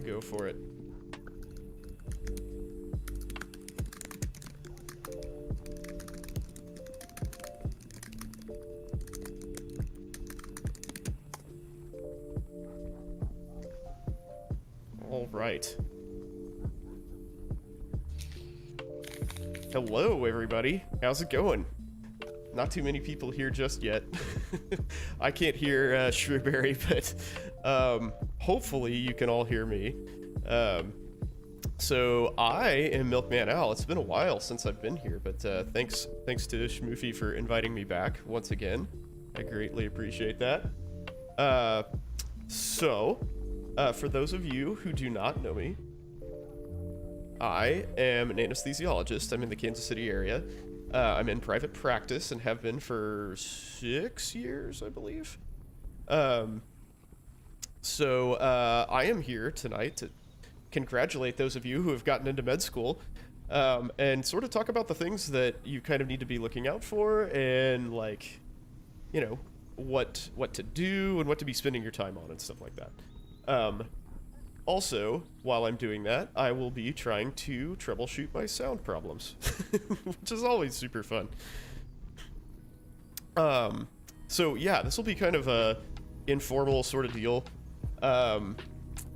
go for it. All right. Hello, everybody. How's it going? Not too many people here just yet. I can't hear Shrewberry, but hopefully you can all hear me. So I am Milkman Al. It's been a while since I've been here, but thanks to Shmoofy for inviting me back once again. I greatly appreciate that. For those of you who do not know me, I am an anesthesiologist. I'm in the Kansas City area. I'm in private practice and have been for 6 years, I believe. I am here tonight to congratulate those of you who have gotten into med school, and sort of talk about the things that you kind of need to be looking out for, and like, you know, what to do and what to be spending your time on and stuff like that. Also, while I'm doing that, I will be trying to troubleshoot my sound problems, which is always super fun. So yeah, this will be kind of a informal sort of deal.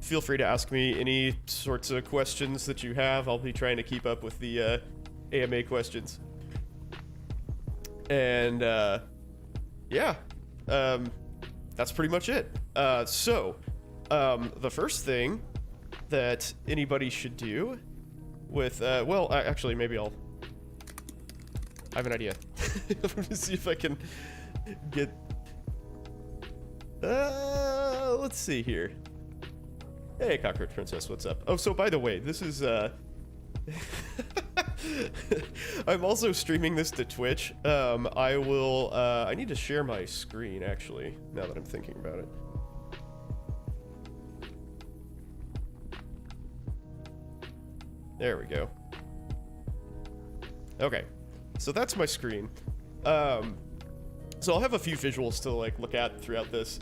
Feel free to ask me any sorts of questions that you have. I'll be trying to keep up with the AMA questions. And yeah, that's pretty much it. The first thing that anybody should do with, actually, maybe I have an idea. Let me see if I can get, let's see here. Hey, Cockroach Princess, what's up? Oh, so by the way, this is, I'm also streaming this to Twitch. I need to share my screen, actually, now that I'm thinking about it. There we go. Okay, so that's my screen. So I'll have a few visuals to like look at throughout this.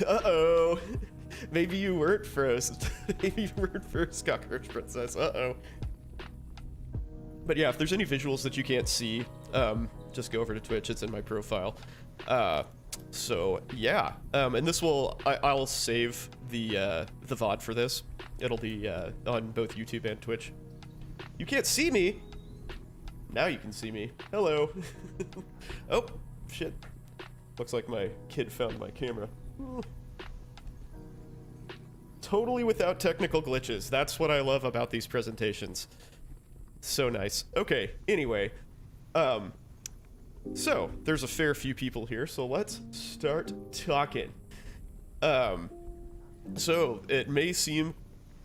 Uh-oh. Maybe you weren't first. Maybe you weren't first, Cockroach Princess. Uh-oh. But yeah, if there's any visuals that you can't see, just go over to Twitch. It's in my profile. So yeah, and this will, I'll save the VOD for this. It'll be on both YouTube and Twitch. You can't see me. Now you can see me. Hello. Oh, shit. Looks like my kid found my camera. Totally without technical glitches. That's what I love about these presentations. So nice. Okay, anyway. So, there's a fair few people here, so let's start talking. So, it may seem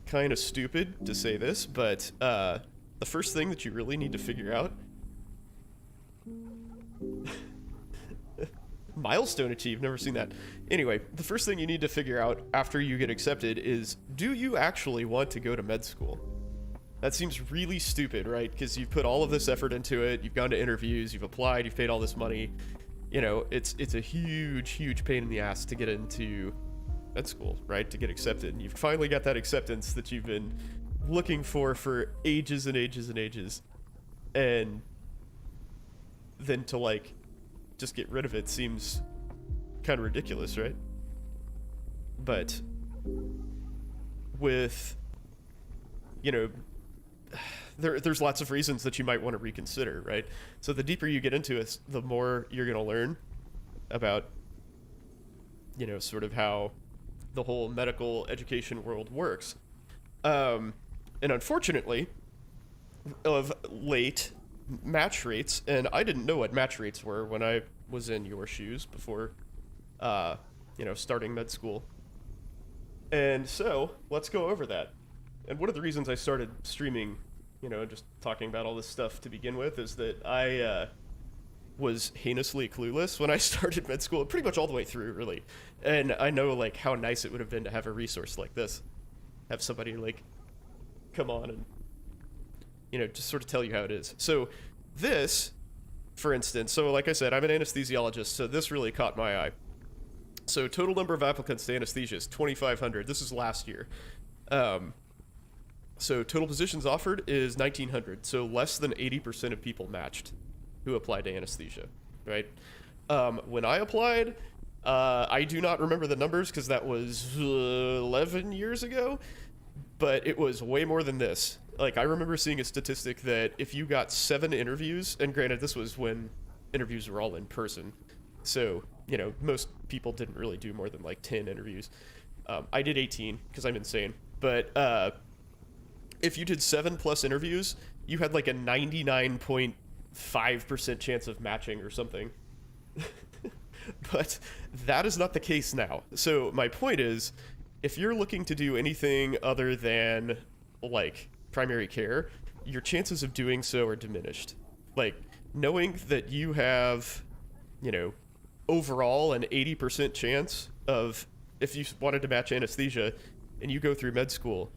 kind of stupid to say this, but the first thing that you really need to figure out... Milestone achieved, never seen that. Anyway, the first thing you need to figure out after you get accepted is, do you actually want to go to med school? That seems really stupid, right? Because you've put all of this effort into it, you've gone to interviews, you've applied, you've paid all this money. You know, it's a huge pain in the ass to get into med school, right? To get accepted. And you've finally got that acceptance that you've been looking for ages and ages and ages. And then to, like, just get rid of it seems kind of ridiculous, right? But with, you know, there's lots of reasons that you might want to reconsider, right? So the deeper you get into it, the more you're going to learn about, you know, sort of how the whole medical education world works. And unfortunately, of late, match rates, and I didn't know what match rates were when I was in your shoes before, you know, starting med school. And so, let's go over that. And one of the reasons I started streaming, you know, just talking about all this stuff to begin with, is that I was heinously clueless when I started med school, pretty much all the way through, really. And I know, like, how nice it would have been to have a resource like this. Have somebody, like, come on and, you know, just sort of tell you how it is. So this, for instance, so like I said, I'm an anesthesiologist, so this really caught my eye. So total number of applicants to anesthesia is 2,500. This is last year. Um, so total positions offered is 1,900. So less than 80% of people matched who applied to anesthesia, right? When I applied, I do not remember the numbers because that was 11 years ago, but it was way more than this. Like, I remember seeing a statistic that if you got 7 interviews, and granted, this was when interviews were all in person, so, you know, most people didn't really do more than like 10 interviews. I did 18 because I'm insane, but if you did 7 plus interviews, you had like a 99.5% chance of matching or something. But that is not the case now. So my point is, if you're looking to do anything other than like primary care, your chances of doing so are diminished. Like, knowing that you have, you know, overall an 80% chance of, if you wanted to match anesthesia and you go through med school,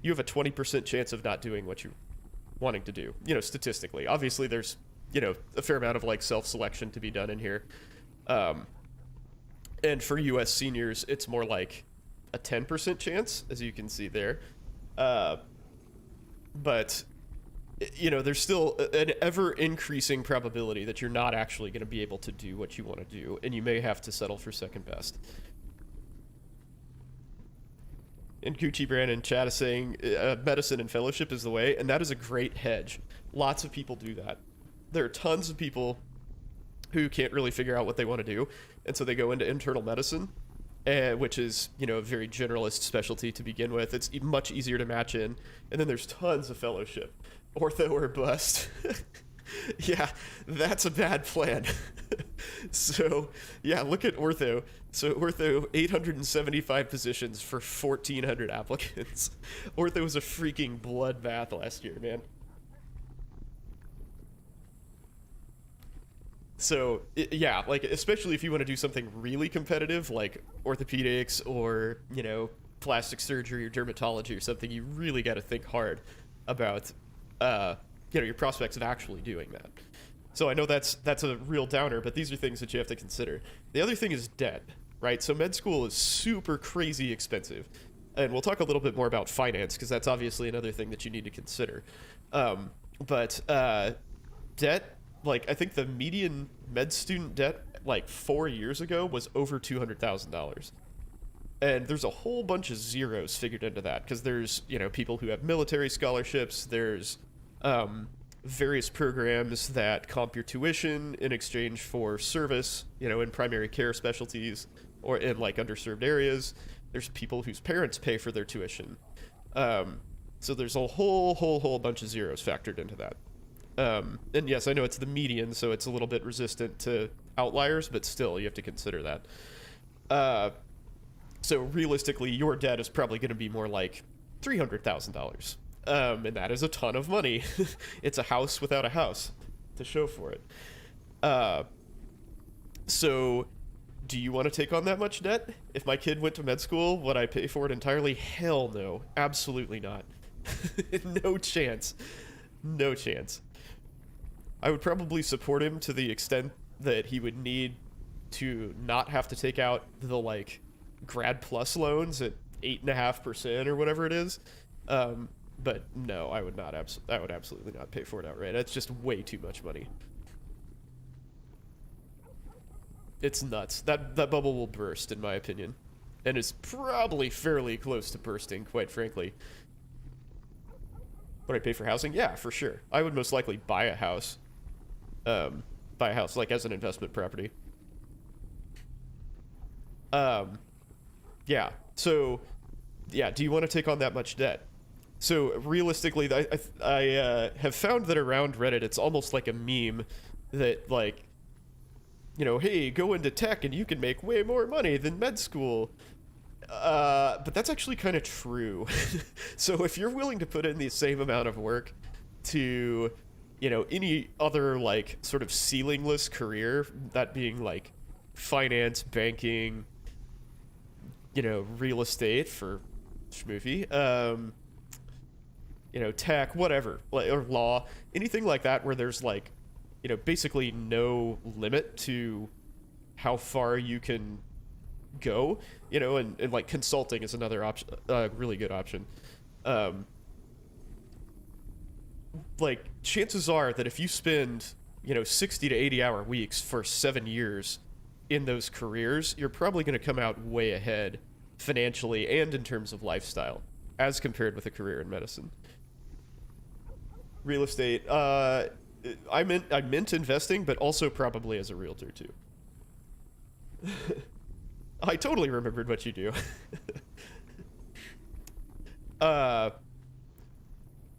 you have a 20% chance of not doing what you're wanting to do, you know, statistically. Obviously, there's, you know, a fair amount of like self-selection to be done in here. And for US seniors, it's more like a 10% chance, as you can see there. But, you know, there's still an ever increasing probability that you're not actually going to be able to do what you want to do, and you may have to settle for second best. And Gucci Brand in chat is saying medicine and fellowship is the way, and that is a great hedge. Lots of people do that. There are tons of people who can't really figure out what they want to do, and so they go into internal medicine, which is, you know, a very generalist specialty to begin with. It's much easier to match in, and then there's tons of fellowship. Ortho or bust. Yeah, that's a bad plan. So, yeah, look at ortho. So ortho, 875 positions for 1,400 applicants. Ortho was a freaking bloodbath last year, man. So, yeah, like, especially if you want to do something really competitive, like orthopedics or, you know, plastic surgery or dermatology or something, you really got to think hard about, you know, your prospects of actually doing that. So I know that's a real downer, but these are things that you have to consider. The other thing is debt, right? So med school is super crazy expensive. And we'll talk a little bit more about finance, because that's obviously another thing that you need to consider. But debt, like, I think the median med student debt, like 4 years ago, was over $200,000. And there's a whole bunch of zeros figured into that, because there's, you know, people who have military scholarships, there's various programs that comp your tuition in exchange for service, you know, in primary care specialties or in like underserved areas. There's people whose parents pay for their tuition. So there's a whole bunch of zeros factored into that. And yes, I know it's the median, so it's a little bit resistant to outliers, but still, you have to consider that. So realistically, your debt is probably going to be more like $300,000. And that is a ton of money. It's a house without a house to show for it. So do you want to take on that much debt? If my kid went to med school, would I pay for it entirely? Hell no. Absolutely not. No chance. No chance. I would probably support him to the extent that he would need to not have to take out the, like, grad plus loans at 8.5% or whatever it is. But no, I would not. I would absolutely not pay for it outright. That's just way too much money. It's nuts. That bubble will burst, in my opinion, and it's probably fairly close to bursting, quite frankly. Would I pay for housing? Yeah, for sure. I would most likely buy a house. Buy a house, like, as an investment property. Yeah. So, yeah. Do you want to take on that much debt? So realistically, I have found that around Reddit, it's almost like a meme that, like, you know, hey, go into tech and you can make way more money than med school. But that's actually kind of true. So if you're willing to put in the same amount of work to, you know, any other, like, sort of ceilingless career, that being like finance, banking, you know, real estate for schmoofy, you know, tech, whatever, or law, anything like that where there's, like, you know, basically no limit to how far you can go, you know, and like consulting is another option, really good option. Um, like chances are that if you spend, you know, 60 to 80 hour weeks for 7 years in those careers, you're probably going to come out way ahead financially and in terms of lifestyle as compared with a career in medicine. Real estate, I meant investing, but also probably as a realtor too. I totally remembered what you do. uh,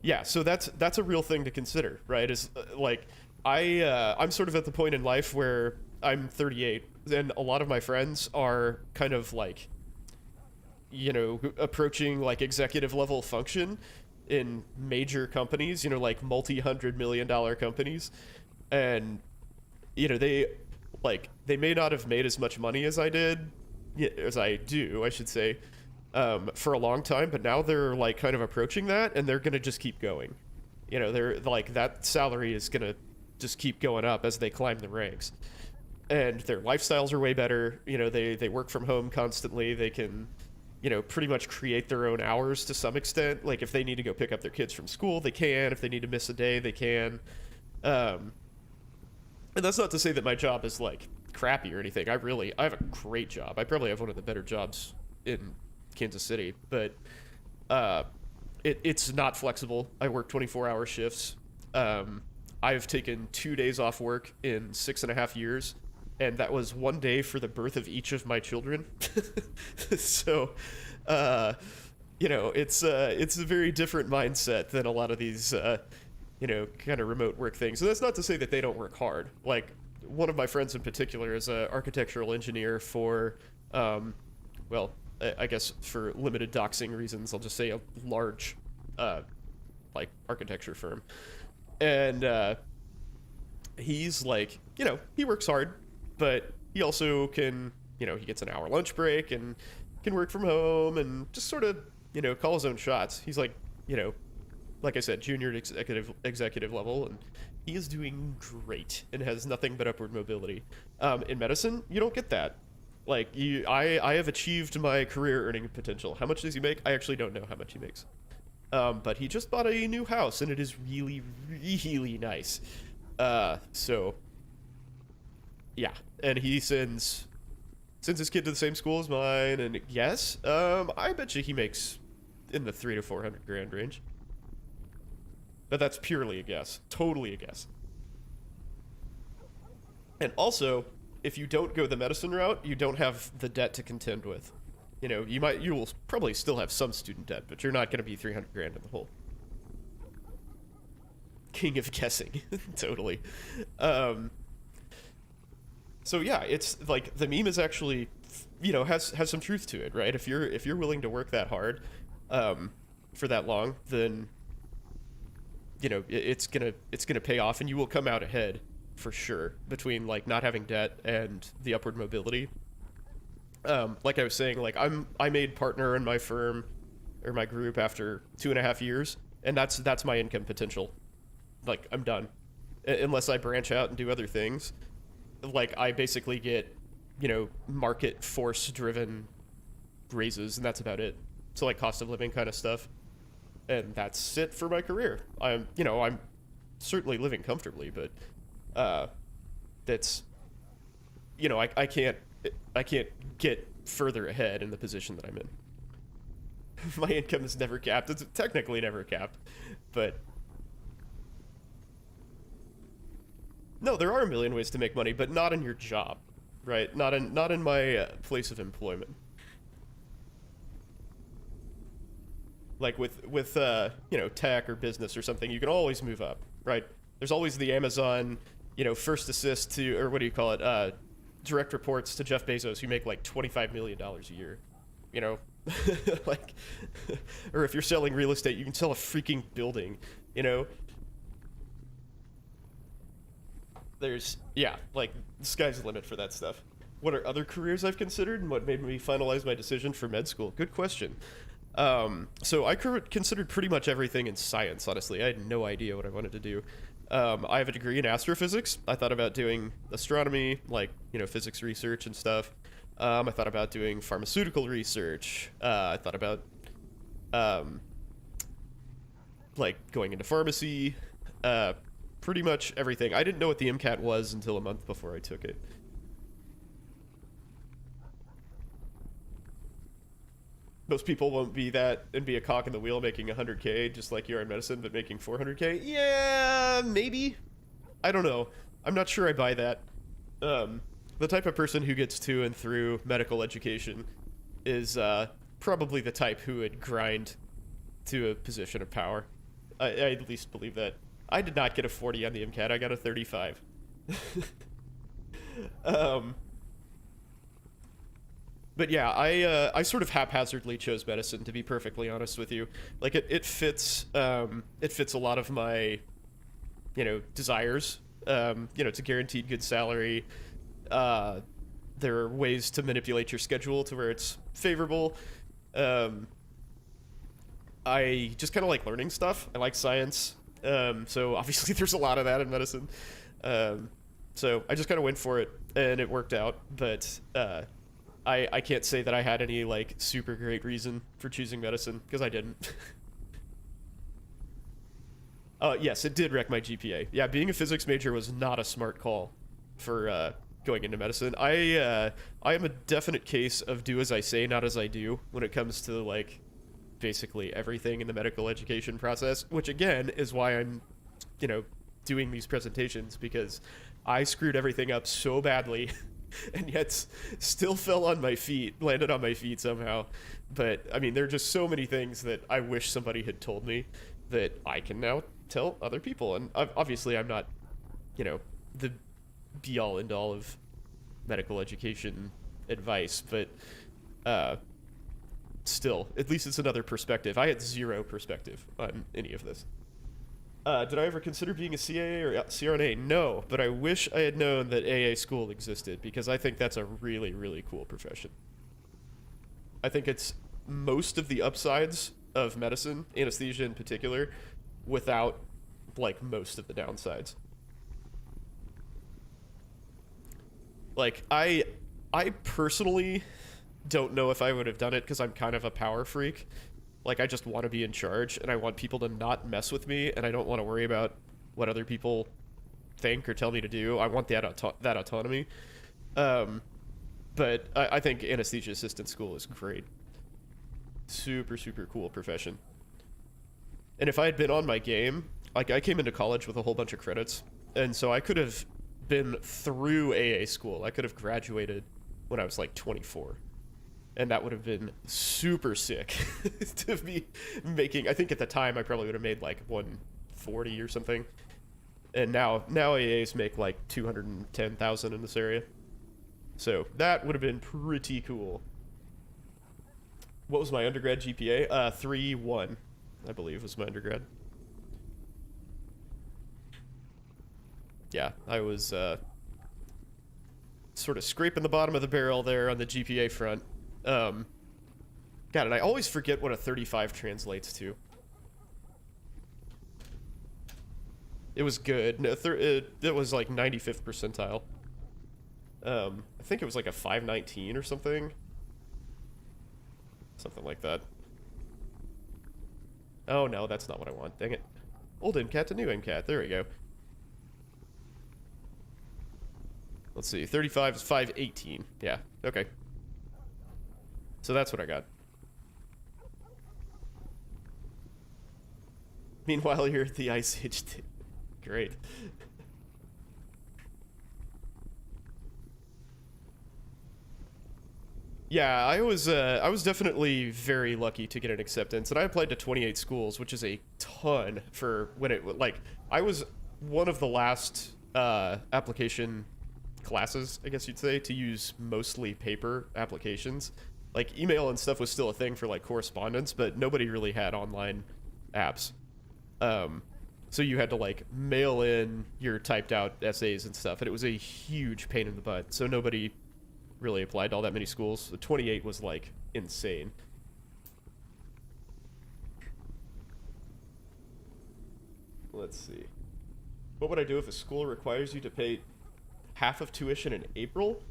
yeah, so that's a real thing to consider, right? Is like I'm sort of at the point in life where I'm 38, and a lot of my friends are kind of like, you know, approaching like executive level function in major companies, you know, like multi-$100 million companies, and you know they may not have made as much money as I did, yeah, as I do, I should say, for a long time, but now they're like kind of approaching that, and they're gonna just keep going. You know, they're like that salary is gonna just keep going up as they climb the ranks, and their lifestyles are way better. You know, they work from home constantly. They can, you know, pretty much create their own hours to some extent. Like if they need to go pick up their kids from school, they can. If they need to miss a day, they can. And that's not to say that my job is like crappy or anything. I have a great job. I probably have one of the better jobs in Kansas City, but it's not flexible. I work 24-hour shifts. I've taken 2 days off work in 6.5 years, and that was one day for the birth of each of my children. So, you know, it's a very different mindset than a lot of these, you know, kind of remote work things. And that's not to say that they don't work hard. Like one of my friends in particular is an architectural engineer for, well, I guess for limited doxing reasons, I'll just say a large, like architecture firm. And he's like, you know, he works hard, but he also can, you know, he gets an hour lunch break and can work from home and just sort of, you know, call his own shots. He's like, you know, like I said, junior executive level, and he is doing great and has nothing but upward mobility. In medicine, you don't get that. Like I have achieved my career earning potential. How much does he make? I actually don't know how much he makes. But he just bought a new house, and it is really, really nice. So yeah, and he sends his kid to the same school as mine, and yes, I bet you he makes in the 300 to 400 grand range. But that's purely a guess, totally a guess. And also, if you don't go the medicine route, you don't have the debt to contend with. You know, you will probably still have some student debt, but you're not going to be 300 grand in the hole. King of guessing, totally. So yeah, it's like the meme is actually, you know, has some truth to it, right? If you're willing to work that hard, for that long, then you know it's gonna pay off, and you will come out ahead for sure between like not having debt and the upward mobility. Like I was saying, like I made partner in my firm or my group after 2.5 years, and that's my income potential. Like I'm done, unless I branch out and do other things. Like I basically get, you know, market force driven raises, and that's about it. So like cost of living kind of stuff, and that's it for my career. I'm certainly living comfortably, but that's, you know, I can't get further ahead in the position that I'm in. My income is never capped. It's technically never capped, but no, there are a million ways to make money, but not in your job, right? Not in my place of employment. Like with you know, tech or business or something, you can always move up, right? There's always the Amazon, you know, first assist to, or what do you call it, direct reports to Jeff Bezos who make like $25 million a year, you know. Like, or if you're selling real estate, you can sell a freaking building, you know. There's, yeah, like the sky's the limit for that stuff. What are other careers I've considered, and what made me finalize my decision for med school? Good question. So I considered pretty much everything in science, honestly. I had no idea what I wanted to do. I have a degree in astrophysics. I thought about doing astronomy, like, you know, physics research and stuff. I thought about doing pharmaceutical research. I thought about um, like going into pharmacy. Uh, Pretty much everything. I didn't know what the MCAT was until a month before I took it. Most people won't be that and be a cock in the wheel making 100K just like you are in medicine, but making 400K. Yeah, maybe. I don't know. I'm not sure I buy that. The type of person who gets to and through medical education is probably the type who would grind to a position of power. I at least believe that. I did not get a 40 on the MCAT. I got a 35. um, but yeah, I sort of haphazardly chose medicine, to be perfectly honest with you. Like it fits a lot of my desires. It's a guaranteed good salary. There are ways to manipulate your schedule to where it's favorable. I just kind of like learning stuff. I like science. So obviously there's a lot of that in medicine. So I just kind of went for it and it worked out. But I can't say that I had any like super great reason for choosing medicine because I didn't. Yes, it did wreck my GPA. Yeah, being a physics major was not a smart call for going into medicine. I am a definite case of do as I say, not as I do when it comes to like basically everything in the medical education process, which again is why I'm, doing these presentations because I screwed everything up so badly and yet still fell on my feet, landed on my feet somehow. But I mean, there are just so many things that I wish somebody had told me that I can now tell other people. And obviously I'm not, the be all end all of medical education advice, but still, at least it's another perspective. I had zero perspective on any of this. Did I ever consider being a CAA or CRNA? No, but I wish I had known that AA school existed because I think that's a really, really cool profession. I think it's most of the upsides of medicine, anesthesia in particular, without like most of the downsides. Like I personally don't know if I would have done it because I'm kind of a power freak. Like I just want to be in charge and I want people to not mess with me and I don't want to worry about what other people think or tell me to do. I want that autonomy. But I think anesthesia assistant school is great. Super, super cool profession. And if I had been on my game, like I came into college with a whole bunch of credits, and so I could have been through AA school. I could have graduated when I was like 24. And that would have been super sick to be making. I think at the time I probably would have made like 140 or something. And now AAs make like 210,000 in this area. So that would have been pretty cool. What was my undergrad GPA? 3.1, I believe, was my undergrad. Yeah, I was sort of scraping the bottom of the barrel there on the GPA front. God, and I always forget what a 35 translates to. It was good. No, it was like 95th percentile. I think it was like a 519 or something. Something like that. Oh no, that's not what I want. Dang it. Old MCAT to new MCAT. There we go. Let's see. 35 is 518. Yeah, okay. So that's what I got. Meanwhile, you're at the Ice Age. Great. Yeah, I was definitely very lucky to get an acceptance, and I applied to 28 schools, which is a ton for when it like I was one of the last application classes, I guess you'd say, to use mostly paper applications. Like email and stuff was still a thing for like correspondence, but nobody really had online apps. So you had to like mail in your typed out essays and stuff, and it was a huge pain in the butt. So nobody really applied to all that many schools. So 28 was like insane. Let's see. What would I do if a school requires you to pay half of tuition in April?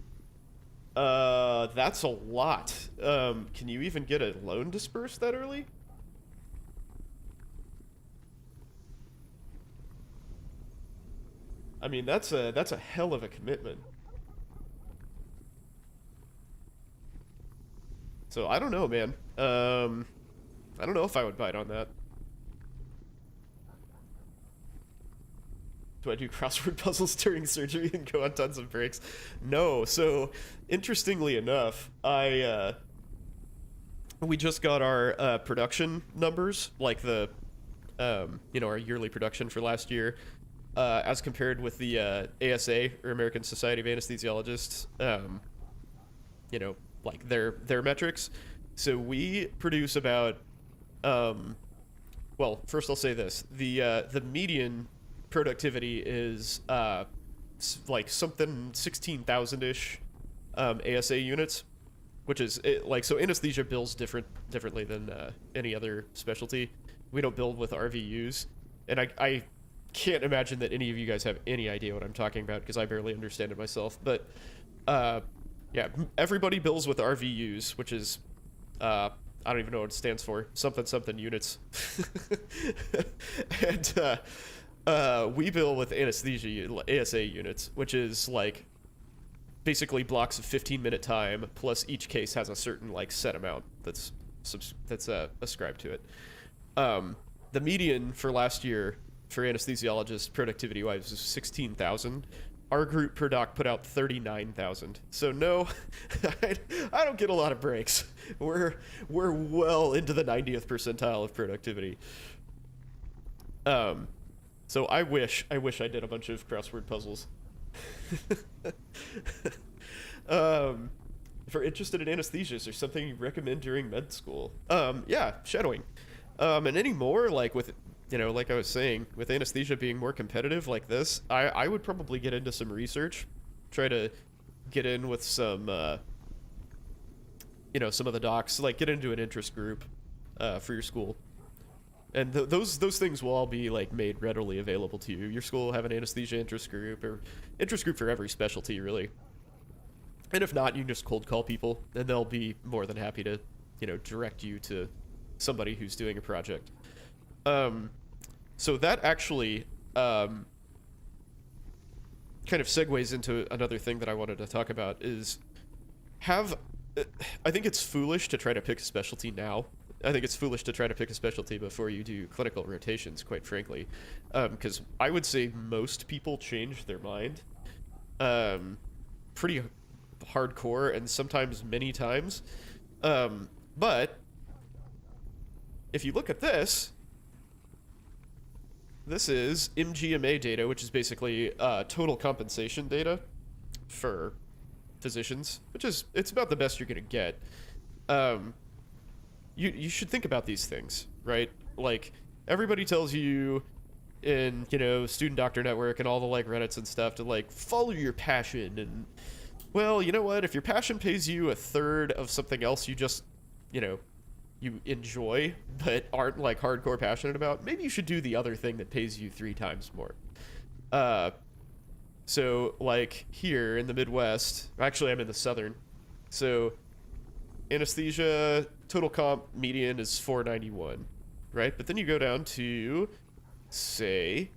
That's a lot. Can you even get a loan dispersed that early? I mean, that's a hell of a commitment. So I don't know, man. I don't know if I would bite on that. Do I do crossword puzzles during surgery and go on tons of breaks? No. So, interestingly enough, I we just got our production numbers, like the our yearly production for last year, as compared with the ASA, or American Society of Anesthesiologists. You know, like their metrics. So we produce about well, first I'll say this: the median productivity is like something 16,000 ish ASA units, which is like, so anesthesia bills differently than any other specialty. We don't build with RVUs, and I can't imagine that any of you guys have any idea what I'm talking about because I barely understand it myself. But yeah, everybody bills with RVUs, which is I don't even know what it stands for. Something something units. And we bill with anesthesia ASA units, which is like basically blocks of 15-minute time, plus each case has a certain like set amount that's ascribed to it. The median for last year for anesthesiologists productivity wise was 16,000. Our group per doc put out 39,000. So no, I don't get a lot of breaks. We're well into the 90th percentile of productivity. So I wish I did a bunch of crossword puzzles. If you're interested in anesthesia, is there something you recommend during med school? Yeah, shadowing. And anymore, like with, like I was saying, with anesthesia being more competitive like this, I would probably get into some research, try to get in with some, some of the docs, like get into an interest group for your school. And those things will all be like made readily available to you. Your school will have an anesthesia interest group, or interest group for every specialty, really. And if not, you can just cold call people, and they'll be more than happy to, direct you to somebody who's doing a project. So that actually kind of segues into another thing that I wanted to talk about is I think it's foolish to try to pick a specialty now. I think it's foolish to try to pick a specialty before you do clinical rotations, quite frankly. Because I would say most people change their mind pretty hardcore, and sometimes many times. But if you look at this is MGMA data, which is basically total compensation data for physicians, it's about the best you're going to get. You should think about these things, right? Like, everybody tells you in, Student Doctor Network and all the, like, Reddits and stuff to, like, follow your passion. And, well, you know what? If your passion pays you a third of something else you just, you enjoy but aren't, like, hardcore passionate about, maybe you should do the other thing that pays you 3 times more. So, like, here in the Midwest, actually, I'm in the Southern, so anesthesia total comp median is 491, right? But then you go down to, say,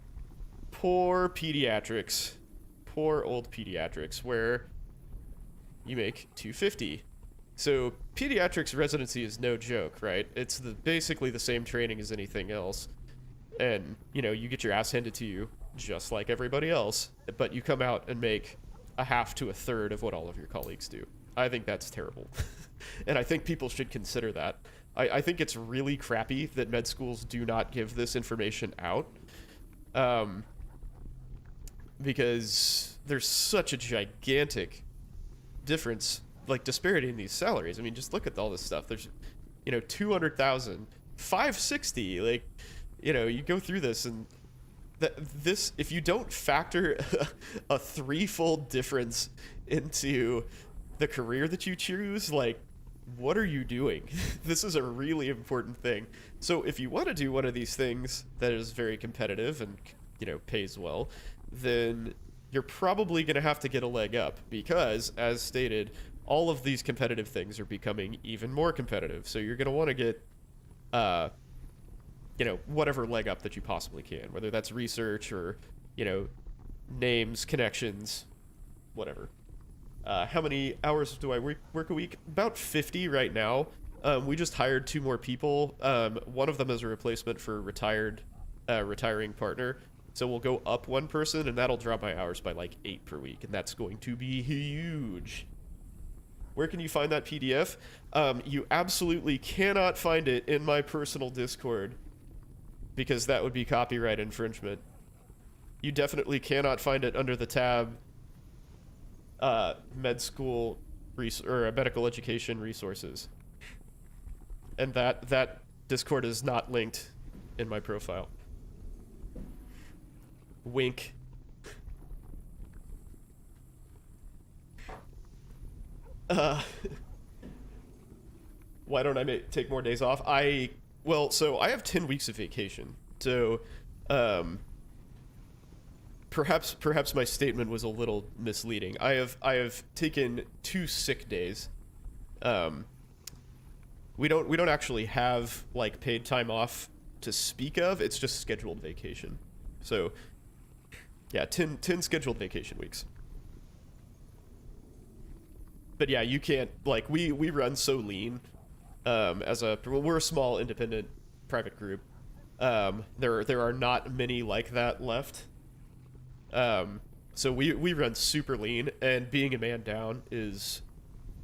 poor old pediatrics, where you make 250. So pediatrics residency is no joke, right? It's basically the same training as anything else, and you get your ass handed to you just like everybody else, but you come out and make a half to a third of what all of your colleagues do. I think that's terrible. And I think people should consider that. I think it's really crappy that med schools do not give this information out, because there's such a gigantic difference, like disparity in these salaries. I mean, just look at all this stuff. There's, 200,000, 560, like, you go through this, and this, if you don't factor a threefold difference into the career that you choose, like, what are you doing? This is a really important thing. So if you want to do one of these things that is very competitive and, pays well, then you're probably going to have to get a leg up, because, as stated, all of these competitive things are becoming even more competitive. So you're going to want to get, whatever leg up that you possibly can, whether that's research or, names, connections, whatever. How many hours do I work a week? About 50 right now. We just hired 2 more people. One of them is a replacement for retiring partner. So we'll go up 1 person, and that'll drop my hours by like 8 per week, and that's going to be huge. Where can you find that PDF? You absolutely cannot find it in my personal Discord, because that would be copyright infringement. You definitely cannot find it under the tab med school or medical education resources. And that Discord is not linked in my profile. Wink. Why don't I take more days off? So I have 10 weeks of vacation. So, perhaps my statement was a little misleading. I have taken 2 sick days. We don't actually have like paid time off to speak of. It's just scheduled vacation. So, yeah, 10 scheduled vacation weeks. But yeah, you can't, like, we run so lean. We're a small independent private group. There are not many like that left. So we run super lean, and being a man down is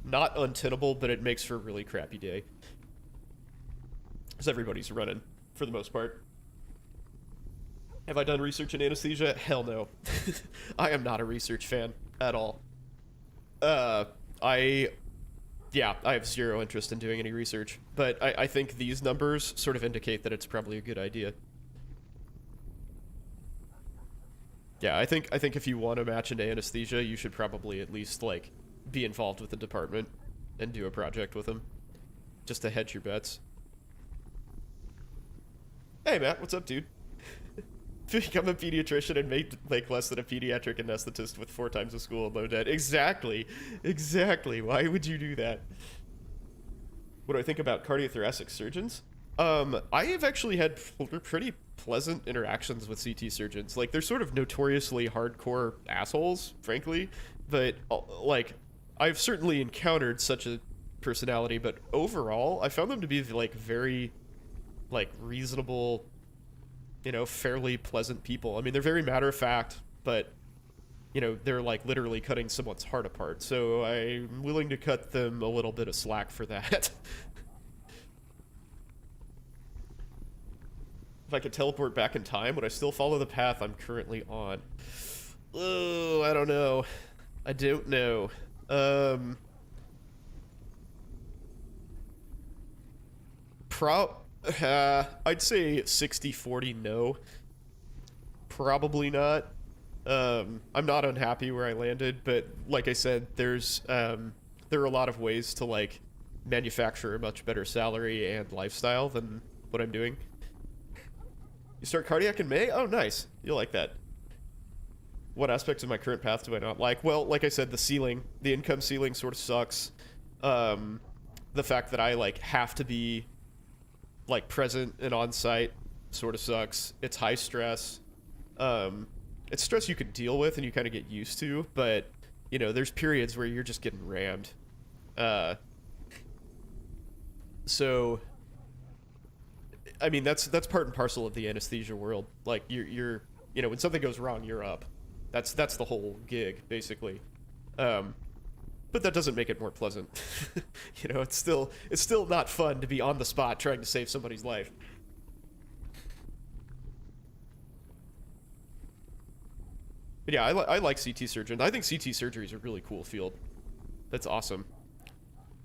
not untenable, but it makes for a really crappy day. Because everybody's running, for the most part. Have I done research in anesthesia? Hell no. I am not a research fan at all. I have zero interest in doing any research, but I think these numbers sort of indicate that it's probably a good idea. Yeah, I think if you want to match into anesthesia, you should probably at least, like, be involved with the department and do a project with them, just to hedge your bets. Hey, Matt, what's up, dude? Become a pediatrician and make less than a pediatric anesthetist with 4 times the school and low debt. Exactly. Why would you do that? What do I think about cardiothoracic surgeons? I have actually had pretty pleasant interactions with CT surgeons. Like, they're sort of notoriously hardcore assholes, frankly, but like, I've certainly encountered such a personality, but overall, I found them to be like very, like, reasonable, fairly pleasant people. I mean, they're very matter of fact, but, they're like literally cutting someone's heart apart. So I'm willing to cut them a little bit of slack for that. If I could teleport back in time, would I still follow the path I'm currently on? Oh, I don't know. I'd say 60-40 no. Probably not. I'm not unhappy where I landed, but like I said, there are a lot of ways to, like, manufacture a much better salary and lifestyle than what I'm doing. You start cardiac in May? Oh, nice. You'll like that. What aspects of my current path do I not like? Well, like I said, the income ceiling sort of sucks. The fact that I, like, have to be, like, present and on site sort of sucks. It's high stress. It's stress you can deal with and you kind of get used to, but, there's periods where you're just getting rammed. So, I mean, that's part and parcel of the anesthesia world. Like, you're when something goes wrong, you're up. That's the whole gig, basically. But that doesn't make it more pleasant. It's still not fun to be on the spot trying to save somebody's life. But yeah, I like CT surgeons. I think CT surgery is a really cool field. That's awesome.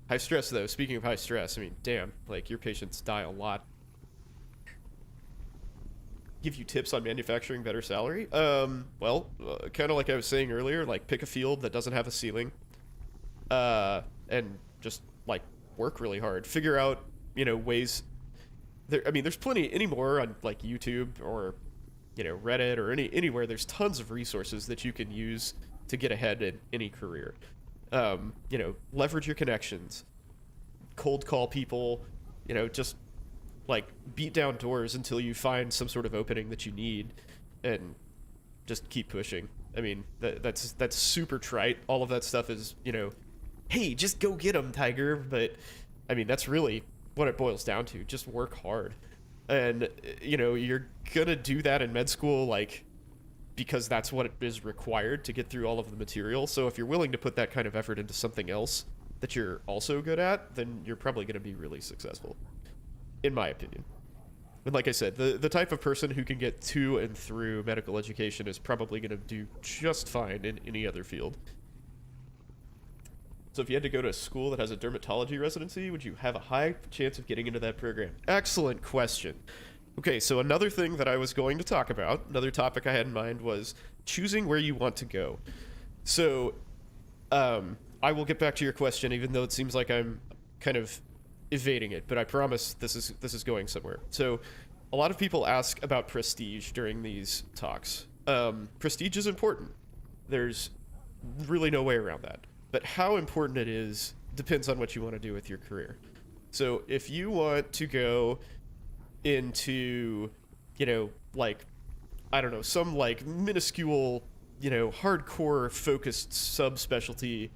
High stress, though. Speaking of high stress, I mean, damn, like, your patients die a lot. Give you tips on manufacturing better salary? Kind of like I was saying earlier, like, pick a field that doesn't have a ceiling. And just, like, work really hard. Figure out, ways. There's plenty anymore on, like, YouTube or, Reddit or anywhere. There's tons of resources that you can use to get ahead in any career. Leverage your connections, cold call people, just like beat down doors until you find some sort of opening that you need, and just keep pushing. I mean, that's super trite. All of that stuff is, hey, just go get them, Tiger. But I mean, that's really what it boils down to. Just work hard. And, you're gonna do that in med school, like, because that's what is required to get through all of the material. So if you're willing to put that kind of effort into something else that you're also good at, then you're probably gonna be really successful, in my opinion. And like I said, the type of person who can get to and through medical education is probably going to do just fine in any other field. So if you had to go to a school that has a dermatology residency, would you have a high chance of getting into that program? Excellent question. Okay, so another thing that I was going to talk about, another topic I had in mind, was choosing where you want to go. So I will get back to your question, even though it seems like I'm kind of evading it, but I promise this is going somewhere. So a lot of people ask about prestige during these talks. Prestige is important. There's really no way around that. But how important it is depends on what you want to do with your career. So if you want to go into, like, I don't know, some like minuscule, hardcore focused subspecialty,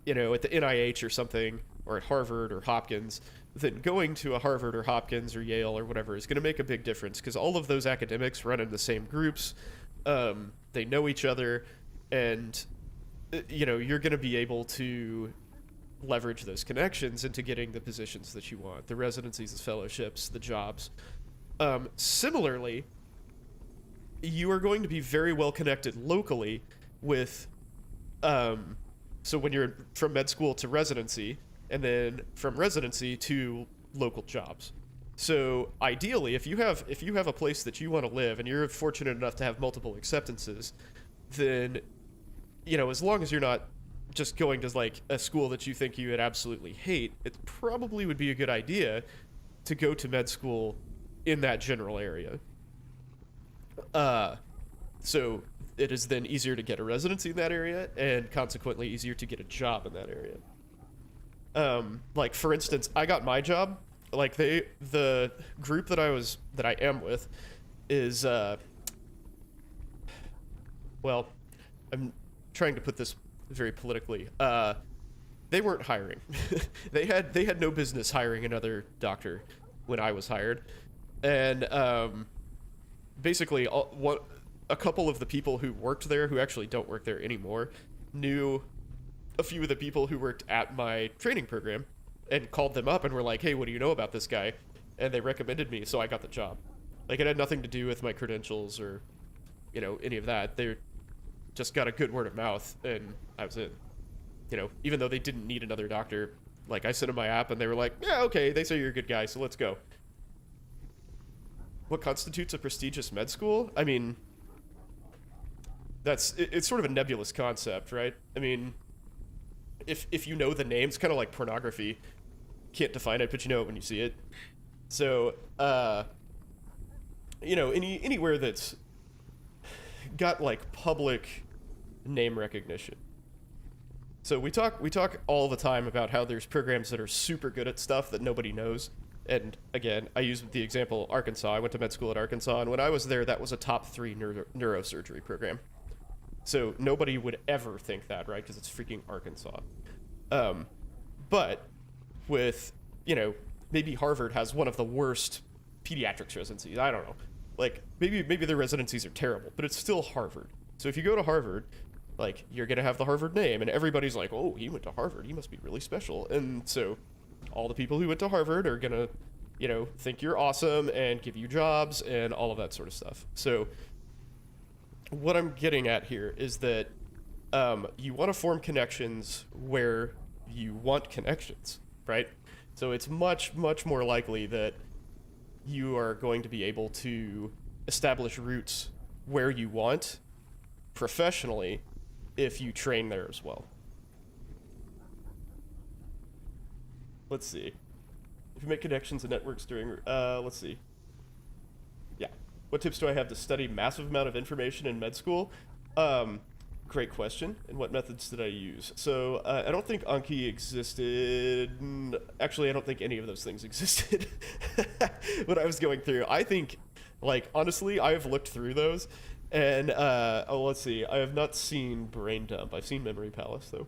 at the NIH or something, or at Harvard or Hopkins, then going to a Harvard or Hopkins or Yale or whatever is going to make a big difference, because all of those academics run in the same groups. They know each other, and you're going to be able to leverage those connections into getting the positions that you want, the residencies, the fellowships, the jobs. Similarly, you are going to be very well connected locally with, so when you're from med school to residency, and then from residency to local jobs. So ideally, if you have a place that you want to live and you're fortunate enough to have multiple acceptances, then, as long as you're not just going to like a school that you think you would absolutely hate, it probably would be a good idea to go to med school in that general area. So it is then easier to get a residency in that area, and consequently easier to get a job in that area. Like for instance, I got my job, like the group that I am with is, well, I'm trying to put this very politically. They weren't hiring. they had no business hiring another doctor when I was hired. And, basically a couple of the people who worked there, who actually don't work there anymore, knew a few of the people who worked at my training program, and called them up and were like, hey, what do you know about this guy? And they recommended me, so I got the job. Like, it had nothing to do with my credentials or, any of that. They just got a good word of mouth, and I was in. Even though they didn't need another doctor, like, I sent them my app, and they were like, yeah, okay, they say you're a good guy, so let's go. What constitutes a prestigious med school? I mean, it's sort of a nebulous concept, right? I mean, if you know the name, it's kind of like pornography. Can't define it, but you know it when you see it. So, anywhere that's got like public name recognition. So we talk all the time about how there's programs that are super good at stuff that nobody knows. And again, I use the example Arkansas. I went to med school at Arkansas, and when I was there, that was a top 3 neurosurgery program. So nobody would ever think that, right? Because it's freaking Arkansas. But with, maybe Harvard has one of the worst pediatrics residencies. I don't know. Like, maybe their residencies are terrible, but it's still Harvard. So if you go to Harvard, like, you're going to have the Harvard name, and everybody's like, oh, he went to Harvard. He must be really special. And so all the people who went to Harvard are going to, think you're awesome and give you jobs and all of that sort of stuff. So what I'm getting at here is that you want to form connections where you want connections, right? So it's much, much more likely that you are going to be able to establish roots where you want professionally if you train there as well. Let's see. If you make connections and networks during, let's see. Yeah. What tips do I have to study massive amount of information in med school? Great question. And what methods did I use? So I don't think Anki existed. Actually, I don't think any of those things existed when I was going through. I think, like, honestly, I have looked through those, and oh, let's see. I have not seen Brain Dump. I've seen Memory Palace though,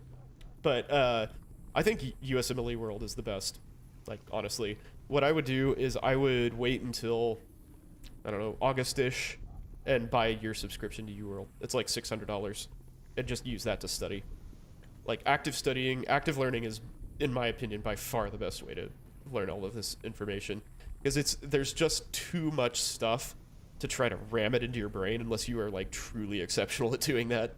but I think USMLE World is the best. Like, honestly, what I would do is I would wait until, I don't know, August-ish, and buy a year subscription to UWorld. It's like $600, and just use that to study. Like, active studying, active learning is, in my opinion, by far the best way to learn all of this information, because there's just too much stuff to try to ram it into your brain unless you are like truly exceptional at doing that.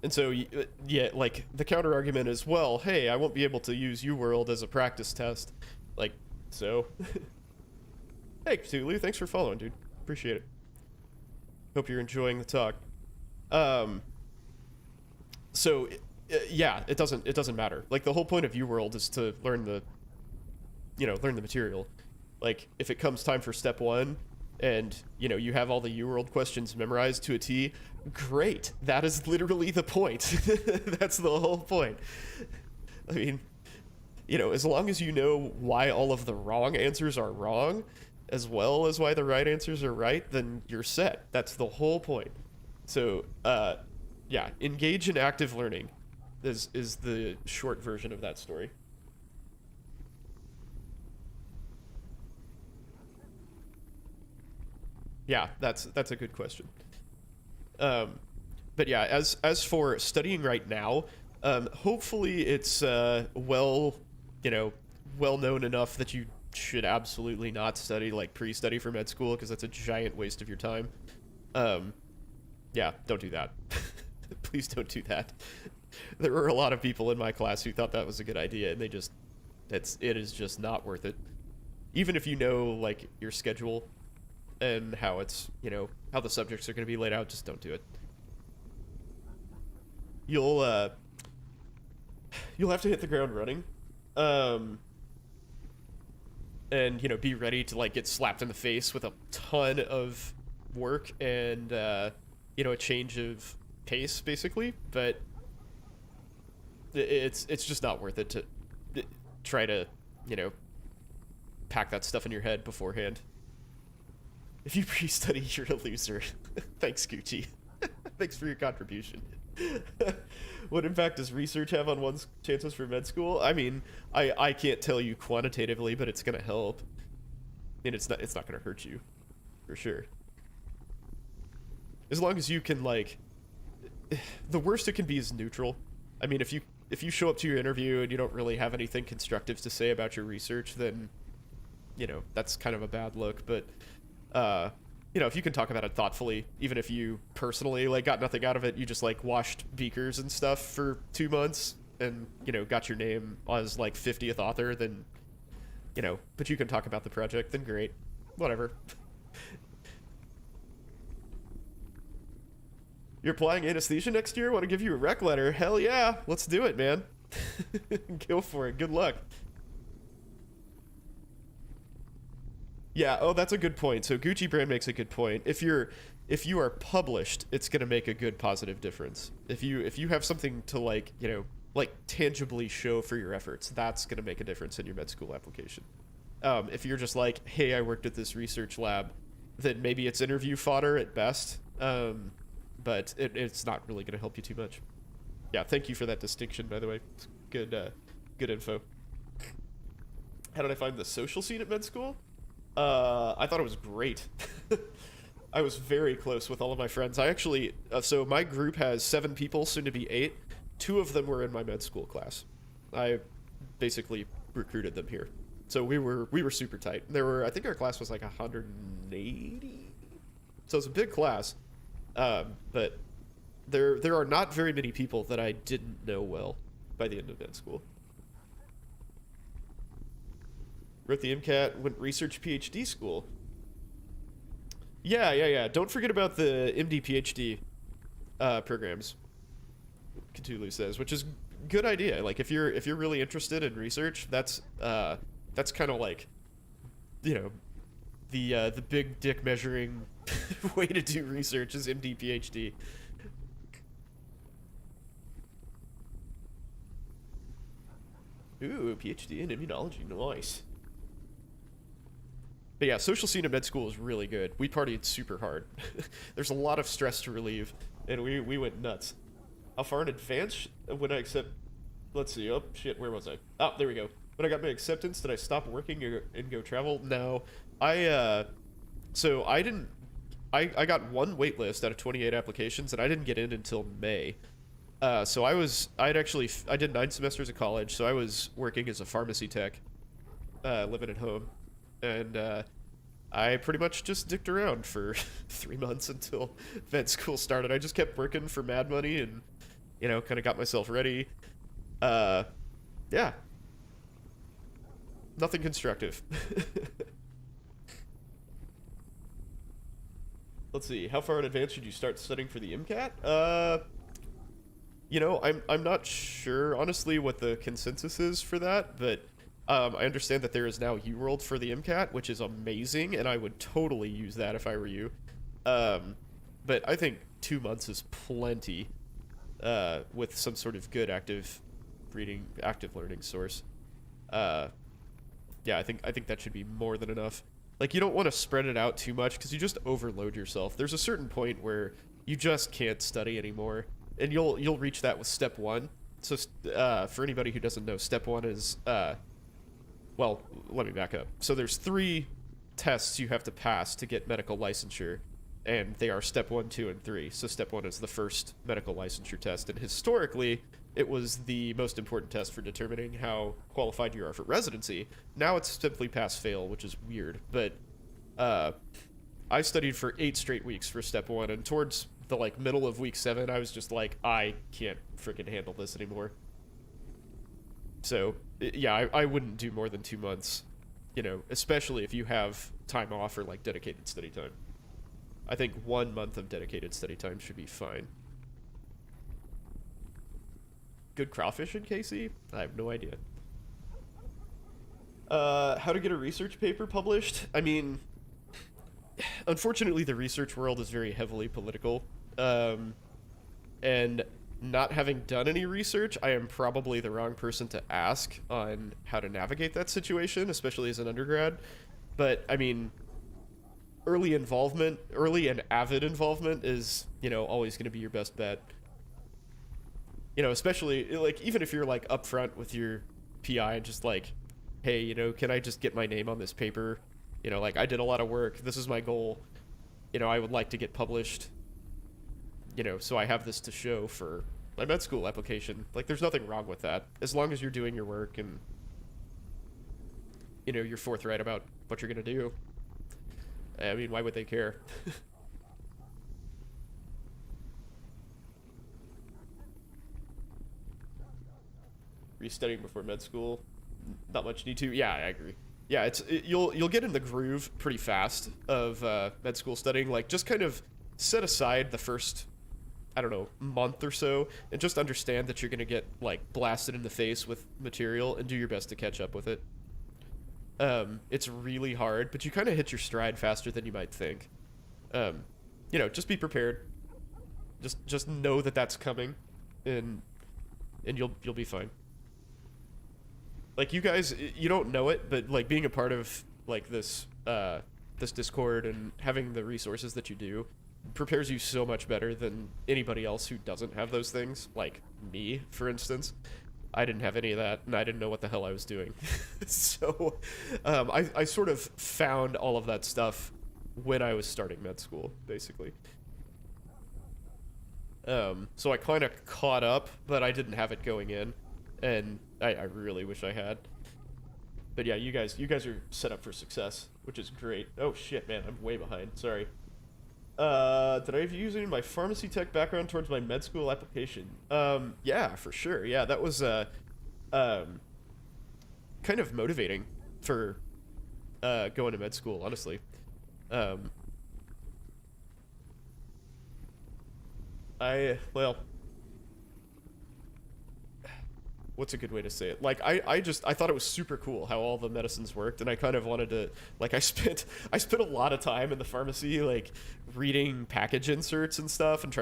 And so, yeah, like, the counter argument is, well, hey, I won't be able to use UWorld as a practice test. Like, so. Hey, Cthulhu, thanks for following, dude. Appreciate it. Hope you're enjoying the talk. Um, so, yeah, it doesn't matter. Like, the whole point of UWorld is to learn learn the material. Like, if it comes time for step one, and, you have all the UWorld questions memorized to a T, great. That is literally the point. That's the whole point. I mean, as long as you know why all of the wrong answers are wrong, as well as why the right answers are right, then you're set. That's the whole point. So, yeah, engage in active learning is the short version of that story. Yeah, that's a good question. Um, but yeah, as for studying right now, hopefully it's you know, well known enough that you should absolutely not study, like, pre-study for med school, because that's a giant waste of your time. Um, yeah, don't do that. Please don't do that. There were a lot of people in my class who thought that was a good idea, and it is just not worth it. Even if you know, like, your schedule and how it's, how the subjects are going to be laid out, just don't do it. You'll have to hit the ground running. And, be ready to, like, get slapped in the face with a ton of work and, a change of pace, basically. But it's just not worth it to try to, pack that stuff in your head beforehand. If you pre-study, you're a loser. Thanks, Gucci. Thanks for your contribution. What impact does research have on one's chances for med school? I mean, I can't tell you quantitatively, but it's gonna help. And it's not gonna hurt you, for sure. As long as you can, like, the worst it can be is neutral. I mean, if you show up to your interview and you don't really have anything constructive to say about your research, then, that's kind of a bad look. But if you can talk about it thoughtfully, even if you personally, like, got nothing out of it, you just, like, washed beakers and stuff for 2 months and, got your name as, like, 50th author, then, but you can talk about the project, then great. Whatever. You're applying anesthesia next year? Want to give you a rec letter? Hell yeah. Let's do it, man. Go for it. Good luck. Yeah, oh, that's a good point. So Gucci Brand makes a good point. If you are published, it's going to make a good positive difference. If you have something to, like, like, tangibly show for your efforts, that's going to make a difference in your med school application. If you're just like, hey, I worked at this research lab, then maybe it's interview fodder at best. But it's not really going to help you too much. Yeah, thank you for that distinction, by the way. It's good info. How did I find the social scene at med school? I thought it was great. I was very close with all of my friends. I actually, so my group has 7 people, soon to be 8. 2 of them were in my med school class. I basically recruited them here. So we were super tight. I think our class was like 180. So it's a big class. But there are not very many people that I didn't know well by the end of med school. Wrote the MCAT, went research PhD school. Yeah. Don't forget about the MD PhD programs, Cthulhu says, which is good idea. Like, if you're really interested in research, that's kind of like, The big dick measuring way to do research is MD PhD. Ooh, PhD in immunology, nice. But yeah, social scene in med school is really good. We partied super hard. There's a lot of stress to relieve, and we went nuts. How far in advance when I accept? Let's see. Oh shit, where was I? Oh, there we go. When I got my acceptance, did I stop working and go travel? No, so I didn't. I got one wait list out of 28 applications, and I didn't get in until May. So I did 9 semesters of college, so I was working as a pharmacy tech, living at home, and I pretty much just dicked around for 3 months until vet school started. I just kept working for mad money and, kind of got myself ready. Yeah, nothing constructive. Let's see, how far in advance should you start studying for the MCAT? I'm not sure, honestly, what the consensus is for that, but I understand that there is now UWorld for the MCAT, which is amazing, and I would totally use that if I were you. But I think 2 months is plenty, with some sort of good active learning source. Yeah, I think that should be more than enough. Like, you don't want to spread it out too much because you just overload yourself. There's a certain point where you just can't study anymore, and you'll reach that with step 1. So for anybody who doesn't know, step 1 is well, let me back up. So there's 3 tests you have to pass to get medical licensure, and they are step 1, 2, and 3. So step 1 is the first medical licensure test, and historically it was the most important test for determining how qualified you are for residency. Now it's simply pass-fail, which is weird, but I studied for 8 straight weeks for step 1, and towards the middle of week 7, I was just like, I can't freaking handle this anymore. So yeah, I wouldn't do more than 2 months, especially if you have time off or dedicated study time. I think 1 month of dedicated study time should be fine. Good crawfishing, Casey? I have no idea. How to get a research paper published? I mean, unfortunately, the research world is very heavily political. And not having done any research, I am probably the wrong person to ask on how to navigate that situation, especially as an undergrad. But, I mean, early and avid involvement is, always going to be your best bet. Especially, even if you're, upfront with your PI and just hey, can I just get my name on this paper? I did a lot of work. This is my goal. I would like to get published. So I have this to show for my med school application. There's nothing wrong with that, as long as you're doing your work and, you're forthright about what you're gonna do. I mean, why would they care? Restudying before med school, not much need to. Yeah, I agree. Yeah, you'll get in the groove pretty fast of med school studying. Just kind of set aside the first, I don't know, month or so, and just understand that you're gonna get blasted in the face with material and do your best to catch up with it. It's really hard, but you kind of hit your stride faster than you might think. Just be prepared. Just know that that's coming, and you'll be fine. You guys, you don't know it, but being a part of this Discord and having the resources that you do prepares you so much better than anybody else who doesn't have those things. Me, for instance. I didn't have any of that, and I didn't know what the hell I was doing. So I sort of found all of that stuff when I was starting med school, basically. So I kind of caught up, but I didn't have it going in, and I really wish I had. But yeah, you guys are set up for success, which is great. Oh shit, man, I'm way behind. Sorry. Did I have you using my pharmacy tech background towards my med school application? Yeah, for sure. Yeah, that was kind of motivating for going to med school, honestly. what's a good way to say it? Like I thought it was super cool how all the medicines worked, and I kind of wanted to like I spent a lot of time in the pharmacy like reading package inserts and stuff and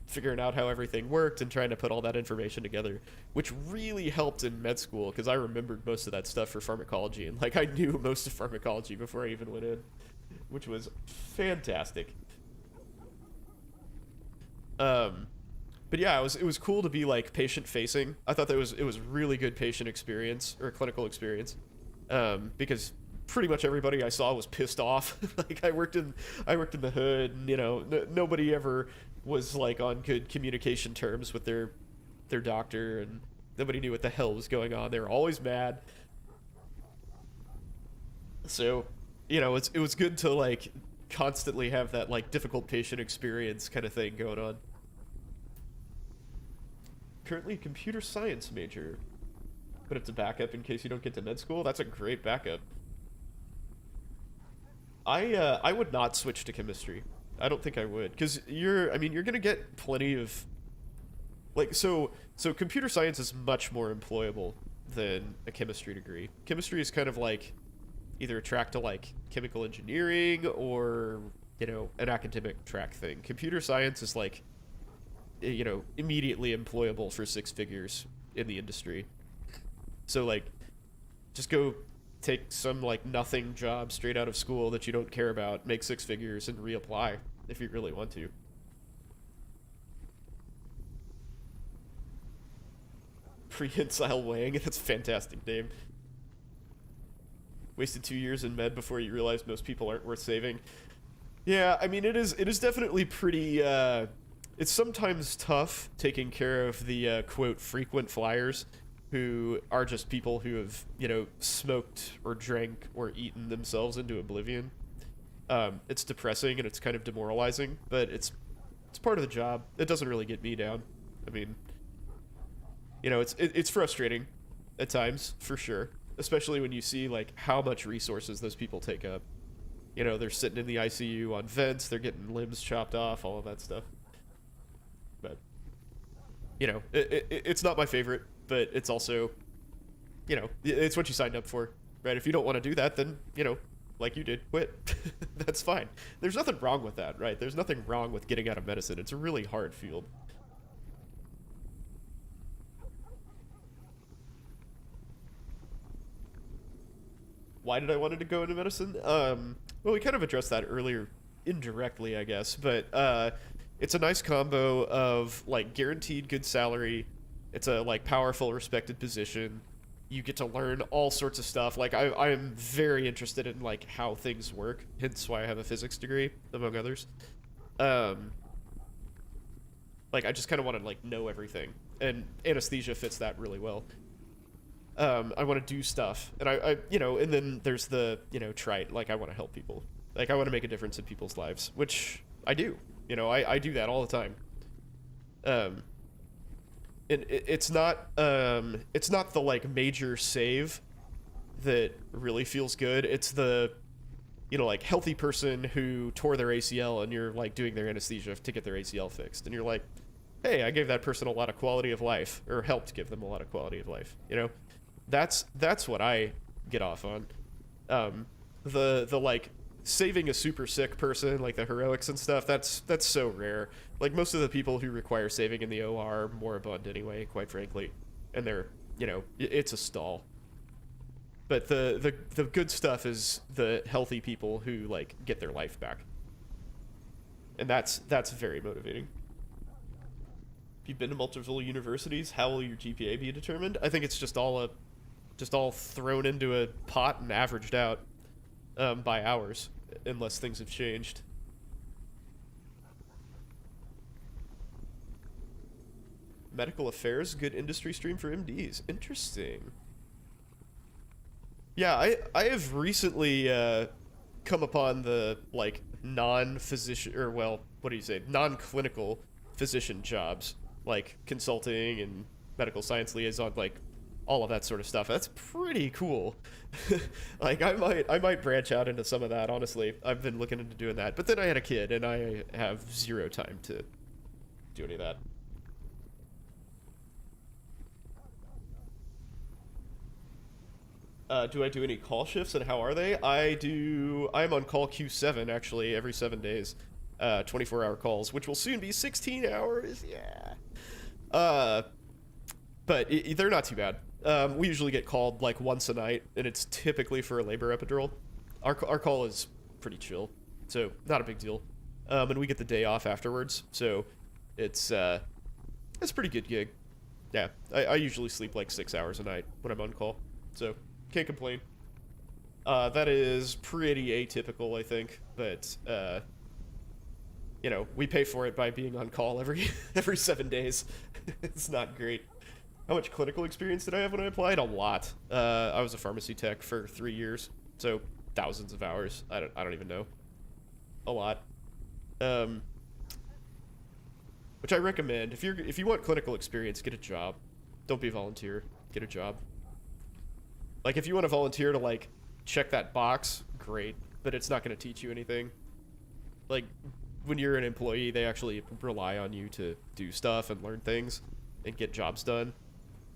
figuring out how everything worked and trying to put all that information together, which really helped in med school because I remembered most of that stuff for pharmacology, and like I knew most of pharmacology before I even went in, which was fantastic. But yeah, it was cool to be like patient facing. I thought it was really good patient experience or clinical experience, because pretty much everybody I saw was pissed off. Like I worked in the hood, and nobody ever was like on good communication terms with their doctor, and nobody knew what the hell was going on. They were always mad. So, it was good to like constantly have that like difficult patient experience kind of thing going on. Currently a computer science major, but it's a backup in case you don't get to med school. That's a great backup. I would not switch to chemistry. I don't think I would, because you're gonna get plenty of like computer science is much more employable than a chemistry degree. Chemistry is kind of like either a track to like chemical engineering or an academic track thing. Computer science is like immediately employable for six figures in the industry. So like just go take some like nothing job straight out of school that you don't care about, make six figures, and reapply if you really want to. Prehensile Wang, that's a fantastic name. Wasted 2 years in med before you realized most people aren't worth saving. Yeah, I mean it is definitely pretty it's sometimes tough taking care of the quote frequent flyers who are just people who have smoked or drank or eaten themselves into oblivion. It's depressing and it's kind of demoralizing, but it's part of the job. It doesn't really get me down. I mean, it's frustrating at times for sure, especially when you see like how much resources those people take up. They're sitting in the ICU on vents, they're getting limbs chopped off, all of that stuff. But it's not my favorite, but it's also it's what you signed up for, right? If you don't want to do that, then like you did, quit. That's fine. There's nothing wrong with that, right? There's nothing wrong with getting out of medicine. It's a really hard field. Why did I wanted to go into medicine? Well, we kind of addressed that earlier indirectly, I guess, but it's a nice combo of like guaranteed good salary. It's a like powerful, respected position. You get to learn all sorts of stuff. Like I'm very interested in like how things work, hence why I have a physics degree, among others. Like I just kind of want to like know everything, and anesthesia fits that really well. I want to do stuff, and and then there's the trite, like I want to help people, like I want to make a difference in people's lives, which I do. I do that all the time. And it's not the like major save that really feels good. It's the like healthy person who tore their ACL and you're like doing their anesthesia to get their ACL fixed, and you're like, hey, I gave that person a lot of quality of life, or helped give them a lot of quality of life. That's what I get off on. The like saving a super sick person, like the heroics and stuff, that's so rare. Like most of the people who require saving in the OR are moribund anyway, quite frankly, and they're it's a stall. But the good stuff is the healthy people who like get their life back, and that's very motivating. If you've been to multiple universities, how will your GPA be determined? I think it's just all thrown into a pot and averaged out by hours, unless things have changed. Medical affairs, good industry stream for MDs. Interesting. Yeah, I have recently come upon the like non-physician, or well, what do you say, non-clinical physician jobs, like consulting and medical science liaison, like all of that sort of stuff. That's pretty cool. Like I might branch out into some of that, honestly. I've been looking into doing that, but then I had a kid and I have zero time to do any of that. Do I do any call shifts and how are they? I'm on call Q7 actually every 7 days. 24-hour calls, which will soon be 16 hours. Yeah. Uh, but they're not too bad. We usually get called like once a night, and it's typically for a labor epidural. Our call is pretty chill, so not a big deal. And we get the day off afterwards, so it's a pretty good gig. Yeah, I usually sleep like 6 hours a night when I'm on call, so can't complain. That is pretty atypical, I think, but you know, we pay for it by being on call every 7 days. It's not great. How much clinical experience did I have when I applied? A lot. I was a pharmacy tech for 3 years, so thousands of hours. I don't even know. A lot. Which I recommend. If you want clinical experience, get a job. Don't be a volunteer. Get a job. Like if you want to volunteer to like check that box, great, but it's not going to teach you anything. Like when you're an employee, they actually rely on you to do stuff and learn things and get jobs done,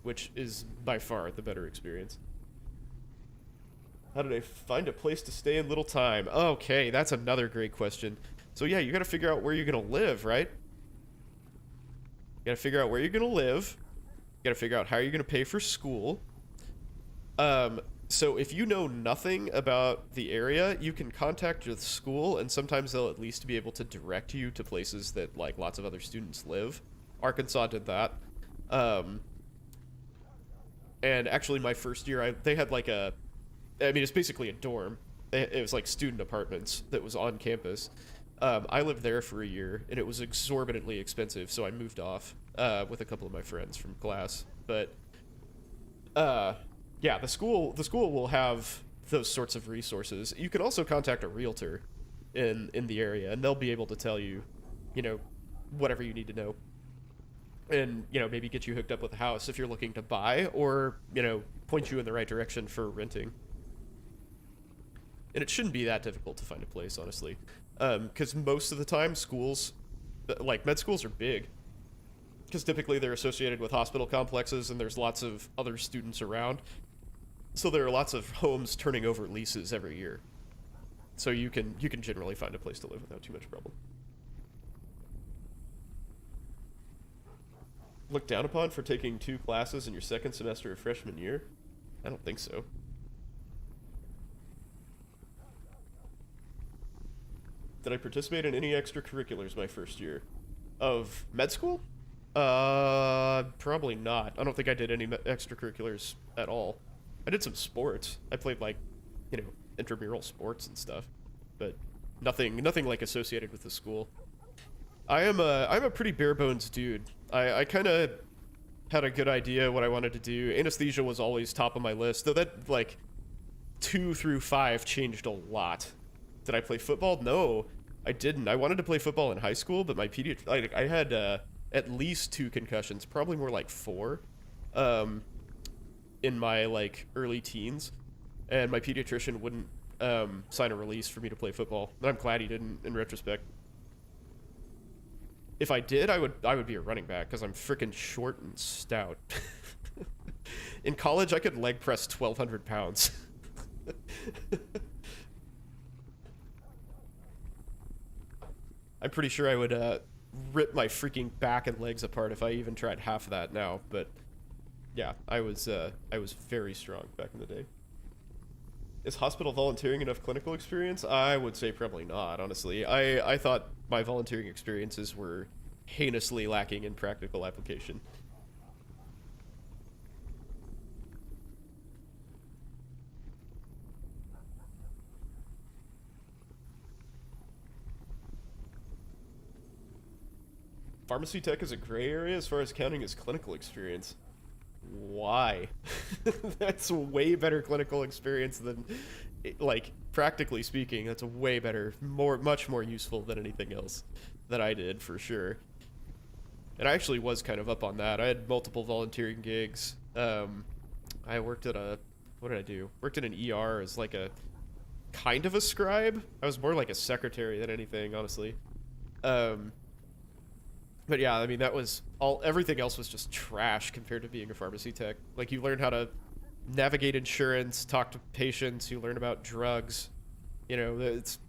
which is by far the better experience. How did I find a place to stay in little time? Okay, that's another great question. So yeah, you got to figure out where you're going to live, right? You got to figure out where you're going to live. You got to figure out how you're going to pay for school. So if you know nothing about the area, you can contact the school, and sometimes they'll at least be able to direct you to places that like lots of other students live. Arkansas did that. And actually my first year, they had like I mean, it's basically a dorm. It was like student apartments that was on campus. I lived there for a year, and it was exorbitantly expensive, so I moved off with a couple of my friends from class. But yeah, the school will have those sorts of resources. You can also contact a realtor in the area, and they'll be able to tell you, you know, whatever you need to know. And, you know, maybe get you hooked up with a house if you're looking to buy, or, you know, point you in the right direction for renting. And it shouldn't be that difficult to find a place, honestly. Because most of the time, schools, like med schools, are big. Because typically they're associated with hospital complexes, and there's lots of other students around. So there are lots of homes turning over leases every year. So you can generally find a place to live without too much problem. Looked down upon for taking 2 classes in your second semester of freshman year? I don't think so. Did I participate in any extracurriculars my first year? Of med school? Probably not. I don't think I did any extracurriculars at all. I did some sports. I played like, you know, intramural sports and stuff, but nothing like associated with the school. I'm a pretty bare bones dude. I kind of had a good idea what I wanted to do. Anesthesia was always top of my list, though that like 2 through 5 changed a lot. Did I play football? No, I didn't. I wanted to play football in high school, but my I had at least 2 concussions, probably more like 4, in my like early teens, and my pediatrician wouldn't sign a release for me to play football. And I'm glad he didn't, in retrospect. If I did, I would be a running back because I'm freaking short and stout. In college, I could leg press 1,200 pounds. I'm pretty sure I would rip my freaking back and legs apart if I even tried half of that now. But yeah, I was very strong back in the day. Is hospital volunteering enough clinical experience? I would say probably not, honestly. I thought my volunteering experiences were heinously lacking in practical application. Pharmacy tech is a gray area as far as counting as clinical experience. Why? That's a way better clinical experience than, like, practically speaking, that's a way better, much more useful than anything else that I did, for sure. And I actually was kind of up on that. I had multiple volunteering gigs. I worked at what did I do? Worked in an ER as like a kind of a scribe. I was more like a secretary than anything, honestly. But yeah, I mean, that was everything else was just trash compared to being a pharmacy tech. Like, you learn how to navigate insurance, talk to patients, you learn about drugs. You know, it's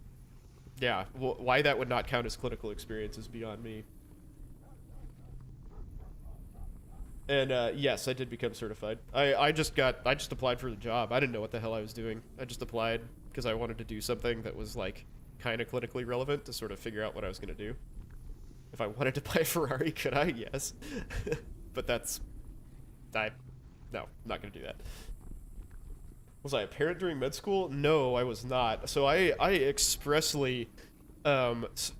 yeah. Why that would not count as clinical experience is beyond me. And yes, I did become certified. I just applied for the job. I didn't know what the hell I was doing. I just applied because I wanted to do something that was like kind of clinically relevant to sort of figure out what I was going to do. If I wanted to buy a Ferrari, could I? Yes. But that's I no, I'm not going to do that. Was I a parent during med school? No, I was not. So I expressly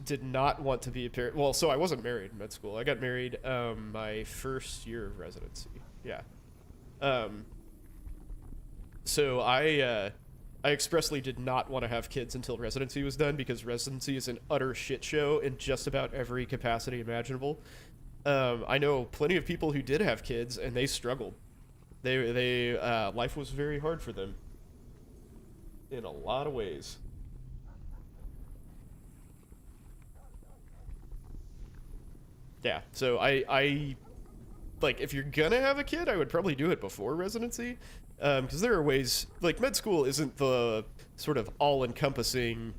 did not want to be a parent. Well, so I wasn't married in med school. I got married my first year of residency. Yeah. Um, so I expressly did not want to have kids until residency was done because residency is an utter shit show in just about every capacity imaginable. I know plenty of people who did have kids and they struggled. They life was very hard for them in a lot of ways. Yeah, so I like if you're gonna have a kid, I would probably do it before residency, because there are ways like med school isn't the sort of all-encompassing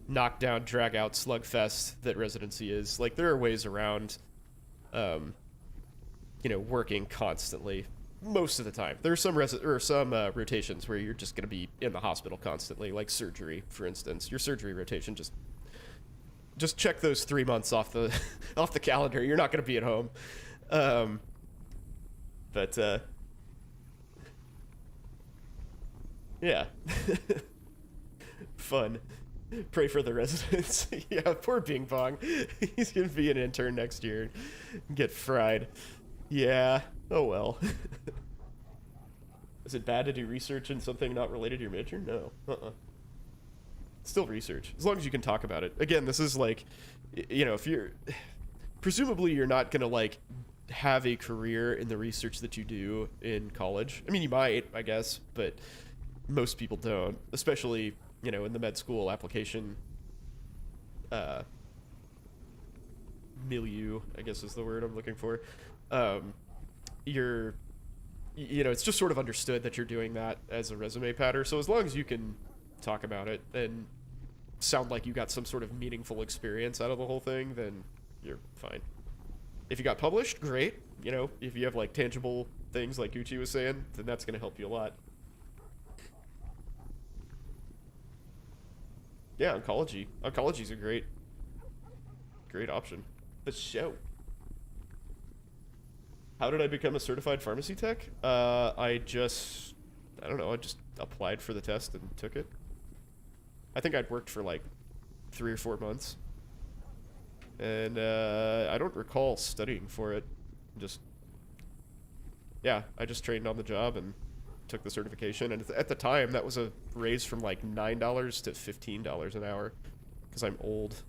knockdown, drag-out slugfest that residency is. Like there are ways around, um, working constantly. Most of the time, there's some rotations where you're just gonna be in the hospital constantly, like surgery, for instance. Your surgery rotation just check those 3 months off the off the calendar. You're not going to be at home. Um, but yeah, fun. Pray for the residents. Yeah, poor Bing Bong. He's going to be an intern next year. Get fried. Yeah. Oh well. Is it bad to do research in something not related to your major? No. Still research, as long as you can talk about it. Again, this is like, if you're, presumably you're not gonna like have a career in the research that you do in college. I mean, you might, I guess, but most people don't, especially, in the med school application uh, milieu, I guess is the word I'm looking for. You're, it's just sort of understood that you're doing that as a resume patter. So as long as you can talk about it and sound like you got some sort of meaningful experience out of the whole thing, then you're fine. If you got published, great. If you have like tangible things like Gucci was saying, then that's going to help you a lot. Yeah, oncology. Oncology's a great option. The show. How did I become a certified pharmacy tech? I don't know, I just applied for the test and took it. I think I'd worked for like 3 or 4 months. And I don't recall studying for it. I just trained on the job and took the certification. And at the time, that was a raise from like $9 to $15 an hour. Because I'm old.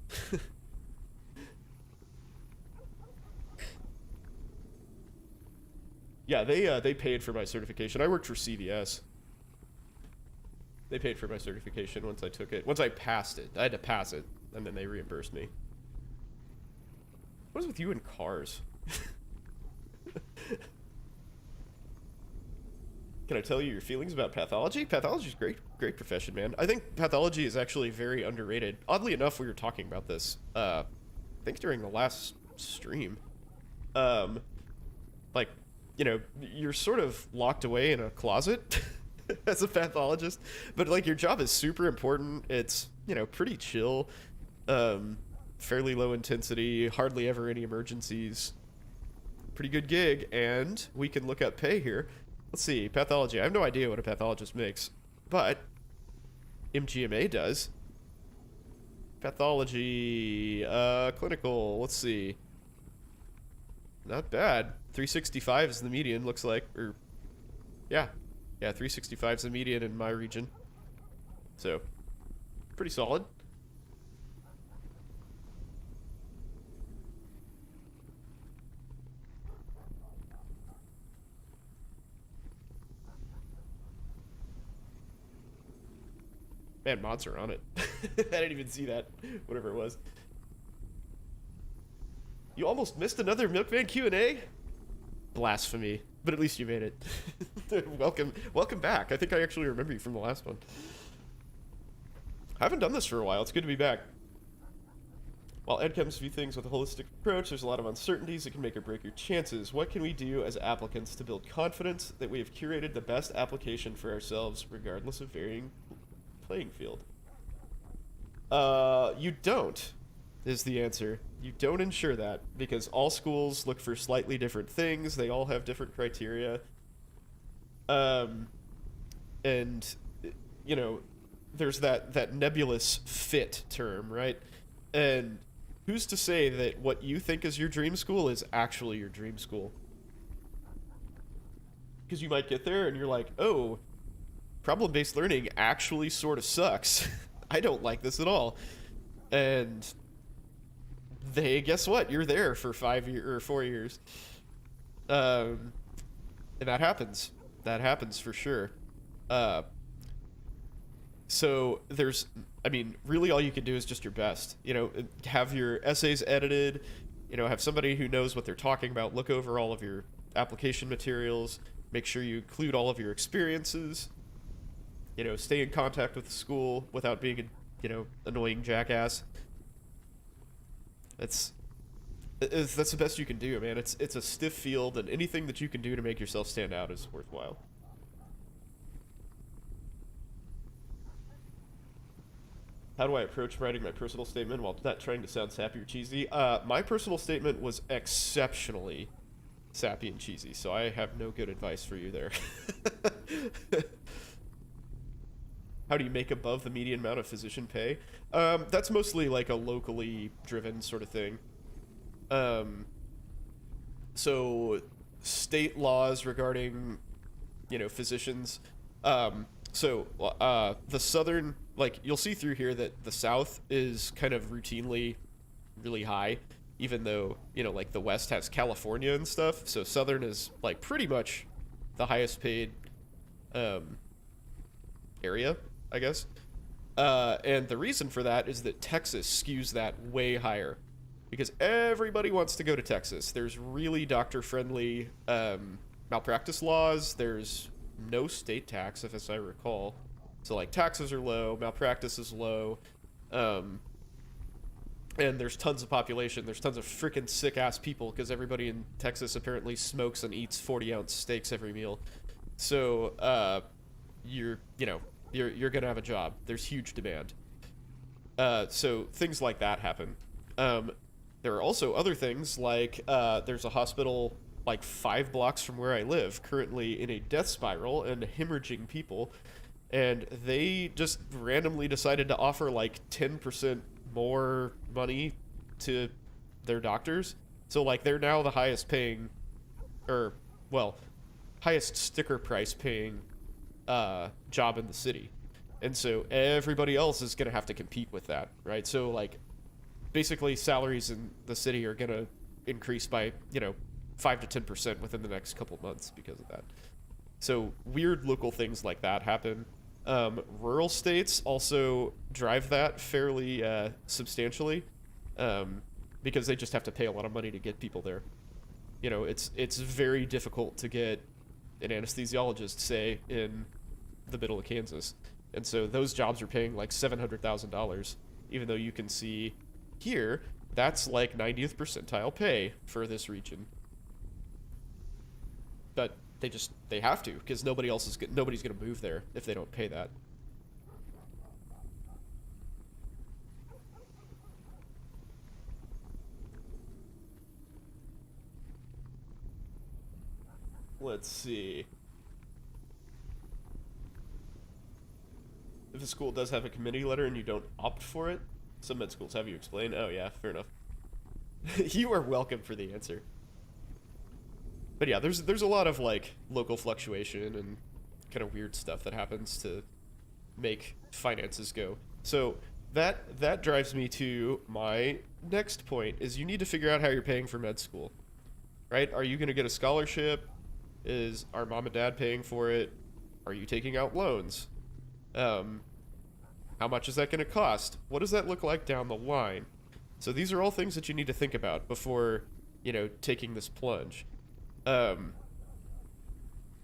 Yeah, they paid for my certification. I worked for CVS. They paid for my certification once I took it. Once I passed it. I had to pass it, and then they reimbursed me. What is with you and cars? Can I tell you your feelings about pathology? Pathology is great profession, man. I think pathology is actually very underrated. Oddly enough, we were talking about this, I think during the last stream. Like, you're sort of locked away in a closet as a pathologist, but like your job is super important. It's, pretty chill, fairly low intensity, hardly ever any emergencies. Pretty good gig, and we can look up pay here. Let's see, pathology. I have no idea what a pathologist makes, but MGMA does. Pathology, clinical, let's see. Not bad. 365 is the median, looks like. Or, yeah. Yeah, 365 is the median in my region. So, pretty solid. Man, mods are on it. I didn't even see that. Whatever it was. You almost missed another Milkman Q&A? Blasphemy. But at least you made it. Welcome back. I think I actually remember you from the last one. I haven't done this for a while. It's good to be back. While EdChems view things with a holistic approach, there's a lot of uncertainties that can make or break your chances. What can we do as applicants to build confidence that we have curated the best application for ourselves, regardless of varying playing field? You don't, is the answer. You don't ensure that, because all schools look for slightly different things. They all have different criteria. And, you know, there's that nebulous fit term, right? And who's to say that what you think is your dream school is actually your dream school? Because you might get there and you're like, oh, problem-based learning actually sort of sucks. I don't like this at all. And guess what? You're there for 5 years or 4 years. And that happens. That happens for sure. So really all you can do is just your best. You know, have your essays edited, you know, have somebody who knows what they're talking about, look over all of your application materials, make sure you include all of your experiences, you know, stay in contact with the school without being a, you know, annoying jackass. That's the best you can do, man. It's a stiff field, and anything that you can do to make yourself stand out is worthwhile. How do I approach writing my personal statement while not trying to sound sappy or cheesy? My personal statement was exceptionally sappy and cheesy, so I have no good advice for you there. How do you make above the median amount of physician pay? That's mostly like a locally driven sort of thing. So state laws regarding, you know, physicians. The southern, like, you'll see through here that the South is kind of routinely really high, even though, you know, like, the West has California and stuff. So Southern is, like, pretty much the highest paid area, I guess. And the reason for that is that Texas skews that way higher, because everybody wants to go to Texas. There's really doctor-friendly malpractice laws. There's no state tax, as I recall. So, like, taxes are low, malpractice is low, and there's tons of population. There's tons of freaking sick-ass people, because everybody in Texas apparently smokes and eats 40-ounce steaks every meal. So, you're gonna have a job. There's huge demand. So things like that happen. There are also other things, like there's a hospital like 5 blocks from where I live, currently in a death spiral and hemorrhaging people, and they just randomly decided to offer like 10% more money to their doctors. So, like, they're now the highest paying, or, well, highest sticker price paying job in the city. And so everybody else is going to have to compete with that, right? So, like, basically salaries in the city are going to increase by, 5 to 10% within the next couple months because of that. So weird local things like that happen. Rural states also drive that fairly substantially, because they just have to pay a lot of money to get people there. It's very difficult to get an anesthesiologist, say, in the middle of Kansas. And so those jobs are paying like $700,000, even though you can see here, that's like 90th percentile pay for this region. But they have to, because nobody's going to move there if they don't pay that. Let's see. If a school does have a committee letter and you don't opt for it, some med schools have you explain. Oh yeah, fair enough. You are welcome for the answer. But yeah, there's a lot of like local fluctuation and kind of weird stuff that happens to make finances go. So that drives me to my next point, is you need to figure out how you're paying for med school. Right? Are you going to get a scholarship? Is our mom and dad paying for it? Are you taking out loans? How much is that going to cost? What does that look like down the line? So these are all things that you need to think about before, taking this plunge.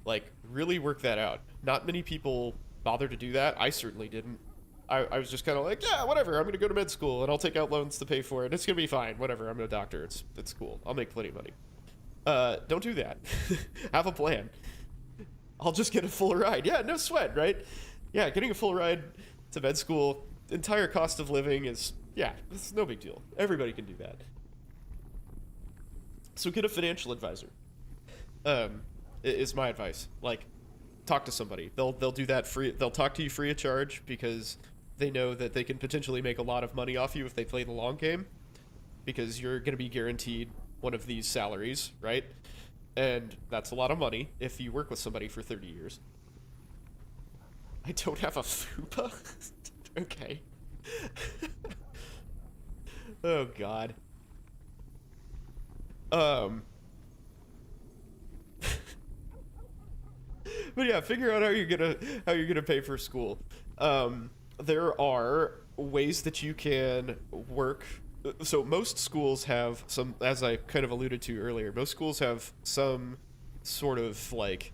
Like, really work that out. Not many people bother to do that. I certainly didn't. I was just kind of like, yeah, whatever. I'm going to go to med school and I'll take out loans to pay for it. It's going to be fine. Whatever. I'm a doctor. It's cool. I'll make plenty of money. Don't do that. Have a plan. I'll just get a full ride. Yeah, no sweat, right? Yeah, getting a full ride to med school, entire cost of living is, yeah, it's no big deal. Everybody can do that. So get a financial advisor. Is my advice. Like, talk to somebody. They'll do that free. They'll talk to you free of charge because they know that they can potentially make a lot of money off you if they play the long game, because you're going to be guaranteed one of these salaries, right? And that's a lot of money if you work with somebody for 30 years. I don't have a fupa? Okay. Oh, God. But yeah, figure out how you're gonna pay for school. There are ways that you can work. So most schools have some, as I kind of alluded to earlier, most schools have some sort of like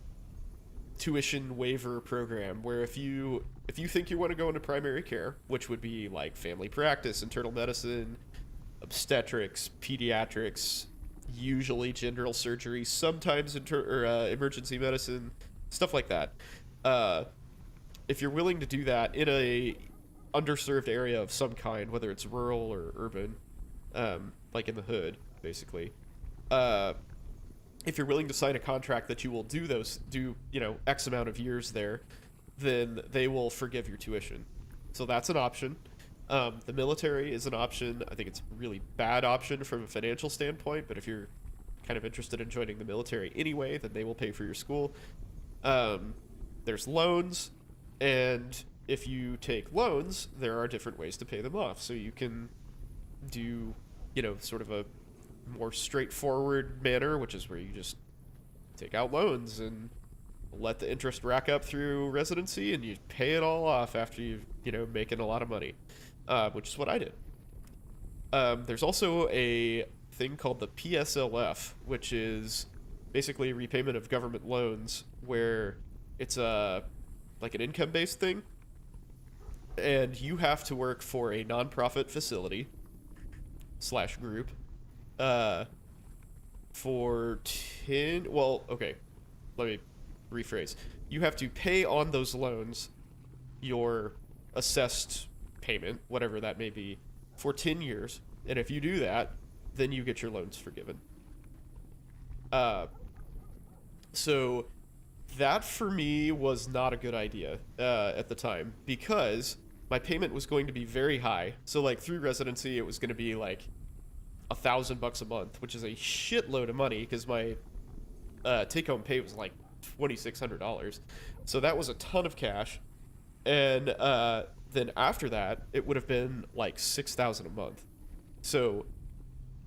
tuition waiver program where if you think you want to go into primary care, which would be like family practice, internal medicine, obstetrics, pediatrics, usually general surgery, sometimes emergency medicine, stuff like that. If you're willing to do that in a underserved area of some kind, whether it's rural or urban, like in the hood, basically. If you're willing to sign a contract that you will do X amount of years there, then they will forgive your tuition. So that's an option. The military is an option. I think it's a really bad option from a financial standpoint, but if you're kind of interested in joining the military anyway, then they will pay for your school. There's loans, and if you take loans, there are different ways to pay them off. So you can do, sort of a more straightforward manner, which is where you just take out loans and let the interest rack up through residency, and you pay it all off after you've, making a lot of money, which is what I did. There's also a thing called the PSLF, which is basically repayment of government loans, where it's like an income-based thing, and you have to work for a nonprofit facility / group for 10, well, okay, let me rephrase. You have to pay on those loans your assessed payment, whatever that may be, for 10 years, and if you do that, then you get your loans forgiven. So that for me was not a good idea at the time, because my payment was going to be very high. So like through residency, it was going to be like $1,000 a month, which is a shitload of money, because my take-home pay was like $2,600. So that was a ton of cash. And then after that, it would have been like $6,000 a month. So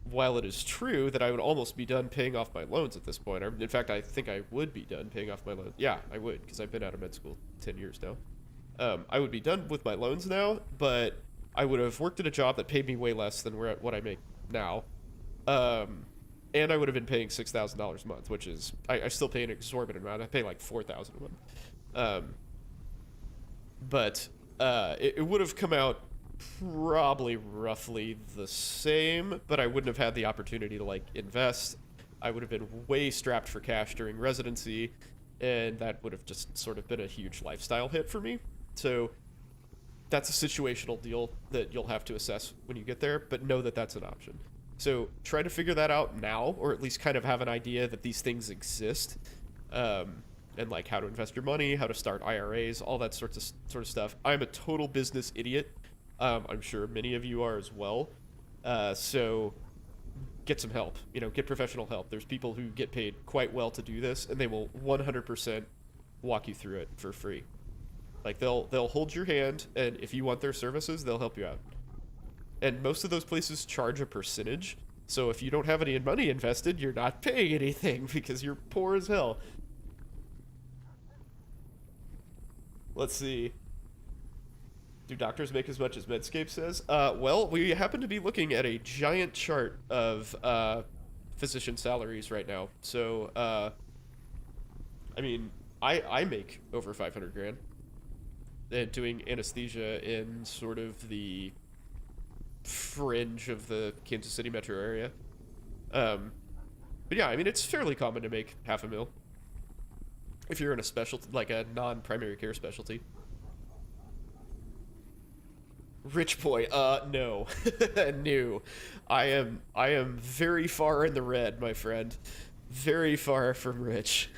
while it is true that I would almost be done paying off my loans at this point, or in fact, I think I would be done paying off my loans. Yeah, I would, because I've been out of med school 10 years now. I would be done with my loans now, but I would have worked at a job that paid me way less than what I make now. And I would have been paying $6,000 a month, which is, I still pay an exorbitant amount. I pay like $4,000 a month. But it would have come out probably roughly the same, but I wouldn't have had the opportunity to like invest. I would have been way strapped for cash during residency, and that would have just sort of been a huge lifestyle hit for me. So that's a situational deal that you'll have to assess when you get there, but know that that's an option. So try to figure that out now, or at least kind of have an idea that these things exist, and like how to invest your money, how to start IRAs, all that sort of stuff. I'm a total business idiot. I'm sure many of you are as well. So get some help, get professional help. There's people who get paid quite well to do this, and they will 100% walk you through it for free. Like they'll hold your hand, and if you want their services, they'll help you out. And most of those places charge a percentage. So if you don't have any money invested, you're not paying anything because you're poor as hell. Let's see. Do doctors make as much as Medscape says? Well, we happen to be looking at a giant chart of physician salaries right now. So I mean, I make over 500 grand doing anesthesia in sort of the fringe of the Kansas City metro area. Um, but yeah, I mean, it's fairly common to make half a mil if you're in a specialty, like a non-primary care specialty. Rich boy, no. No. I am very far in the red, my friend. Very far from rich.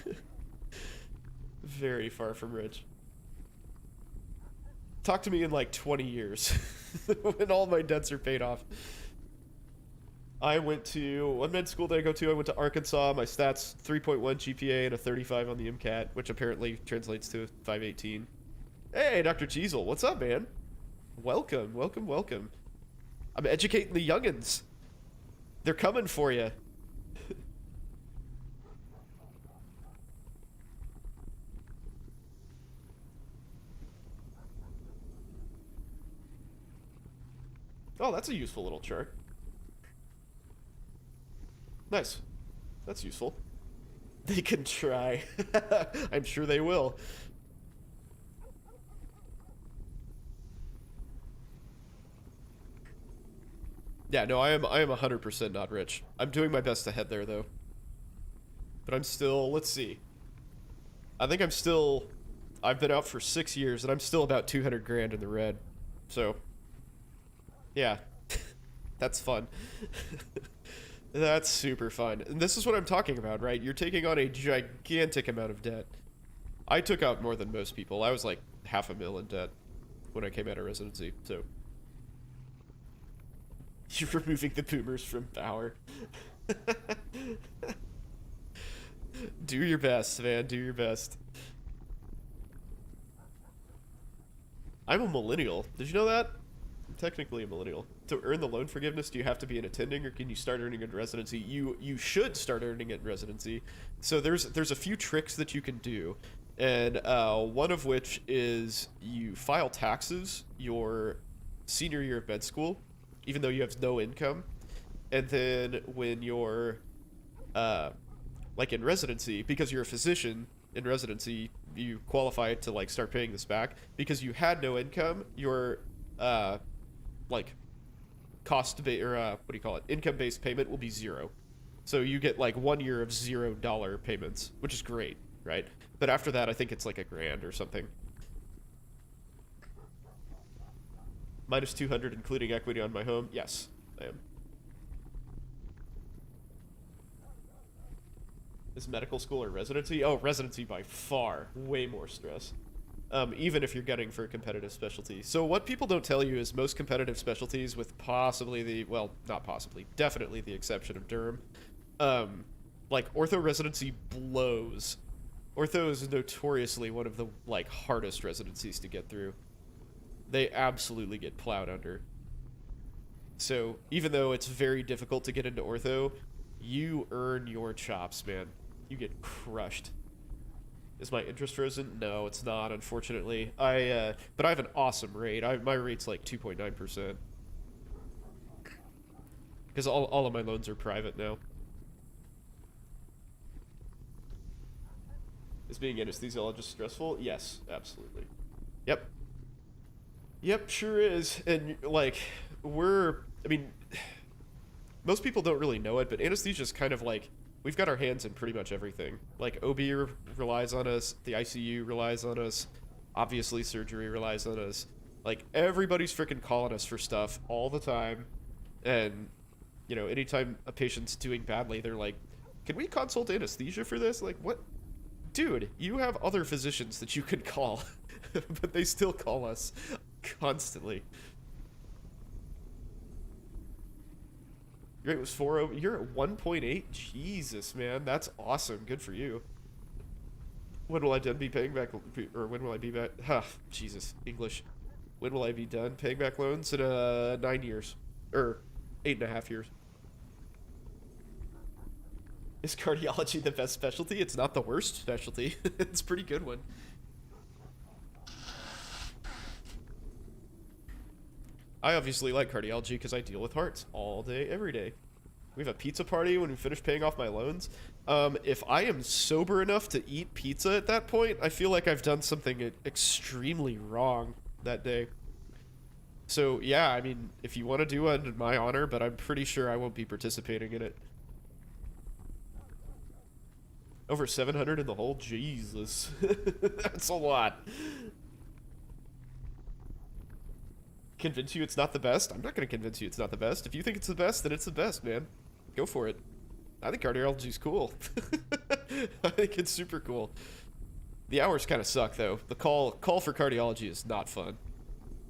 Very far from rich. Talk to me in like 20 years when all my debts are paid off. I went to, what med school did I go to? I went to Arkansas. My stats 3.1 GPA and a 35 on the MCAT, which apparently translates to 518. Hey, Dr. Cheezel, what's up, man? Welcome, welcome, welcome. I'm educating the youngins. They're coming for you. Oh, that's a useful little chart. Nice. That's useful. They can try. I'm sure they will. Yeah, no, I am 100% not rich. I'm doing my best to head there though. But I'm still, let's see. I think I've been out for 6 years and I'm still about 200 grand in the red. So, yeah. That's fun. That's super fun. And this is what I'm talking about, right? You're taking on a gigantic amount of debt. I took out more than most people. I was like half a mil in debt when I came out of residency, so. You're removing the boomers from power. Do your best, man. Do your best. I'm a millennial. Did you know that? I'm technically a millennial. To earn the loan forgiveness, do you have to be an attending, or can you start earning it in residency? You should start earning it in residency. So there's a few tricks that you can do, and one of which is you file taxes your senior year of med school, even though you have no income, and then when you're like in residency, because you're a physician in residency, you qualify to like start paying this back because you had no income. Your like or what do you call it, income based payment will be 0, so you get like 1 year of $0 payments, which is great, right? But after that I think it's like $1,000 or something. Minus 200 including equity on my home. Yes, I am. Is medical school or residency? Oh, residency by far. Way more stress. Even if you're getting for a competitive specialty. So what people don't tell you is most competitive specialties, with possibly the, well, not possibly, definitely the exception of derm, like ortho residency blows. Ortho is notoriously one of the like hardest residencies to get through. They absolutely get plowed under. So even though it's very difficult to get into ortho, you earn your chops, man. You get crushed. Is my interest frozen? No, it's not, unfortunately. But I have an awesome rate. My rate's like 2.9%. Because all of my loans are private now. Is being anesthesiologist stressful? Yes, absolutely. Yep. Yep, sure is. And, like, I mean, most people don't really know it, but anesthesia is kind of like, we've got our hands in pretty much everything. Like, OB relies on us, the ICU relies on us, obviously surgery relies on us. Like, everybody's freaking calling us for stuff all the time. And, you know, anytime a patient's doing badly, they're like, can we consult anesthesia for this? Like, what? Dude, you have other physicians that you could call, but they still call us constantly. Your rate was 4.0. You're at 1.8? Jesus, man. That's awesome. Good for you. When will I done be paying back, or when will I be back? Huh, Jesus, English. When will I be done paying back loans? In 9 years. Or 8.5 years. Is cardiology the best specialty? It's not the worst specialty. It's a pretty good one. I obviously like cardiology because I deal with hearts all day, every day. We have a pizza party when we finish paying off my loans. If I am sober enough to eat pizza at that point, I feel like I've done something extremely wrong that day. So, yeah, I mean, if you want to do one in my honor, but I'm pretty sure I won't be participating in it. Over 700 in the hole? Jesus. That's a lot. Convince you it's not the best? I'm not going to convince you it's not the best. If you think it's the best, then it's the best, man. Go for it. I think cardiology's cool. I think it's super cool. The hours kind of suck, though. The call for cardiology is not fun.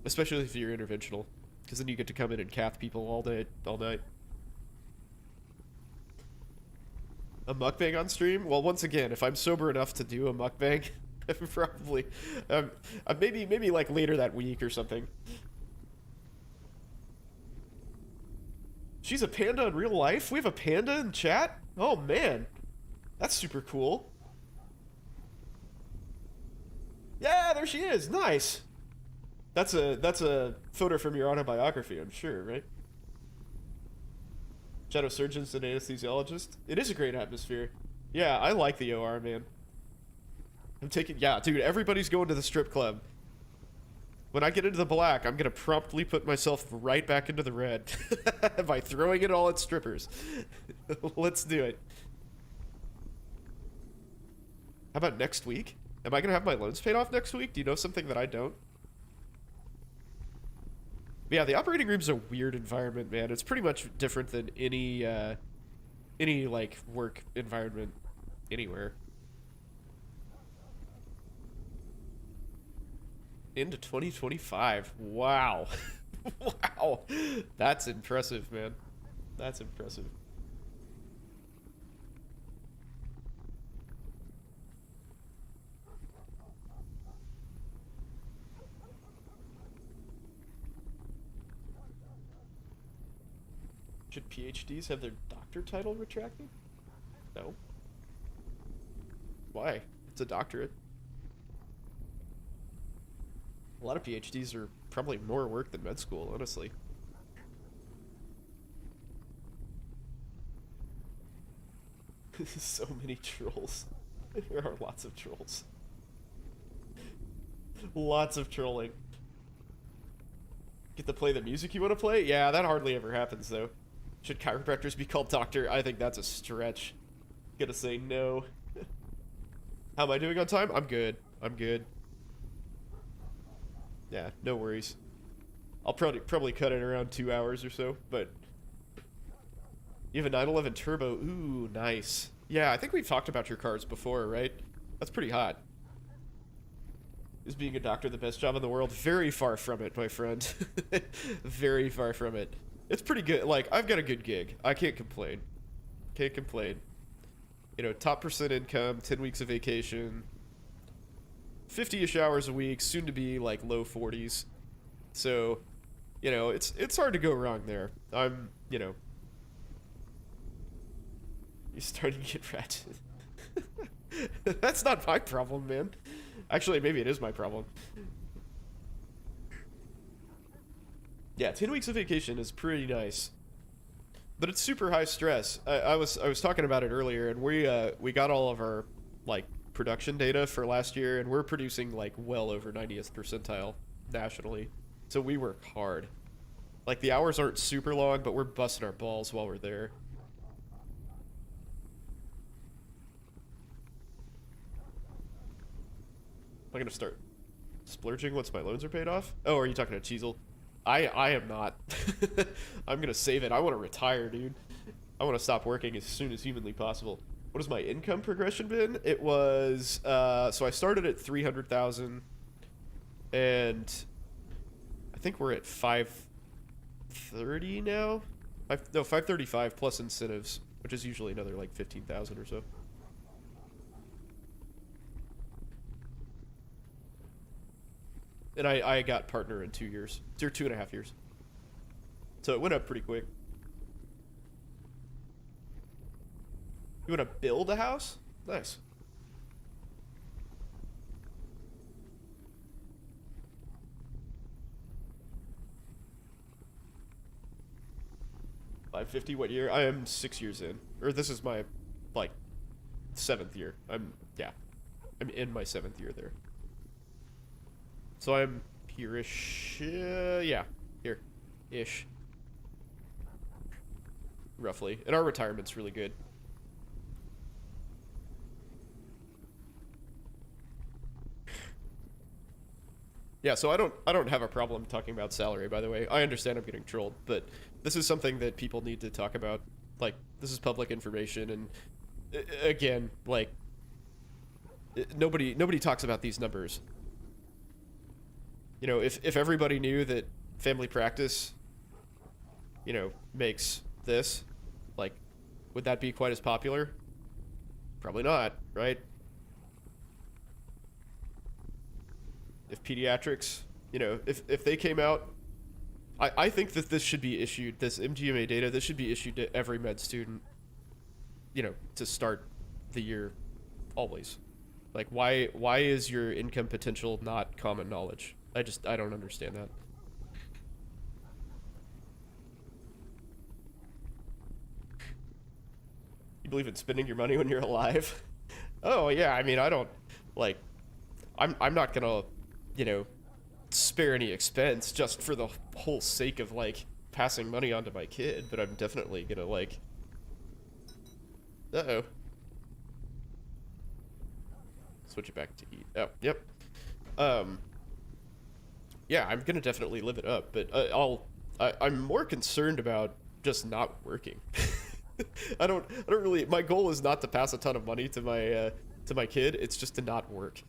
Especially if you're interventional. Because then you get to come in and cath people all day, all night. A mukbang on stream? Well, once again, if I'm sober enough to do a mukbang, probably, maybe like later that week or something. She's a panda in real life? We have a panda in chat? Oh man, that's super cool. Yeah, there she is. Nice. That's a photo from your autobiography, I'm sure, right? Shadow surgeons and anesthesiologist. It is a great atmosphere. Yeah, I like the OR, man. I'm taking, yeah, dude, everybody's going to the strip club. When I get into the black, I'm gonna promptly put myself right back into the red by throwing it all at strippers. Let's do it. How about next week? Am I gonna have my loans paid off next week? Do you know something that I don't? But yeah, the operating room's a weird environment, man. It's pretty much different than any like work environment anywhere. Into 2025. Wow. Wow. That's impressive, man. That's impressive. Should PhDs have their doctor title retracted? No. Why? It's a doctorate. A lot of PhDs are probably more work than med school, honestly. So many trolls. There are lots of trolls. Lots of trolling. Get to play the music you want to play? Yeah, that hardly ever happens, though. Should chiropractors be called doctor? I think that's a stretch. Gonna say no. How am I doing on time? I'm good. I'm good. Yeah, no worries. I'll probably cut it around 2 hours or so, but... You have a 911 Turbo. Ooh, nice. Yeah, I think we've talked about your cars before, right? That's pretty hot. Is being a doctor the best job in the world? Very far from it, my friend. Very far from it. It's pretty good. Like, I've got a good gig. I can't complain. Can't complain. You know, top percent income, 10 weeks of vacation, 50-ish hours a week, soon to be like low 40s. So, you know, it's hard to go wrong there. I'm, you know, you're starting to get ratchet. That's not my problem, man. Actually, maybe it is my problem. Yeah, 10 weeks of vacation is pretty nice. But it's super high stress. I was talking about it earlier, and we got all of our like production data for last year, and we're producing like well over 90th percentile nationally. So we work hard. Like the hours aren't super long, but we're busting our balls while we're there. Am I gonna start splurging once my loans are paid off? Oh, are you talking to Cheezel? I am not. I'm gonna save it. I want to retire, dude. I want to stop working as soon as humanly possible. What has my income progression been? It was so I started at 300,000, and I think we're at 530 now. 535 plus incentives, which is usually another like 15,000 or so. And I got partner in 2 years, or 2.5 years. So it went up pretty quick. You want to build a house? Nice. 550 what year? I am 6 years in. Or this is my, like, 7th year. Yeah. I'm in my 7th year there. So I'm here-ish. Yeah. Here-ish. Roughly. And our retirement's really good. Yeah, so I don't have a problem talking about salary, by the way. I understand I'm getting trolled, but this is something that people need to talk about. Like, this is public information, and again, like, nobody talks about these numbers. You know, if everybody knew that family practice, you know, makes this, like, would that be quite as popular? Probably not, right? If pediatrics, you know, if they came out, I think that this should be issued, this MGMA data, this should be issued to every med student, you know, to start the year always. Like, why is your income potential not common knowledge? I don't understand that. You believe in spending your money when you're alive? Oh yeah, I mean, I don't, like, I'm not gonna, you know, spare any expense just for the whole sake of, like, passing money on to my kid, but I'm definitely gonna, like, uh-oh. Switch it back to eat. Oh, yep. Yeah, I'm gonna definitely live it up, but I'm more concerned about just not working. I don't really, my goal is not to pass a ton of money to my kid, it's just to not work.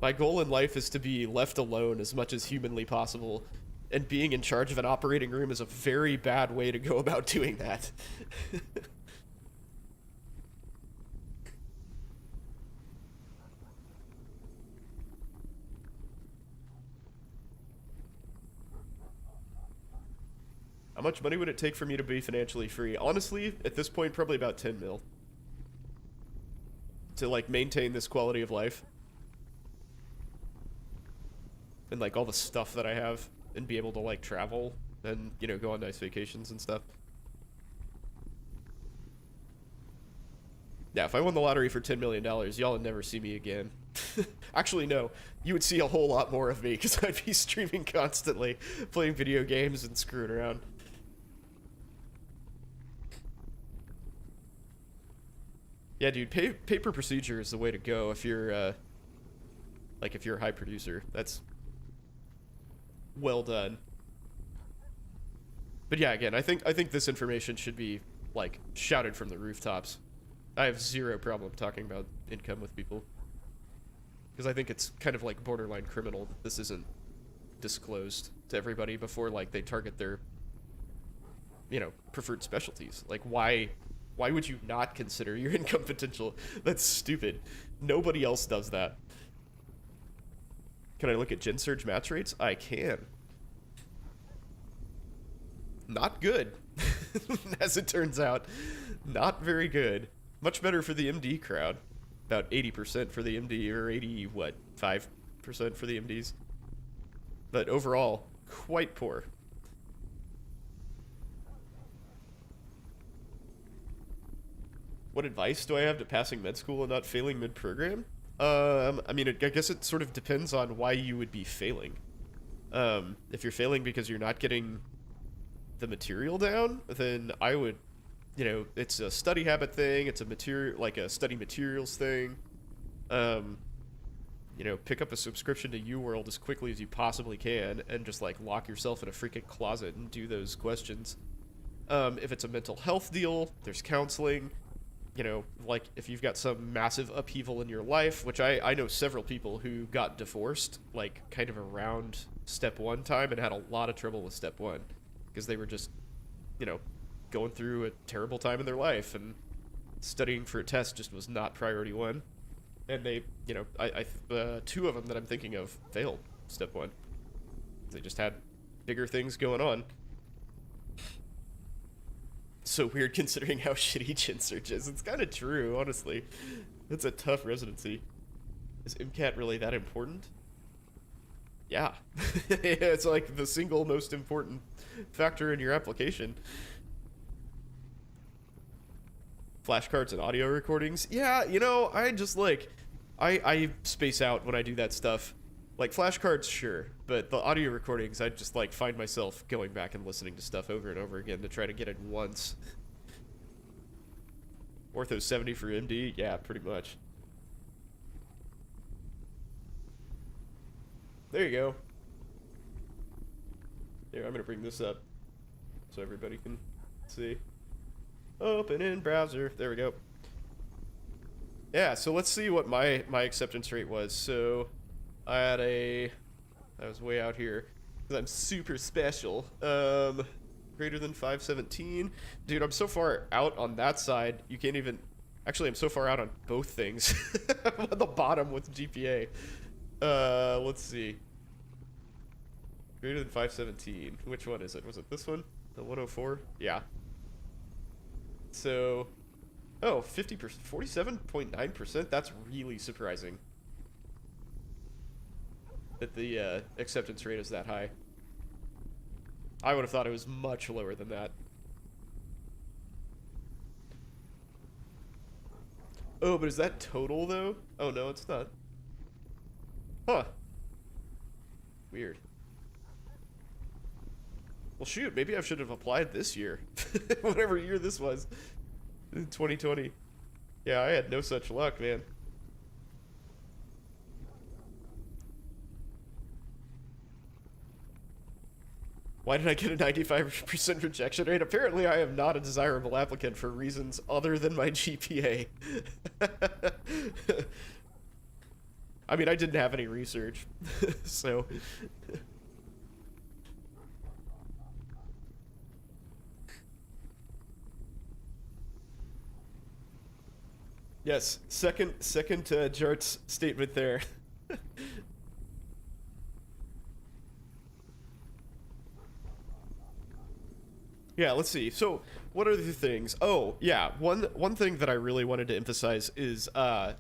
My goal in life is to be left alone as much as humanly possible, and being in charge of an operating room is a very bad way to go about doing that. How much money would it take for me to be financially free? Honestly, at this point, probably about 10 mil. To, like, maintain this quality of life. And, like, all the stuff that I have. And be able to, like, travel. And, you know, go on nice vacations and stuff. Yeah, if I won the lottery for $10 million, y'all would never see me again. Actually, no. You would see a whole lot more of me, because I'd be streaming constantly. Playing video games and screwing around. Yeah, dude, paper procedure is the way to go if you're, like, if you're a high producer. That's well done. But yeah, again, I think this information should be, like, shouted from the rooftops. I have zero problem talking about income with people. Because I think it's kind of, like, borderline criminal that this isn't disclosed to everybody before, like, they target their, you know, preferred specialties. Like, why would you not consider your income potential? That's stupid. Nobody else does that. Can I look at Gen Surge match rates? I can. Not good. As it turns out. Not very good. Much better for the MD crowd. About 80% for the MD, or 80, what, 5% for the MDs. But overall, quite poor. What advice do I have to passing med school and not failing mid-program? I mean, I guess it sort of depends on why you would be failing. If you're failing because you're not getting the material down, then I would, you know, it's a study habit thing, it's a material, like a study materials thing. You know, pick up a subscription to UWorld as quickly as you possibly can, and just, like, lock yourself in a freaking closet and do those questions. If it's a mental health deal, there's counseling. You know, like, if you've got some massive upheaval in your life, which I know several people who got divorced, like, kind of around step 1 time and had a lot of trouble with step 1. Because they were just, you know, going through a terrible time in their life, and studying for a test just was not priority 1. And they, you know, 2 of them that I'm thinking of failed step 1. They just had bigger things going on. So weird considering how shitty Gen Surge is. It's kind of true, honestly. It's a tough residency. Is MCAT really that important? Yeah. It's like the single most important factor in your application. Flashcards and audio recordings. Yeah, I just like I space out when I do that stuff. Like flashcards, sure, but the audio recordings, I just like find myself going back and listening to stuff over and over again to try to get it once. Ortho 70 for MD, yeah, pretty much. There you go. Here, I'm gonna bring this up so everybody can see. Open in browser. There we go. Yeah, so let's see what my acceptance rate was. So I was way out here because I'm super special. Greater than 517. Dude, I'm so far out on that side. You can't even. Actually, I'm so far out on both things. I'm at the bottom with GPA. Let's see. Greater than 517. Which one is it? Was it this one? The 104? Yeah. So, oh, 50%, 47.9%? That's really surprising that the acceptance rate is that high. I would have thought it was much lower than that. Oh, but is that total, though? Oh, no, it's not. Huh. Weird. Well, shoot, maybe I should have applied this year. Whatever year this was. 2020. Yeah, I had no such luck, man. Why did I get a 95% rejection rate? Apparently, I am not a desirable applicant for reasons other than my GPA. I mean, I didn't have any research, so... Yes, second Jart's statement there. Yeah, let's see. So, what are the things? Oh, yeah, one thing that I really wanted to emphasize is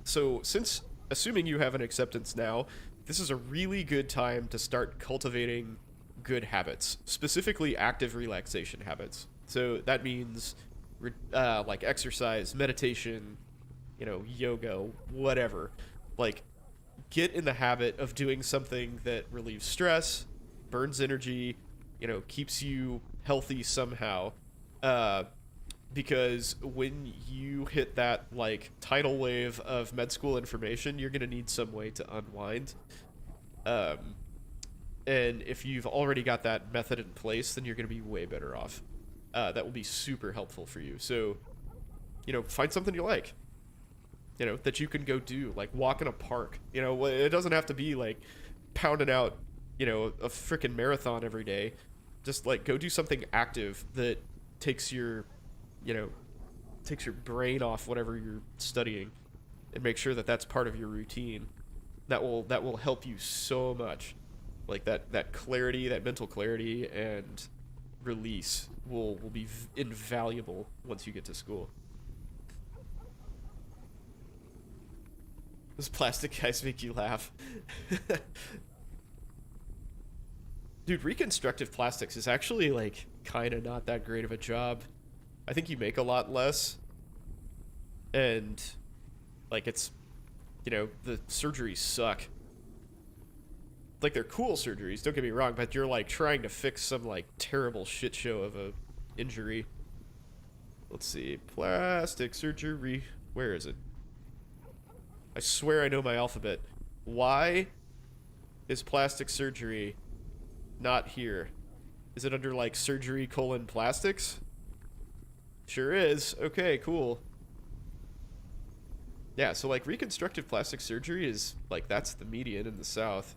so since assuming you have an acceptance now, this is a really good time to start cultivating good habits, specifically active relaxation habits. So that means like exercise, meditation, yoga, whatever. Like, get in the habit of doing something that relieves stress, burns energy, keeps you healthy somehow. Because when you hit that, like, tidal wave of med school information, you're going to need some way to unwind. Um, and if you've already got that method in place, then you're going to be way better off. That will be super helpful for you. So, find something you like. That you can go do, like walk in a park. It doesn't have to be like pounding out, a freaking marathon every day. Just like go do something active that takes your, takes your brain off whatever you're studying, and make sure that that's part of your routine. That will help you so much. Like that clarity, that mental clarity and release will be invaluable once you get to school. Those plastic guys make you laugh. Dude, reconstructive plastics is actually, like, kind of not that great of a job. I think you make a lot less. And, like, it's, the surgeries suck. Like, they're cool surgeries, don't get me wrong, but you're, like, trying to fix some, like, terrible shit show of a injury. Let's see. Plastic surgery. Where is it? I swear I know my alphabet. Why is plastic surgery not here? Is it under, like, surgery : plastics? Sure is. Okay, cool. Yeah, so, like, reconstructive plastic surgery is, like, that's the median in the South.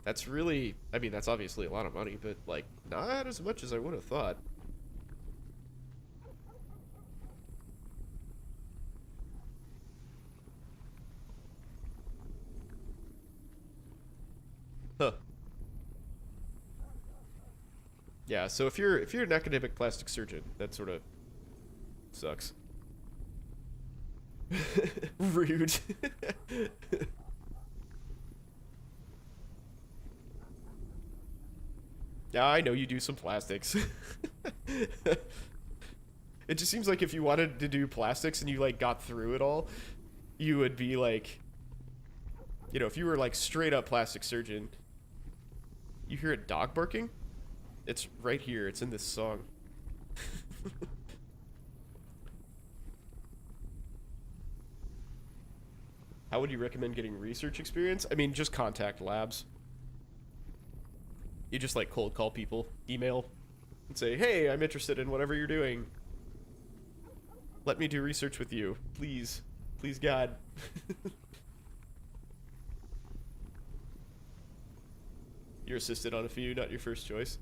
That's really, I mean, that's obviously a lot of money, but, like, not as much as I would have thought. Huh. Yeah, so if you're an academic plastic surgeon, that sort of sucks. Rude. Yeah, I know you do some plastics. It just seems like if you wanted to do plastics and you like got through it all, you would be like, you know, if you were like straight up plastic surgeon. You hear a dog barking? It's right here. It's in this song. How would you recommend getting research experience? I mean, just contact labs. You just like cold call people, email, and say, hey, I'm interested in whatever you're doing. Let me do research with you. Please. Please, God. You're assisted on a few, not your first choice.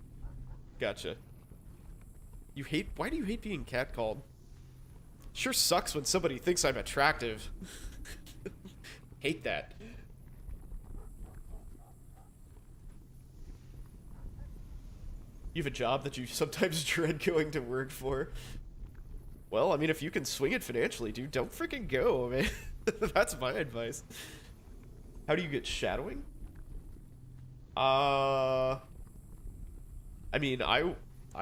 Gotcha. You hate... Why do you hate being catcalled? Sure sucks when somebody thinks I'm attractive. Hate that. You have a job that you sometimes dread going to work for. Well, I mean, if you can swing it financially, dude, don't freaking go, man. That's my advice. How do you get shadowing? I mean, I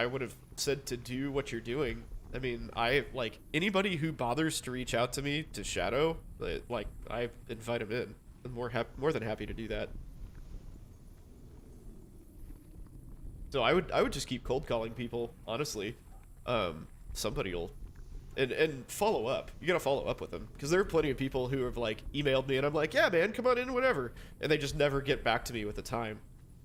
would have said to do what you're doing. I mean, like, anybody who bothers to reach out to me to shadow, like, I invite them in. I'm more than happy to do that. So I would just keep cold calling people, honestly. Somebody will, and follow up. You gotta follow up with them, because there are plenty of people who have like emailed me and I'm like, yeah, man, come on in, whatever, and they just never get back to me with the time.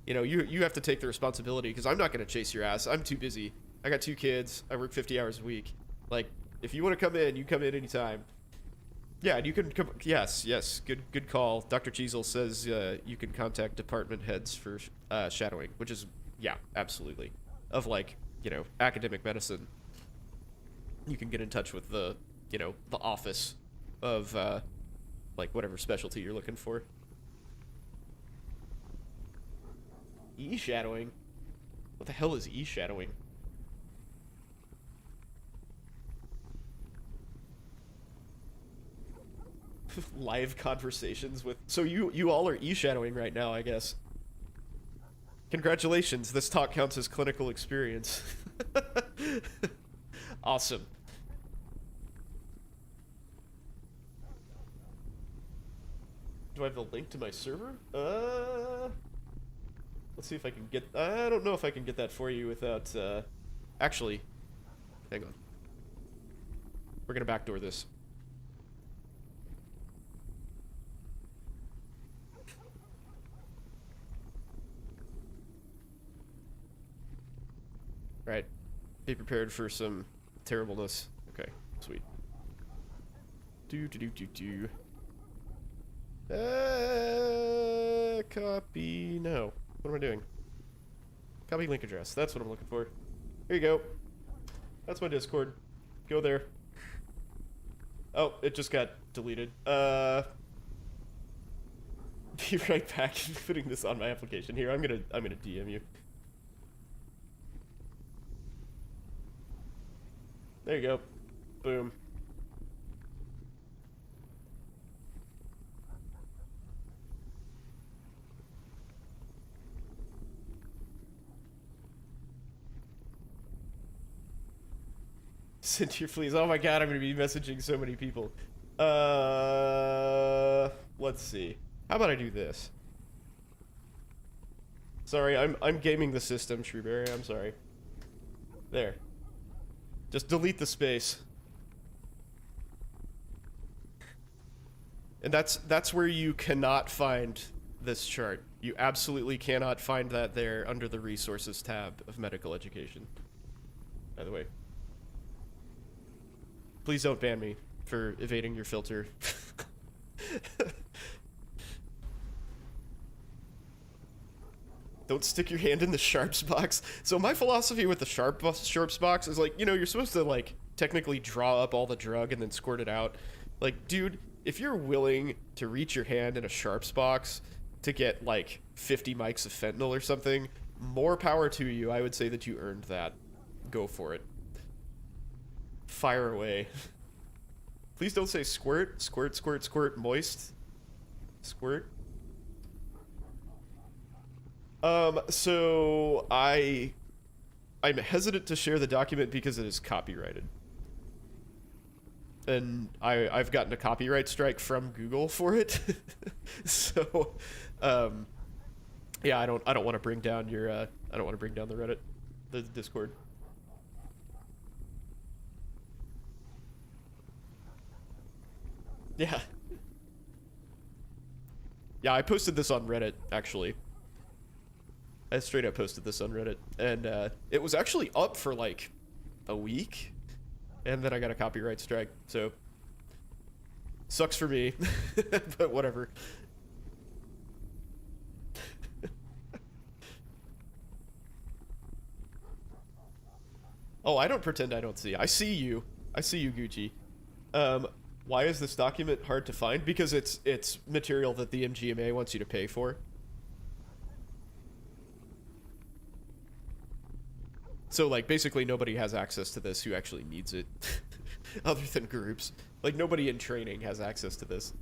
You know, you have to take the responsibility, because I'm not gonna chase your ass. I'm too busy. I got 2 kids. I work 50 hours a week. Like, if you want to come in, you come in anytime. Yeah, and you can come. Yes, good call. Dr. Cheezel says you can contact department heads for shadowing, which is, yeah, absolutely. Of, like, you know, academic medicine. You can get in touch with the, you know, the office of, like, whatever specialty you're looking for. E-shadowing? What the hell is e-shadowing? Live conversations with... So you all are e-shadowing right now, I guess. Congratulations, this talk counts as clinical experience. Awesome. Do I have the link to my server? Let's see if I can get... I don't know if I can get that for you without... Actually, hang on. We're gonna backdoor this. Right. Be prepared for some terribleness. Okay, sweet. Copy. No. What am I doing? Copy link address. That's what I'm looking for. Here you go. That's my Discord. Go there. Oh, it just got deleted. Be right back. Putting this on my application here. I'm gonna DM you. There you go. Boom. Send your please. Oh my god, I'm gonna be messaging so many people. Let's see. How about I do this? Sorry, I'm gaming the system, Shrewberry. I'm sorry. There. Just delete the space. And that's where you cannot find this chart. You absolutely cannot find that there under the resources tab of medical education. By the way. Please don't ban me for evading your filter. Don't stick your hand in the sharps box. So my philosophy with the sharps box is like, you know, you're supposed to like technically draw up all the drug and then squirt it out. Like, dude, if you're willing to reach your hand in a sharps box to get like 50 mics of fentanyl or something, more power to you. I would say that you earned that. Go for it. Fire away. Please don't say squirt, squirt, squirt, squirt, moist. Squirt. So I'm hesitant to share the document because it is copyrighted. And I've gotten a copyright strike from Google for it. So, um, yeah, I don't want to bring down your I don't want to bring down the Reddit, the Discord. Yeah. Yeah, I posted this on Reddit actually. I straight up posted this on Reddit, and it was actually up for like a week, and then I got a copyright strike. So sucks for me, but whatever. Oh, I don't pretend I don't see. I see you. I see you, Gucci. Um, why is this document hard to find? Because it's material that the MGMA wants you to pay for. So like basically nobody has access to this who actually needs it, other than groups. Like nobody in training has access to this.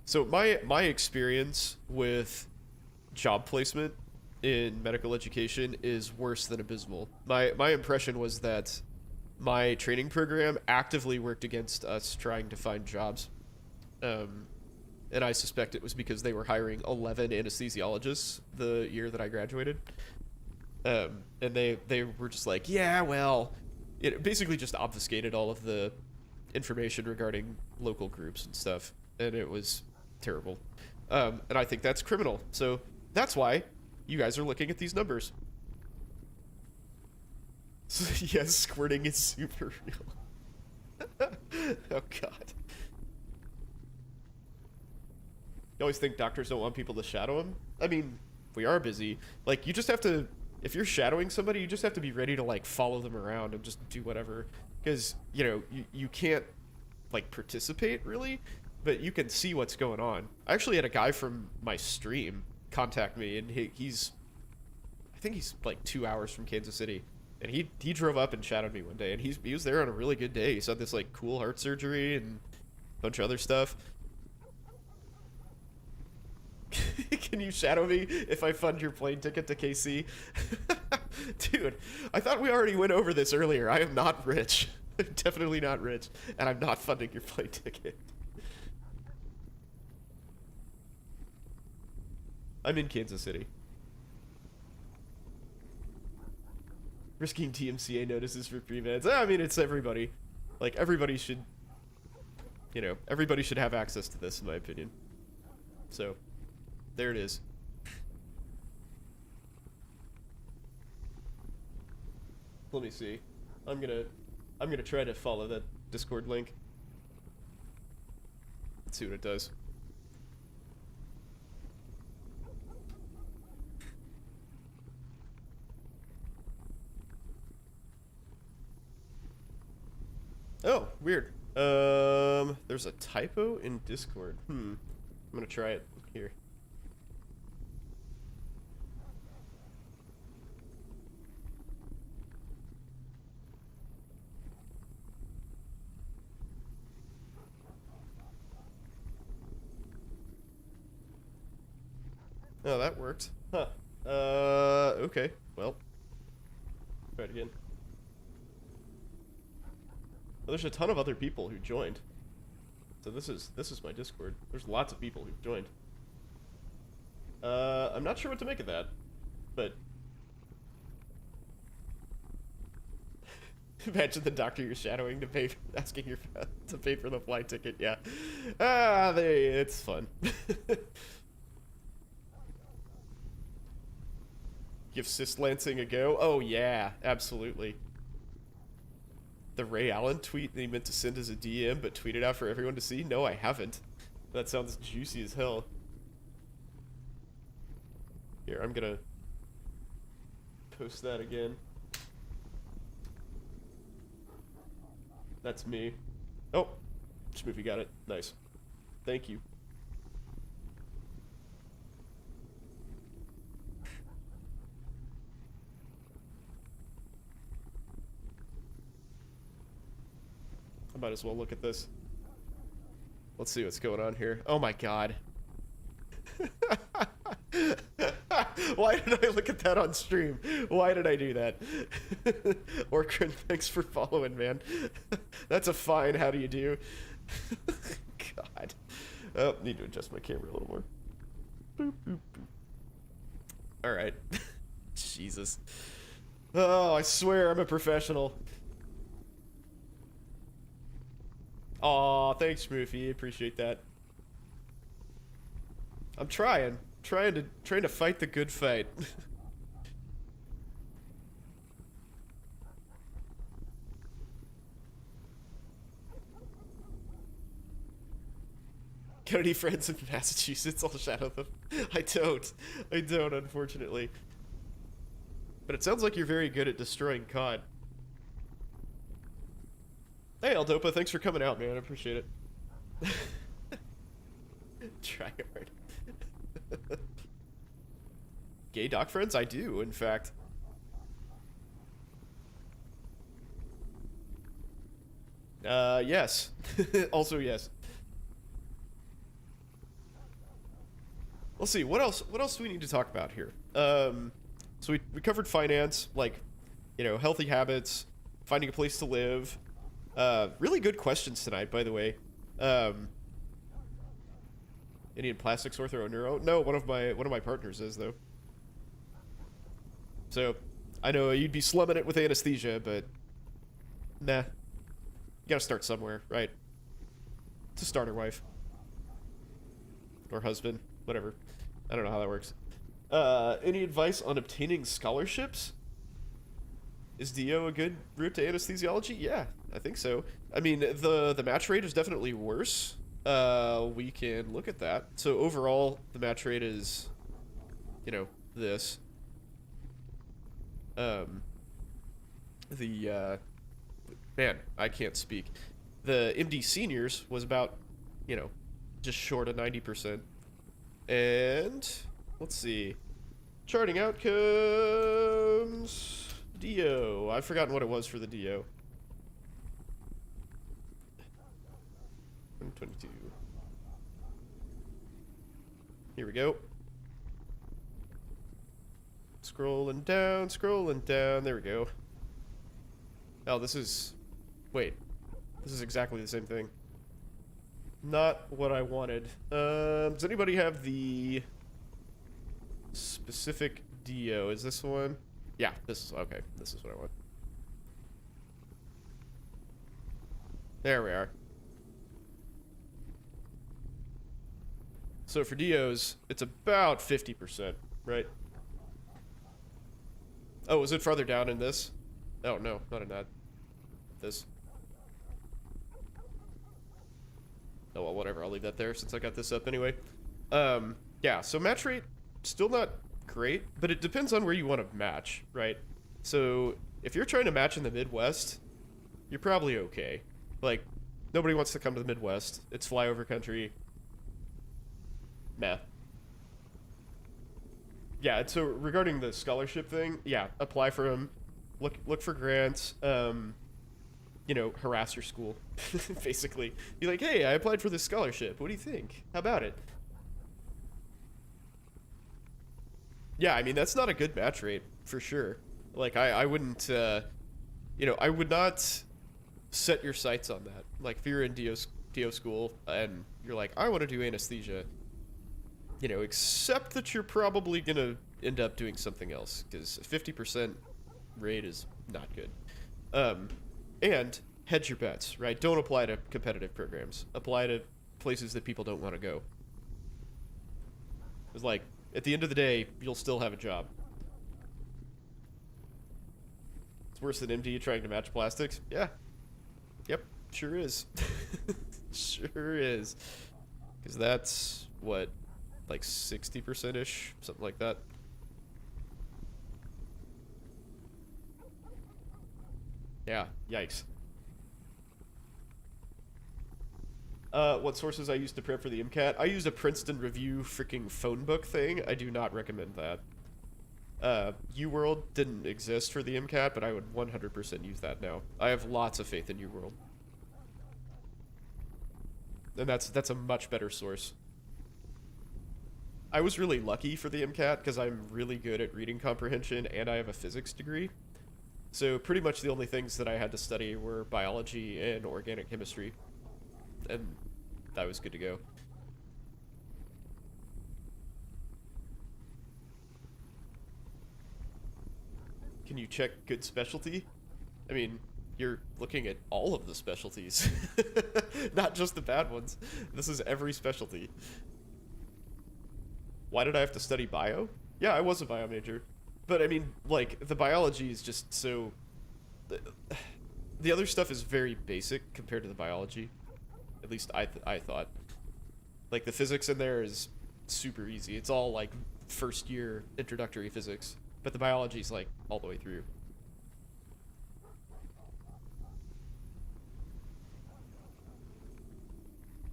So my experience with job placement in medical education is worse than abysmal. My impression was that my training program actively worked against us trying to find jobs. Um, and I suspect it was because they were hiring 11 anesthesiologists the year that I graduated. And they were just like, yeah, well, it basically just obfuscated all of the information regarding local groups and stuff, and it was terrible. And I think that's criminal. So that's why you guys are looking at these numbers. So, yes, squirting is super real. Oh God. You always think doctors don't want people to shadow them. I mean, we are busy. Like, you just have to, if you're shadowing somebody, you just have to be ready to, like, follow them around and just do whatever. Because, you know, you can't, like, participate, really, but you can see what's going on. I actually had a guy from my stream contact me, and I think he's, like, 2 hours from Kansas City. And he drove up and shadowed me one day, and he was there on a really good day. He saw this, like, cool heart surgery and a bunch of other stuff. Can you shadow me if I fund your plane ticket to KC? Dude, I thought we already went over this earlier. I am not rich. I'm definitely not rich. And I'm not funding your plane ticket. I'm in Kansas City. Risking TMCA notices for pre-meds. I mean, it's everybody. Like, everybody should, you know, everybody should have access to this, in my opinion. So, there it is. Let me see. I'm gonna try to follow that Discord link. Let's see what it does. Oh, weird. There's a typo in Discord. I'm gonna try it here. Oh, that worked. Huh. Okay. Well, try it again. Well, there's a ton of other people who joined. So this is my Discord. There's lots of people who've joined. I'm not sure what to make of that, but imagine the doctor you're shadowing to pay for, asking your to pay for the flight ticket. Yeah, it's fun. Give Sis Lansing a go. Oh yeah, absolutely. The Ray Allen tweet that he meant to send as a DM but tweeted out for everyone to see? No, I haven't. That sounds juicy as hell. Here, I'm gonna post that again. That's me. Oh, Schmoofy got it. Nice. Thank you. I might as well look at this. Let's see what's going on here. Oh my god. Why did I look at that on stream? Why did I do that? Orkran, thanks for following, man. That's a fine how do you do. God. Oh, need to adjust my camera a little more. Boop, boop, boop. Alright. Jesus. Oh, I swear I'm a professional. Aw, thanks, Schmoofy. Appreciate that. I'm trying to fight the good fight. Got any friends in Massachusetts? I'll shadow them. I don't, unfortunately. But it sounds like you're very good at destroying COD. Hey, Aldopa, thanks for coming out, man. I appreciate it. Try hard. Gay doc friends? I do, in fact. Yes. Also, yes. Let's see, what else do we need to talk about here? So we covered finance, like, you know, healthy habits, finding a place to live. Really good questions tonight, by the way. Indian plastics, ortho, or neuro? No, one of my partners is, though. So, I know you'd be slumming it with anesthesia, but nah. You gotta start somewhere, right? To start her wife. Or husband, whatever. I don't know how that works. Any advice on obtaining scholarships? Is DO a good route to anesthesiology? Yeah, I think so. I mean, the match rate is definitely worse. We can look at that. So overall, the match rate is, you know, this. Man, I can't speak. The MD seniors was about, you know, just short of 90%. And let's see. Charting outcomes. DO. I've forgotten what it was for the DO. 122. Here we go. Scrolling down, scrolling down. There we go. Oh, this is... Wait. This is exactly the same thing. Not what I wanted. Does anybody have the specific DO? Is this one? Yeah, this is... Okay, this is what I want. There we are. So for DOs, it's about 50%, right? Oh, is it farther down in this? Oh, no, not in that. This. Oh, well, whatever. I'll leave that there since I got this up anyway. Yeah, so match rate, still not great, but it depends on where you want to match, right? So if you're trying to match in the Midwest, you're probably okay. Like, nobody wants to come to the Midwest. It's flyover country. Meh. Yeah, so regarding the scholarship thing, yeah, apply for them. Look for grants. You know, harass your school, basically. Be like, hey, I applied for this scholarship. What do you think? How about it? Yeah, I mean, that's not a good match rate, for sure. Like, I wouldn't, you know, I would not set your sights on that. Like, if you're in DO school and you're like, I want to do anesthesia, you know, except that you're probably going to end up doing something else, because 50% rate is not good. And hedge your bets, right? Don't apply to competitive programs. Apply to places that people don't want to go. It's like, at the end of the day, you'll still have a job. It's worse than MD trying to match plastics? Yeah. Yep, sure is. Sure is. Because that's, what, like 60%-ish? Something like that. Yeah, yikes. What sources I used to prep for the MCAT? I used a Princeton Review freaking phone book thing. I do not recommend that. UWorld didn't exist for the MCAT, but I would 100% use that now. I have lots of faith in UWorld. And that's a much better source. I was really lucky for the MCAT because I'm really good at reading comprehension and I have a physics degree. So pretty much the only things that I had to study were biology and organic chemistry. And that was good to go. Can you check good specialty? I mean, you're looking at all of the specialties, not just the bad ones. This is every specialty. Why did I have to study bio? Yeah, I was a bio major. But I mean, like, the biology is just so... The other stuff is very basic compared to the biology. At least I thought. Like, the physics in there is super easy. It's all, like, first year introductory physics. But the biology's, like, all the way through.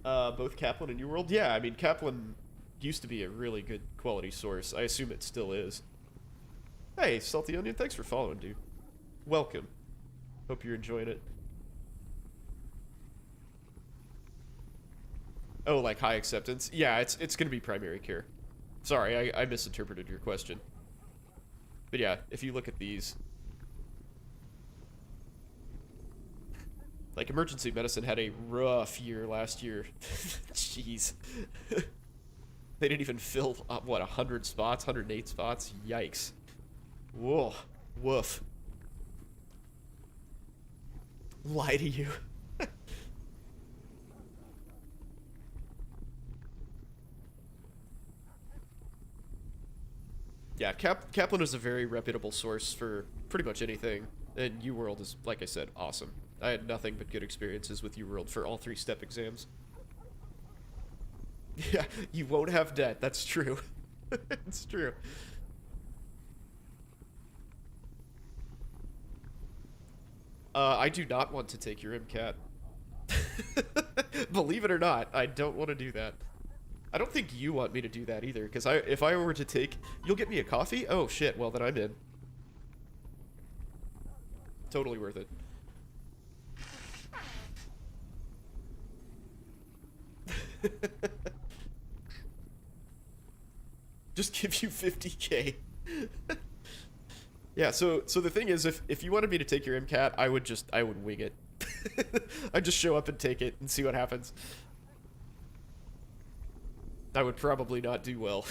Both Kaplan and UWorld? Yeah, I mean, Kaplan used to be a really good quality source. I assume it still is. Hey, Salty Onion, thanks for following, dude. Welcome. Hope you're enjoying it. Oh, like high acceptance? Yeah, it's gonna be primary care. Sorry, I misinterpreted your question. But yeah, if you look at these... Like, emergency medicine had a rough year last year. Jeez. They didn't even fill, what, 100 spots? 108 spots? Yikes. Whoa. Woof. Lie to you. Yeah, Kaplan is a very reputable source for pretty much anything. And UWorld is, like I said, awesome. I had nothing but good experiences with UWorld for all 3 step exams. Yeah, you won't have debt. That's true. It's true. I do not want to take your MCAT. Believe it or not, I don't want to do that. I don't think you want me to do that either, because if I were to take... You'll get me a coffee? Oh, shit. Well, then I'm in. Totally worth it. Just give you 50K. Yeah, so the thing is, if you wanted me to take your MCAT, I would wing it. I'd just show up and take it and see what happens. I would probably not do well.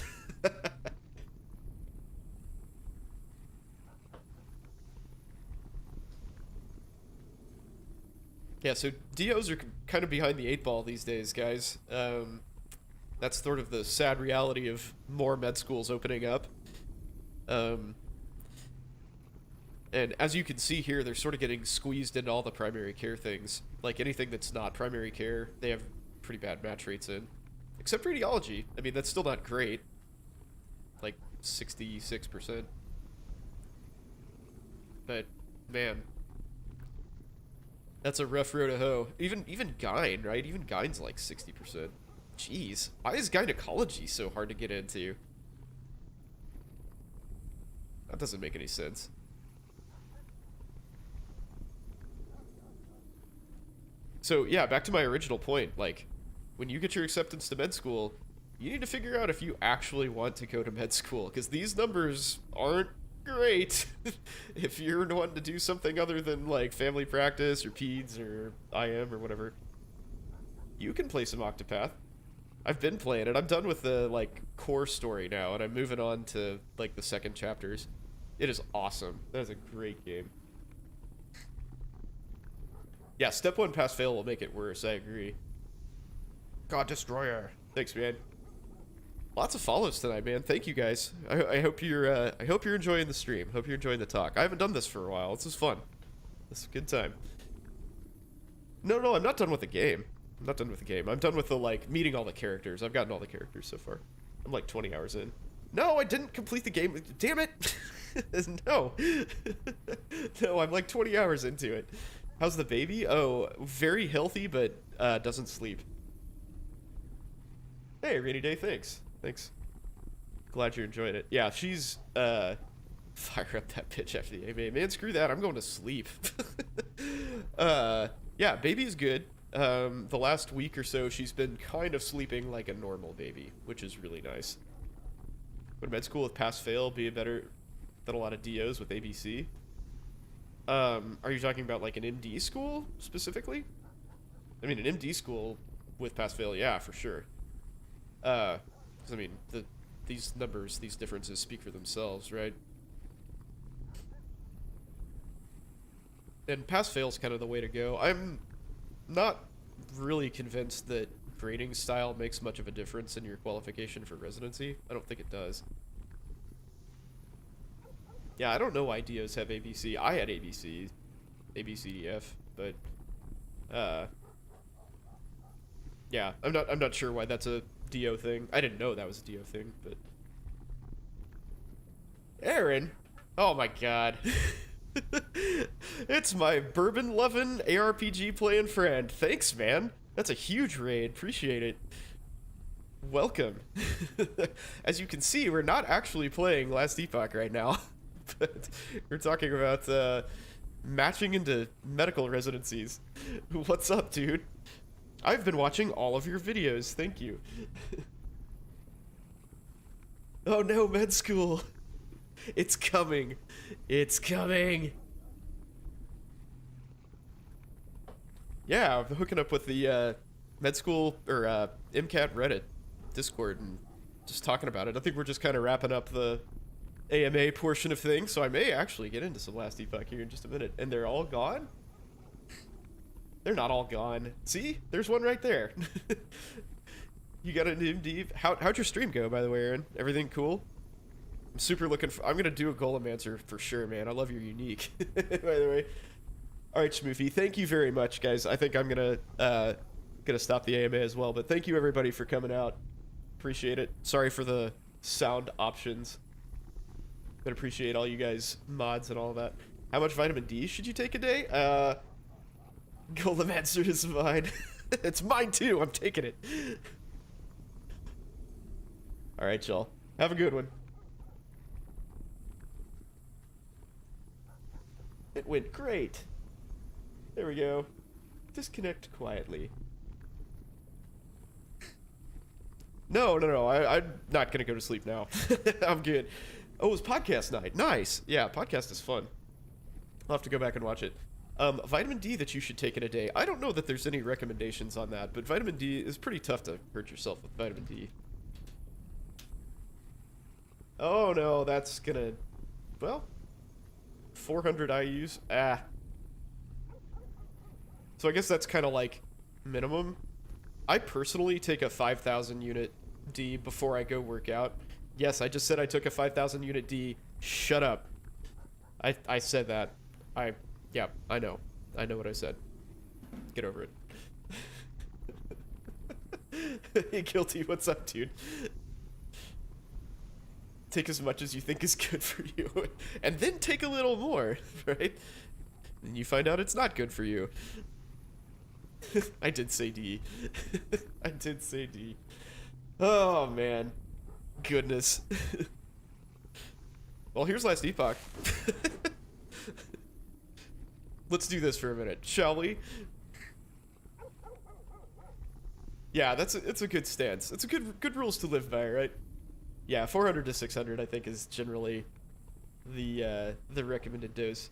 Yeah, so DOs are kind of behind the 8 ball these days, guys. That's sort of the sad reality of more med schools opening up. And as you can see here, they're sort of getting squeezed into all the primary care things. Like anything that's not primary care, they have pretty bad match rates in. Except radiology. I mean, that's still not great. Like 66%. But, man. That's a rough row to hoe. Even gyne, right? Even gyne's like 60%. Jeez. Why is gynecology so hard to get into? That doesn't make any sense. So, yeah, back to my original point. Like, when you get your acceptance to med school, you need to figure out if you actually want to go to med school, because these numbers aren't great. If you're wanting to do something other than, like, family practice or peds or IM or whatever, you can play some Octopath. I've been playing it. I'm done with the, like, core story now, and I'm moving on to, like, the second chapters. It is awesome. That is a great game. Yeah, step 1 pass-fail will make it worse, I agree. God Destroyer. Thanks, man. Lots of follows tonight, man. Thank you, guys. I hope you're enjoying the stream. Hope you're enjoying the talk. I haven't done this for a while. This is fun. This is a good time. No, I'm not done with the game. I'm not done with the game. I'm done with the, like, meeting all the characters. I've gotten all the characters so far. I'm like 20 hours in. No, I didn't complete the game. Damn it. No. No, I'm like 20 hours into it. How's the baby? Oh, very healthy, but doesn't sleep. Hey, Rainy Day, thanks. Thanks. Glad you're enjoying it. Yeah, she's, fire up that bitch after the AMA. Man, screw that, I'm going to sleep. Yeah, baby's good. The last week or so, she's been kind of sleeping like a normal baby, which is really nice. Would med school with pass-fail be better than a lot of DOs with ABC? Are you talking about like an MD school specifically? I mean, an MD school with pass-fail, yeah, for sure. 'Cause, I mean, these numbers, these differences speak for themselves, right? And pass-fail's kind of the way to go. I'm not really convinced that grading style makes much of a difference in your qualification for residency. I don't think it does. Yeah, I don't know why DOs have ABC. I had ABC, ABCDF, but yeah, I'm not sure why that's a DO thing. I didn't know that was a DO thing, but Aaron, oh my god. It's my bourbon-loving ARPG playing friend. Thanks, man. That's a huge raid. Appreciate it. Welcome. As you can see, we're not actually playing Last Epoch right now. But we're talking about matching into medical residencies. What's up, dude? I've been watching all of your videos. Thank you. Oh no, med school. It's coming. It's coming. Yeah, I'm hooking up with the med school or MCAT Reddit Discord and just talking about it. I think we're just kind of wrapping up the AMA portion of things, so I may actually get into some Last Epoch here in just a minute. And they're all gone? They're not all gone. See? There's one right there. You got an MD. How'd your stream go, by the way, Aaron? Everything cool? I'm super looking for... I'm going to do a Golem answer for sure, man. I love your unique, by the way. All right, Schmoofy. Thank you very much, guys. I think I'm going to stop the AMA as well, but thank you, everybody, for coming out. Appreciate it. Sorry for the sound options. But appreciate all you guys mods and all that. How much vitamin D should you take a day? Golem answer is mine. It's mine too. I'm taking it. All right, y'all. Have a good one. It went great. There we go. Disconnect quietly. No. I'm not gonna go to sleep now. I'm good. Oh, it was podcast night. Nice. Yeah, podcast is fun. I'll have to go back and watch it. Vitamin D that you should take in a day. I don't know that there's any recommendations on that, but vitamin D is pretty tough to hurt yourself with vitamin D. Oh no, that's gonna... Well, 400 IUs. Ah. So I guess that's kind of like minimum. I personally take a 5,000 unit D before I go work out. Yes, I just said I took a 5,000 unit D. Shut up. I said that. Yeah, I know. I know what I said. Get over it. Hey, Guilty, what's up, dude? Take as much as you think is good for you. And then take a little more, right? And you find out it's not good for you. I did say D. I did say D. Oh, man. Goodness. Well, here's Last Epoch. Let's do this for a minute, shall we? Yeah, it's a good stance. It's a good rules to live by, right? Yeah, 400 to 600 I think is generally the recommended dose.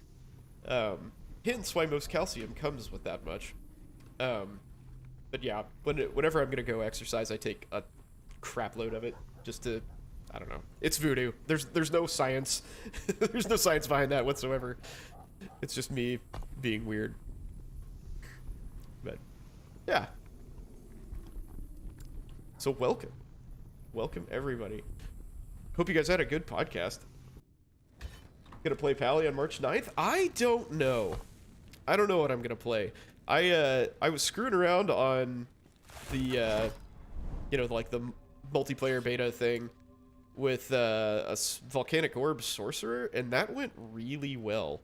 Hence why most calcium comes with that much. But yeah, whenever I'm gonna go exercise, I take a crap load of it just to, I don't know. It's voodoo. There's no science. There's no science behind that whatsoever. It's just me being weird. But yeah. So welcome. Welcome everybody. Hope you guys had a good podcast. Gonna play Pally on March 9th? I don't know. I don't know what I'm gonna play. I was screwing around on the you know, like the multiplayer beta thing with a volcanic orb sorcerer, and that went really well.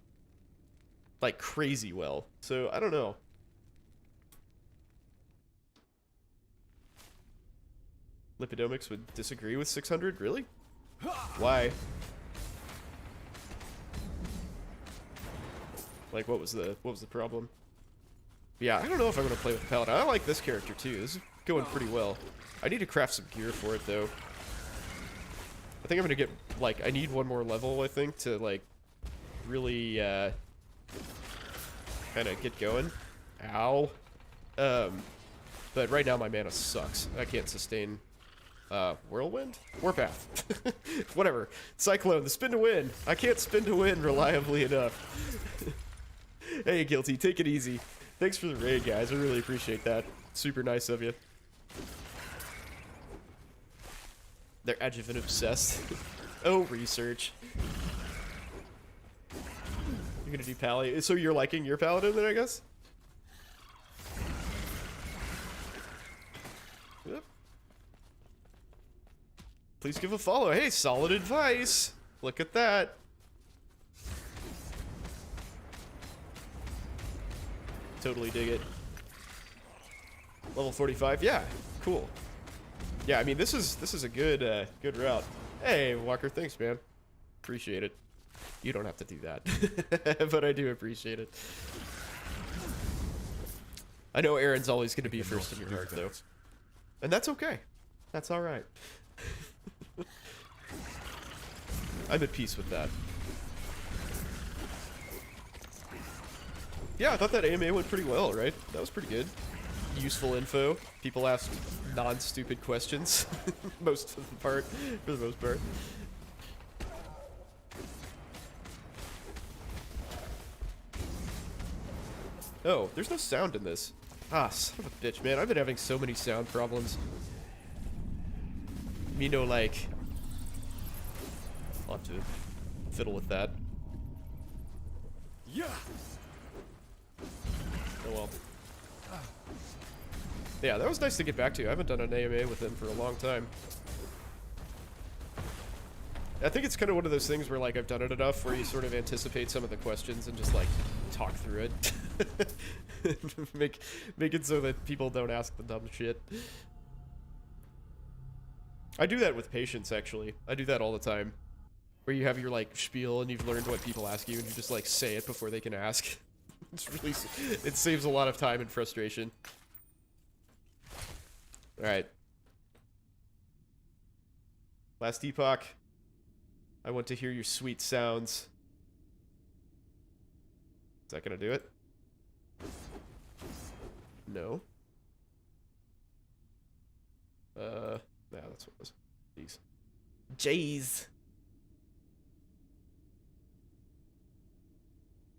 Like crazy well. So I don't know. Lipidomics would disagree with 600? Really? Why? Like, what was the problem? Yeah, I don't know if I'm gonna play with the paladin. I like this character too. This is going pretty well. I need to craft some gear for it though. I think I'm gonna get, like, I need one more level, I think, to, like, really, kind of get going. Ow. But right now my mana sucks. I can't sustain, Whirlwind? Warpath. Whatever. Cyclone, the spin to win. I can't spin to win reliably enough. Hey, Guilty, take it easy. Thanks for the raid, guys. I really appreciate that. Super nice of you. They're adjuvant obsessed. Oh, research. You're gonna do Pally. So you're liking your Paladin then, I guess? Yep. Please give a follow. Hey, solid advice. Look at that. Totally dig it. Level 45. Yeah, cool. Yeah, I mean this is a good good route. Hey, Walker, thanks, man. Appreciate it. You don't have to do that, but I do appreciate it. I know Aaron's always going to be first in your heart, though, and that's okay. That's all right. I'm at peace with that. Yeah, I thought that AMA went pretty well, right? That was pretty good. Useful info. People asked non-stupid questions most of the part, for the most part. Oh, there's no sound in this. Ah, son of a bitch, man. I've been having so many sound problems. Me no like. I'll have to fiddle with that. Yeah. Oh well. Yeah, that was nice to get back to. I haven't done an AMA with him for a long time. I think it's kind of one of those things where, like, I've done it enough where you sort of anticipate some of the questions and just, like, talk through it. make it so that people don't ask the dumb shit. I do that with patients, actually. I do that all the time. Where you have your, like, spiel and you've learned what people ask you and you just, like, say it before they can ask. It's really... It saves a lot of time and frustration. Alright. Last epoch. I want to hear your sweet sounds. Is that gonna do it? No. Nah, that's what it was. Jeez. Jeez.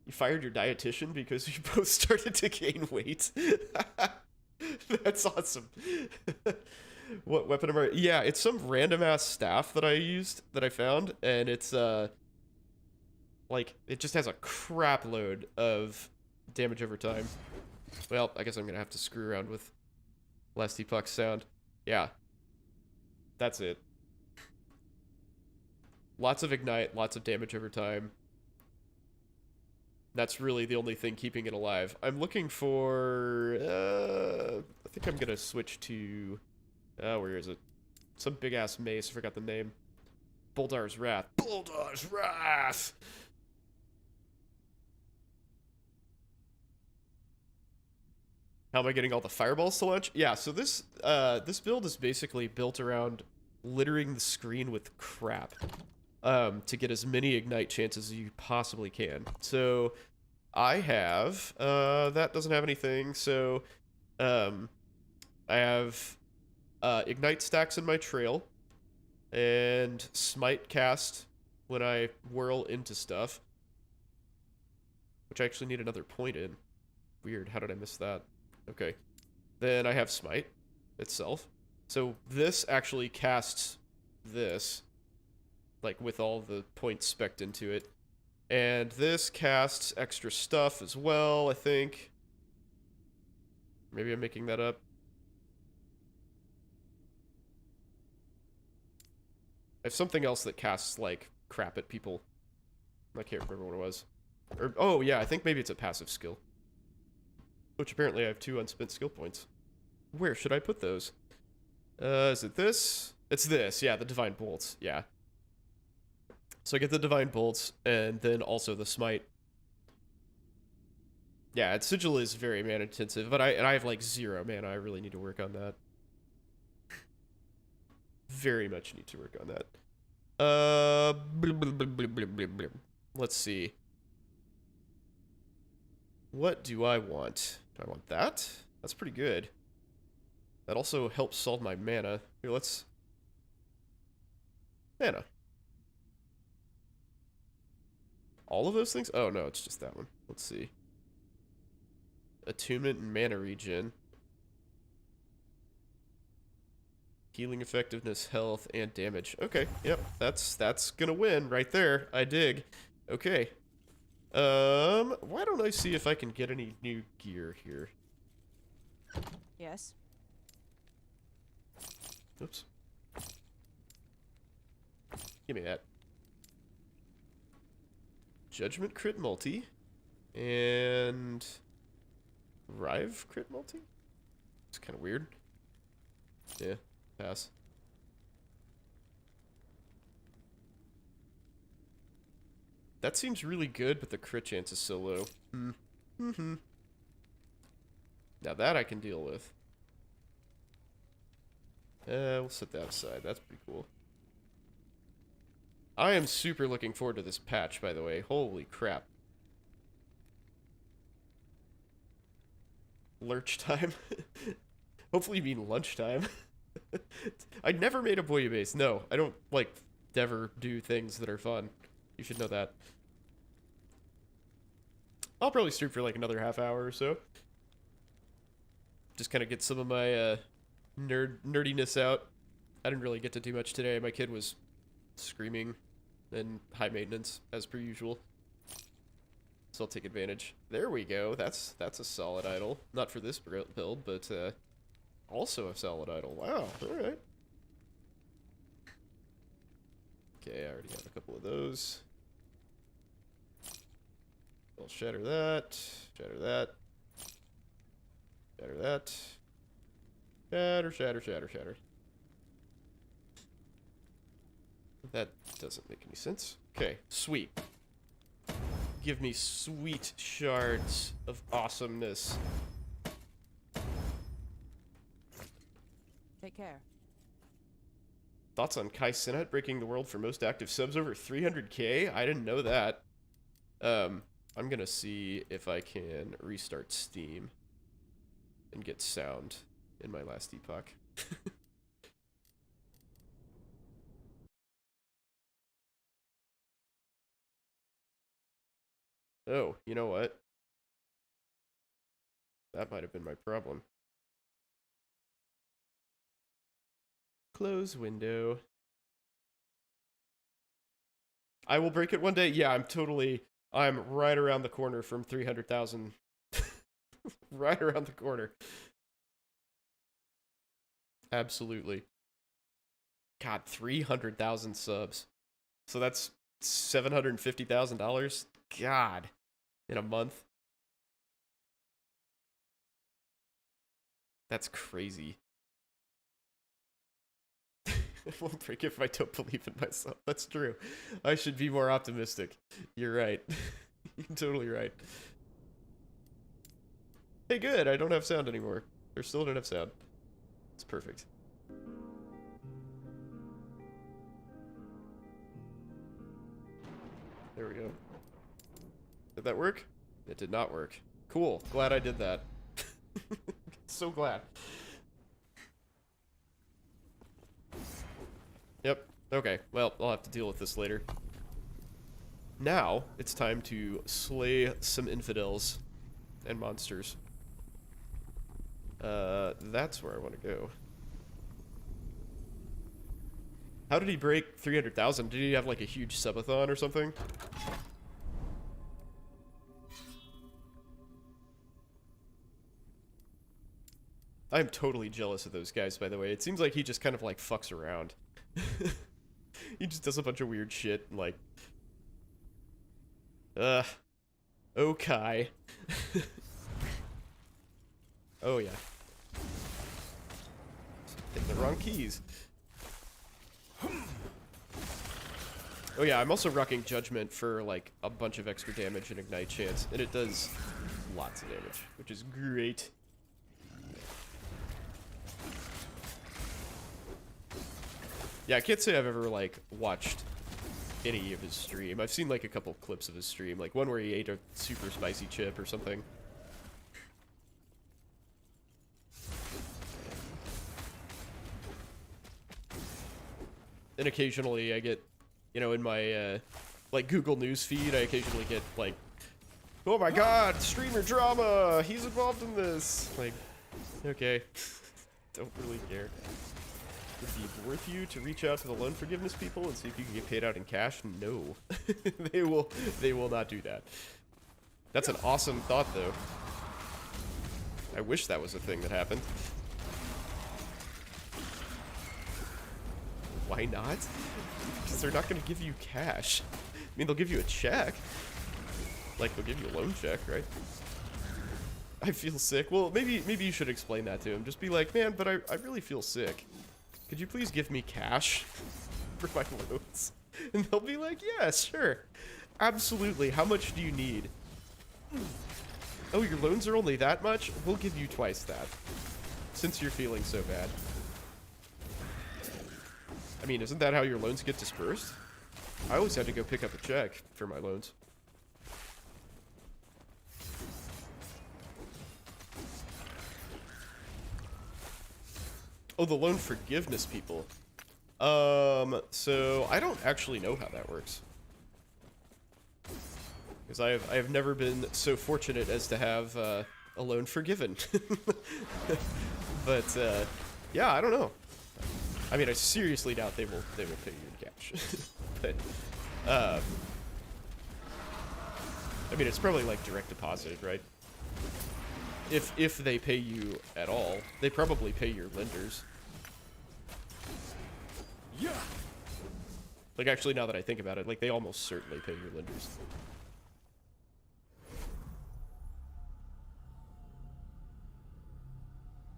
You fired your dietitian because you both started to gain weight? That's awesome. What weapon am I? Yeah, it's some random ass staff that I used, that I found, and it's like, it just has a crap load of damage over time. Well, I guess I'm gonna have to screw around with Last Epoch sound. Yeah. That's it. Lots of ignite, lots of damage over time. That's really the only thing keeping it alive. I'm looking for, I think I'm gonna switch to, where is it? Some big ass mace, I forgot the name. Boldar's Wrath. Boldar's Wrath! How am I getting all the fireballs to launch? Yeah, so this build is basically built around littering the screen with crap. To get as many ignite chances as you possibly can. So I have, that doesn't have anything, so I have ignite stacks in my trail, and smite cast when I whirl into stuff, which I actually need another point in. Weird, how did I miss that? Okay. Then I have smite itself. So this actually casts this, like with all the points spec'd into it. And this casts extra stuff as well, I think. Maybe I'm making that up. I have something else that casts, like, crap at people. I can't remember what it was. Or, oh, yeah, I think maybe it's a passive skill. Which apparently I have 2 unspent skill points. Where should I put those? Is it this? It's this, yeah, the Divine Bolts, yeah. So I get the Divine Bolts, and then also the Smite. Yeah, Sigil is very mana intensive, but I have like 0 mana. I really need to work on that. Very much need to work on that. Let's see. What do I want? Do I want that? That's pretty good. That also helps solve my mana. Here, let's... Mana. All of those things? Oh, no, it's just that one. Let's see. Attunement and mana regen. Healing effectiveness, health, and damage. Okay, yep, that's gonna win right there. I dig. Okay. Why don't I see if I can get any new gear here? Yes. Oops. Give me that. Judgment crit multi. And... Rive crit multi? It's kind of weird. Yeah, pass. That seems really good, but the crit chance is so low. Now that I can deal with. We'll set that aside. That's pretty cool. I am super looking forward to this patch, by the way. Holy crap. Lurch time. Hopefully you mean lunchtime. I never made a bouillabaisse. No, I don't, like, ever do things that are fun. You should know that. I'll probably stream for, like, another half hour or so. Just kind of get some of my, nerdiness out. I didn't really get to do much today. My kid was screaming and high maintenance, as per usual. So I'll take advantage. There we go. That's a solid idol. Not for this build, but also a solid idol. Wow. All right. Okay, I already have a couple of those. I'll shatter that. Shatter that. Shatter that. Shatter, shatter, shatter, shatter. That doesn't make any sense. Okay, sweet. Give me sweet shards of awesomeness. Take care. Thoughts on Kai Cenat breaking the world for most active subs over 300k? I didn't know that. I'm gonna see if I can restart Steam and get sound in my last epoch. Oh, you know what? That might have been my problem. Close window. I will break it one day. Yeah, I'm right around the corner from 300,000. Right around the corner. Absolutely. God, 300,000 subs. So that's $750,000. God, in a month. That's crazy. I won't break it if I don't believe in myself. That's true. I should be more optimistic. You're right. You're totally right. Hey, good. I don't have sound anymore. Or still don't have sound. It's perfect. There we go. Did that work? It did not work. Cool. Glad I did that. So glad. Yep. Okay. Well, I'll have to deal with this later. Now, it's time to slay some infidels and monsters. That's where I want to go. How did he break 300,000? Did he have like a huge subathon or something? I'm totally jealous of those guys, by the way. It seems like he just kind of like fucks around. He just does a bunch of weird shit and like... Okay. Oh yeah. Hit the wrong keys. Oh yeah, I'm also rocking Judgment for like a bunch of extra damage and Ignite chance, and it does lots of damage, which is great. Yeah, I can't say I've ever, like, watched any of his stream. I've seen, like, a couple clips of his stream. Like, one where he ate a super spicy chip or something. And occasionally I get, you know, in my, like, Google News feed, I occasionally get, like, oh my god, streamer drama! He's involved in this! Like, okay. Don't really care. Would it be worth you to reach out to the loan forgiveness people and see if you can get paid out in cash? No. They will not do that. That's an awesome thought, though. I wish that was a thing that happened. Why not? Because they're not going to give you cash. I mean, they'll give you a check. Like, they'll give you a loan check, right? I feel sick. Well, maybe you should explain that to him. Just be like, man, but I really feel sick. Could you please give me cash for my loans? And they'll be like, yeah, sure. Absolutely. How much do you need? Oh, your loans are only that much? We'll give you twice that. Since you're feeling so bad. I mean, isn't that how your loans get dispersed? I always had to go pick up a check for my loans. Oh, the loan forgiveness people. So I don't actually know how that works. Because I have never been so fortunate as to have a loan forgiven. But yeah, I don't know. I mean, I seriously doubt they will pay you in cash. But I mean, it's probably like direct deposit, right? If they pay you at all, they probably pay your lenders. Yeah. Like, actually, now that I think about it, like, they almost certainly pay your lenders.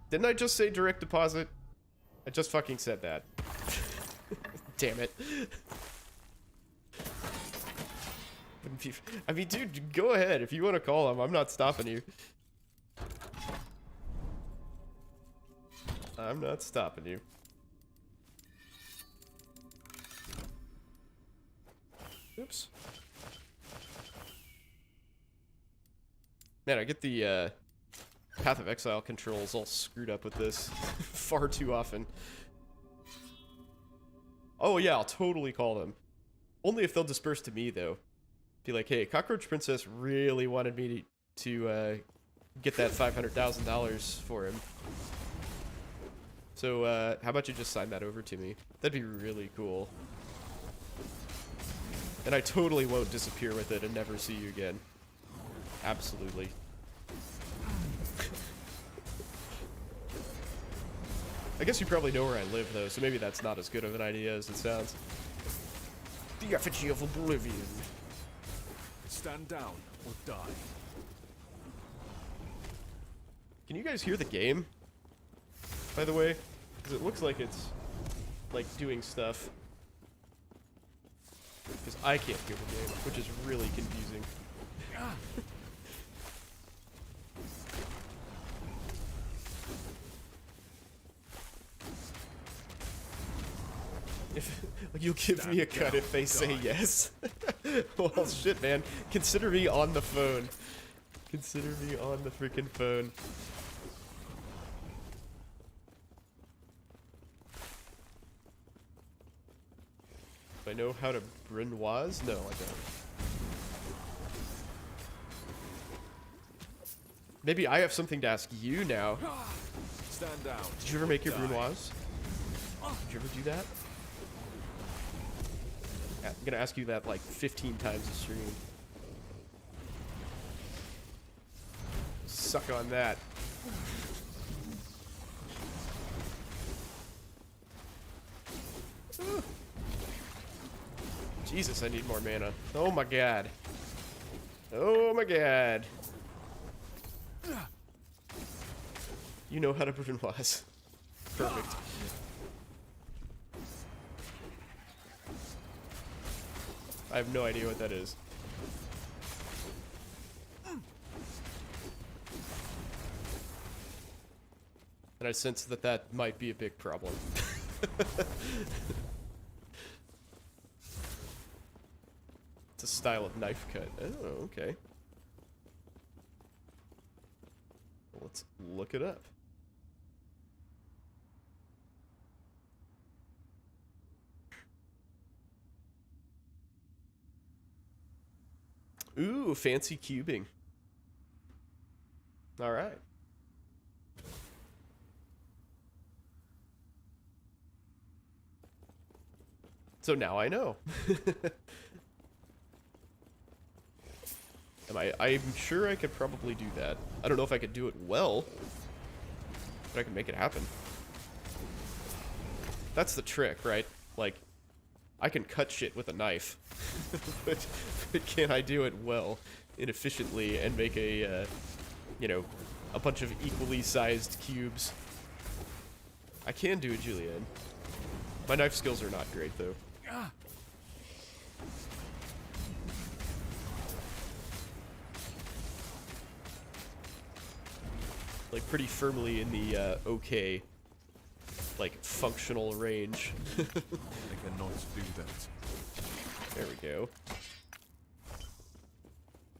Didn't I just say direct deposit? I just fucking said that. Damn it. I mean, dude, go ahead. If you want to call him, I'm not stopping you. I'm not stopping you. Oops. Man, I get the Path of Exile controls all screwed up with this far too often. Oh yeah, I'll totally call them. Only if they'll disperse to me, though. Be like, hey, Cockroach Princess really wanted me to get that $500,000 for him. So, how about you just sign that over to me? That'd be really cool. And I totally won't disappear with it and never see you again. Absolutely. I guess you probably know where I live, though, so maybe that's not as good of an idea as it sounds. The effigy of oblivion. Stand down or die. Can you guys hear the game? By the way? Because it looks like it's, like, doing stuff. Because I can't hear the game, which is really confusing. If, like, you'll give me a cut if they say yes. Well, shit, man. Consider me on the phone. Consider me on the freaking phone. Do I know how to Brunoise? No, I don't. Maybe I have something to ask you now. Stand down. Did you ever make your Brunoise? Did you ever do that? I'm gonna ask you that like 15 times a stream. Suck on that. Jesus, I need more mana. Oh my god. Oh my god. You know how to Brunoise. Perfect. I have no idea what that is. And I sense that that might be a big problem. It's a style of knife cut. Oh, okay. Well, let's look it up. Ooh, fancy cubing. All right. So now I know. I'm sure I could probably do that. I don't know if I could do it well, but I can make it happen. That's the trick, right? Like, I can cut shit with a knife, but can I do it well and efficiently and make a, you know, a bunch of equally sized cubes? I can do it, Julian. My knife skills are not great, though. Like, pretty firmly in the, okay, like, functional range. I cannot do that. There we go.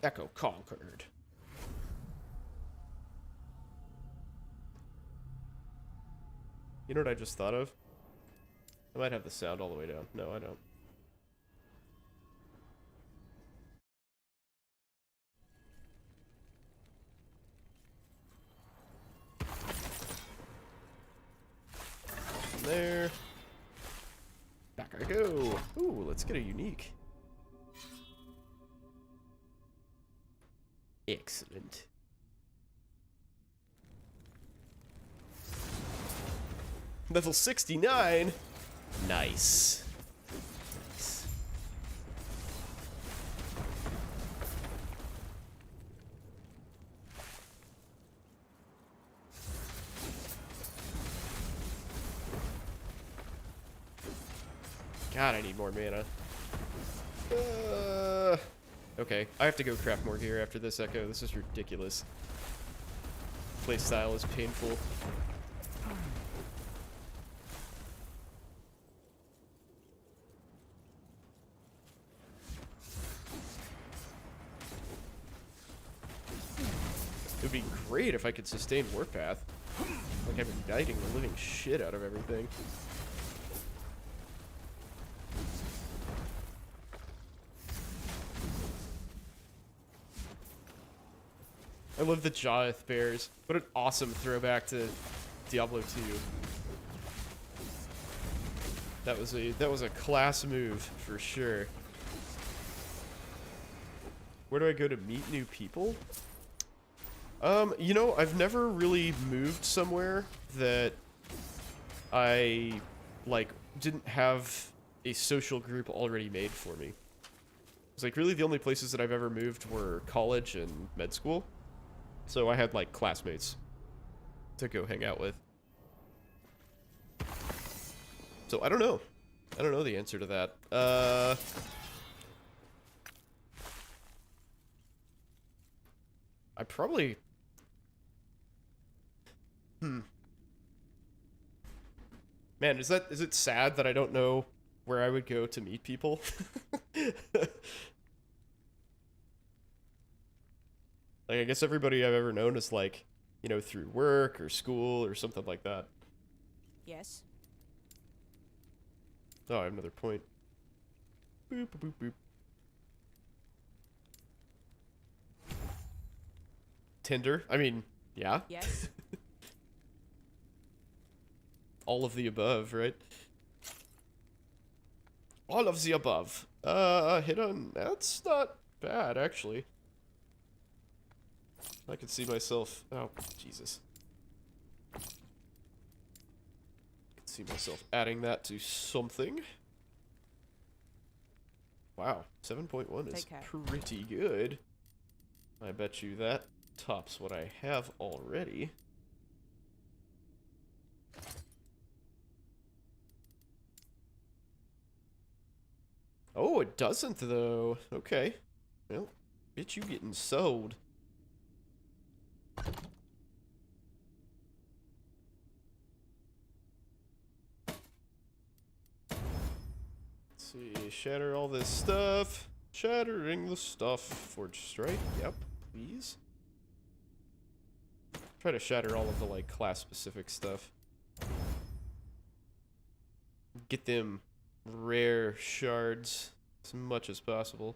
Echo conquered. You know what I just thought of? I might have the sound all the way down. No, I don't. There. Back I go. Ooh, let's get a unique. Excellent. Level 69. Nice. Nice. God, I need more mana. Okay, I have to go craft more gear after this, Echo. This is ridiculous. Playstyle is painful. It would be great if I could sustain Warpath. Like, I'm igniting the living shit out of everything. I love the Jaweth bears. What an awesome throwback to Diablo 2. That was a class move for sure. Where do I go to meet new people? You know, I've never really moved somewhere that I like didn't have a social group already made for me. It's like really the only places that I've ever moved were college and med school. So I had, like, classmates to go hang out with. So I don't know. I don't know the answer to that. I probably... Man, is it sad that I don't know where I would go to meet people? Like, I guess everybody I've ever known is, like, you know, through work or school or something like that. Yes. Oh, I have another point. Boop, boop, boop, boop. Tinder? I mean, yeah. Yes. All of the above, right? All of the above. Hit on... That's not bad, actually. I could see myself... Oh, Jesus. I could see myself adding that to something. Wow, 7.1 is pretty good. I bet you that tops what I have already. Oh, it doesn't, though. Okay. Well, bitch, you getting sold. Let's see, shatter all this stuff. Shattering the stuff. Forge strike. Yep. Please. Try to shatter all of the, like, class-specific stuff. Get them rare shards as much as possible.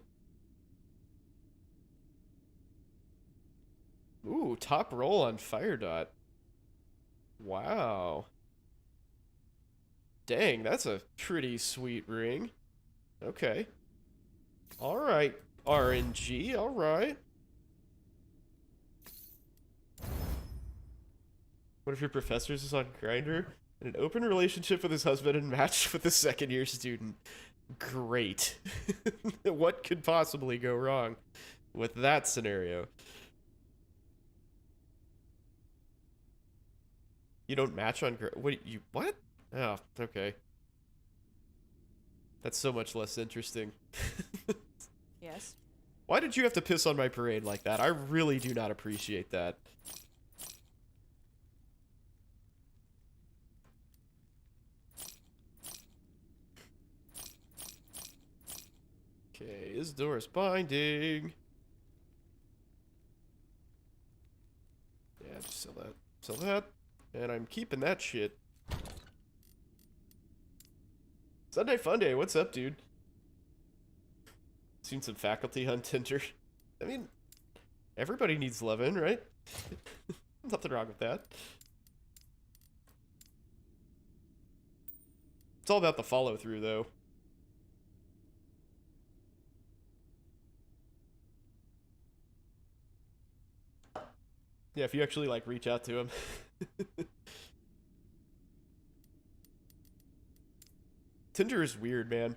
Ooh, top roll on Fire Dot. Wow. Dang, that's a pretty sweet ring. Okay. Alright, RNG, alright. One of your professors is on Grindr in an open relationship with his husband and matched with a second-year student. Great. What could possibly go wrong with that scenario? You don't match on what? Oh, okay. That's so much less interesting. Yes. Why did you have to piss on my parade like that? I really do not appreciate that. Okay, this door is binding. Yeah, just sell that. Sell that. And I'm keeping that shit. Sunday Funday, what's up, dude? Seen some faculty on Tinder. I mean, everybody needs loving, right? Nothing wrong with that. It's all about the follow-through, though. Yeah, if you actually, like, reach out to him. Tinder is weird, man.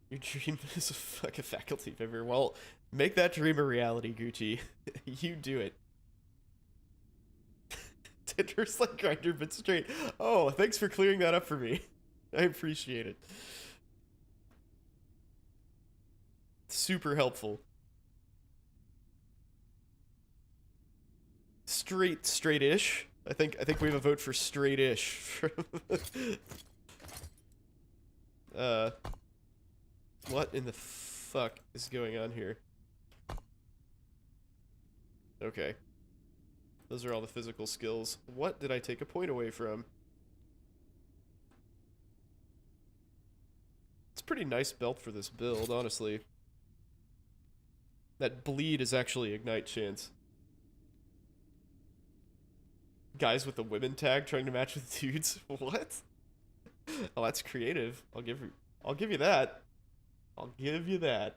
Your dream is a fucking faculty member. Well, make that dream a reality, Gucci. You do it. Tinder's like Grindr but straight. Oh, thanks for clearing that up for me. I appreciate it. Super helpful. Straight-ish. I think we have a vote for straight-ish. What in the fuck is going on here? Okay. Those are all the physical skills. What did I take a point away from? It's a pretty nice belt for this build, honestly. That bleed is actually ignite chance. Guys with the women tag trying to match with dudes? What? Oh, that's creative. I'll give you that. I'll give you that.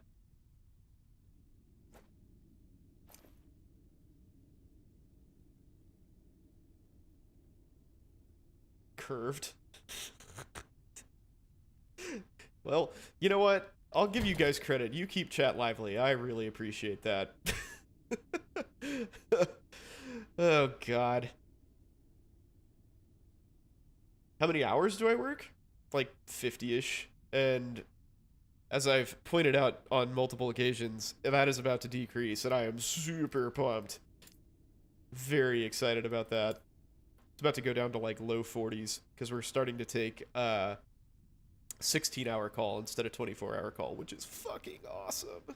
Curved. Well, you know what? I'll give you guys credit. You keep chat lively. I really appreciate that. Oh, God. How many hours do I work? Like 50-ish. And as I've pointed out on multiple occasions, that is about to decrease, and I am super pumped. Very excited about that. It's about to go down to like low 40s, because we're starting to take 16-hour call instead of 24-hour call, which is fucking awesome.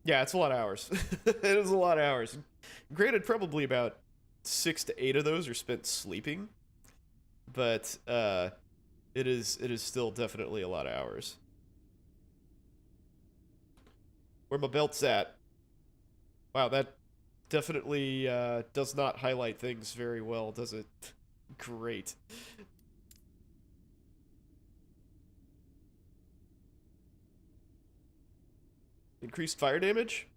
Yeah, it's a lot of hours. It is a lot of hours. Granted, probably about 6 to 8 of those are spent sleeping, but it is still definitely a lot of hours. Where my belt's at. Wow, that definitely does not highlight things very well, does it? Great. Increased fire damage?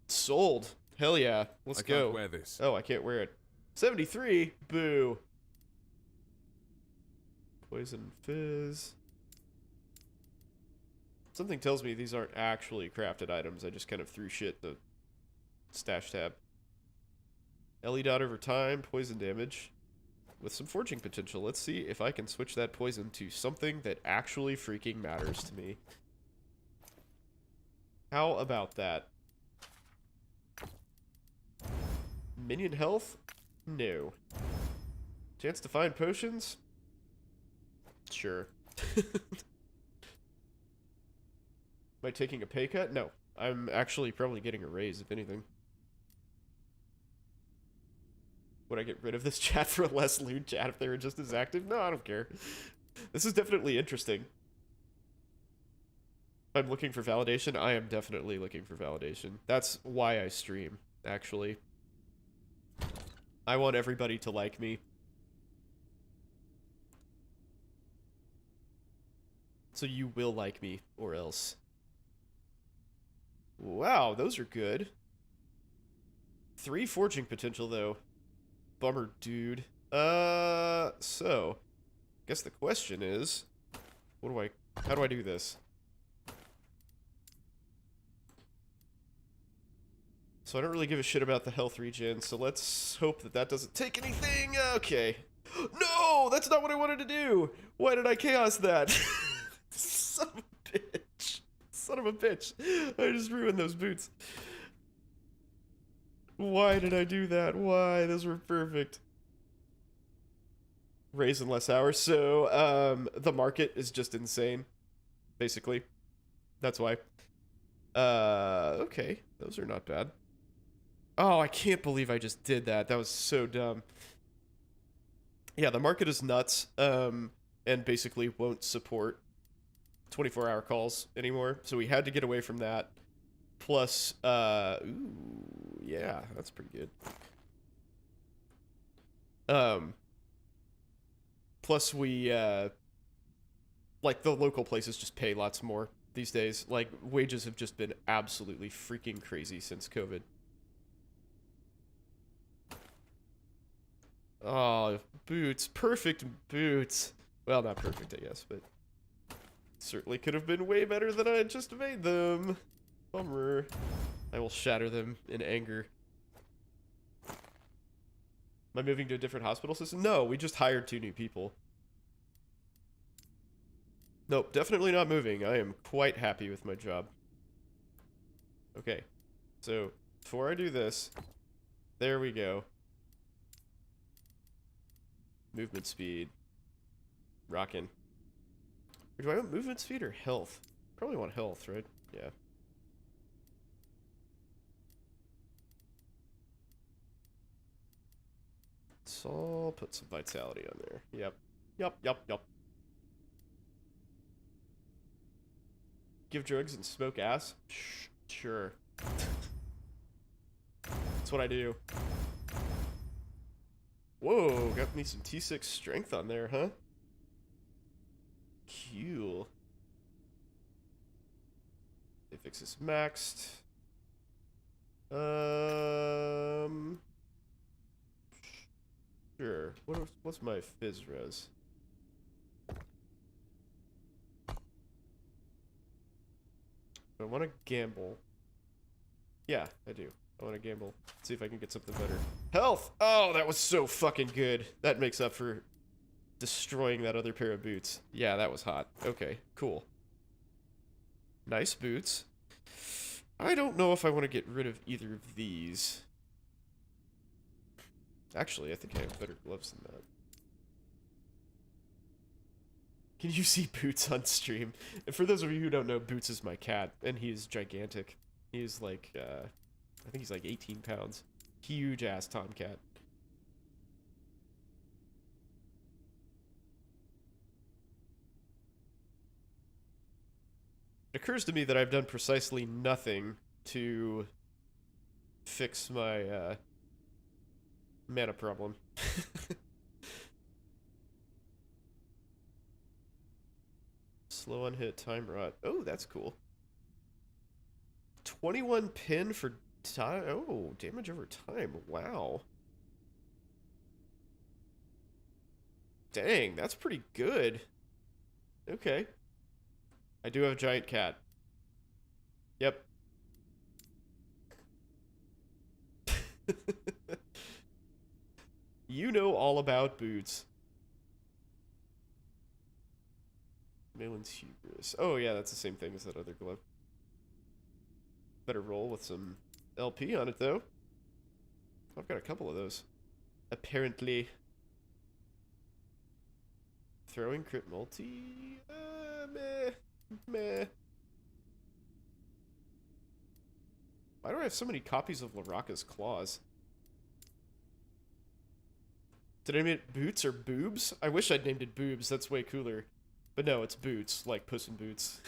Sold. Hell yeah. Let's go. I can't wear this. Oh, I can't wear it. 73? Boo. Poison fizz. Something tells me these aren't actually crafted items. I just kind of threw shit in the stash tab. LE dot over time, poison damage. With some forging potential. Let's see if I can switch that poison to something that actually freaking matters to me. How about that? Minion health? No. Chance to find potions? Sure. Am I taking a pay cut? No. I'm actually probably getting a raise, if anything. Would I get rid of this chat for a less lewd chat if they were just as active? No, I don't care. This is definitely interesting. I'm looking for validation. I am definitely looking for validation. That's why I stream, actually. I want everybody to like me. So you will like me, or else. Wow, those are good. 3 forging potential, though. Bummer, dude. So... guess the question is... how do I do this? So I don't really give a shit about the health regen, so let's hope that that doesn't take anything. Okay. No, that's not what I wanted to do. Why did I chaos that? Son of a bitch. Son of a bitch. I just ruined those boots. Why did I do that? Why? Those were perfect. Raise in less hours. So, the market is just insane. Basically. That's why. Okay. Those are not bad. Oh, I can't believe I just did that. That was so dumb. Yeah, the market is nuts, and basically won't support 24-hour calls anymore. So we had to get away from that. Plus, ooh, yeah, that's pretty good. Plus we, like, the local places just pay lots more these days. Like, wages have just been absolutely freaking crazy since COVID. Oh, boots. Perfect boots. Well, not perfect, I guess, but certainly could have been way better than I had just made them. Bummer. I will shatter them in anger. Am I moving to a different hospital system? No, we just hired 2 new people. Nope, definitely not moving. I am quite happy with my job. Okay, so before I do this, there we go. Movement speed. Rockin'. Or do I want movement speed or health? Probably want health, right? Yeah. So I'll put some vitality on there. Yep. Yep. Give drugs and smoke ass? Sure. That's what I do. Whoa, got me some T6 strength on there, huh? Cool. Affix is maxed. Sure. What's my phys res? I want to gamble. Yeah, I do. I want to gamble. See if I can get something better. Health! Oh, that was so fucking good. That makes up for destroying that other pair of boots. Yeah, that was hot. Okay, cool. Nice boots. I don't know if I want to get rid of either of these. Actually, I think I have better gloves than that. Can you see Boots on stream? And for those of you who don't know, Boots is my cat, and he's gigantic. He's like, I think he's like 18 pounds. Huge ass tomcat. It occurs to me that I've done precisely nothing to fix my mana problem. Slow on hit, time rot. Oh, that's cool. 21 pin for time. Oh, damage over time. Wow. Dang, that's pretty good. Okay. I do have a giant cat. Yep. You know all about boots. Malin's hubris. Oh yeah, that's the same thing as that other glove. Better roll with some LP on it though. I've got a couple of those. Apparently. Throwing crit multi? Meh. Why do I have so many copies of Laraka's Claws? Did I name it Boots or Boobs? I wish I'd named it Boobs. That's way cooler. But no, it's Boots, like Puss in Boots.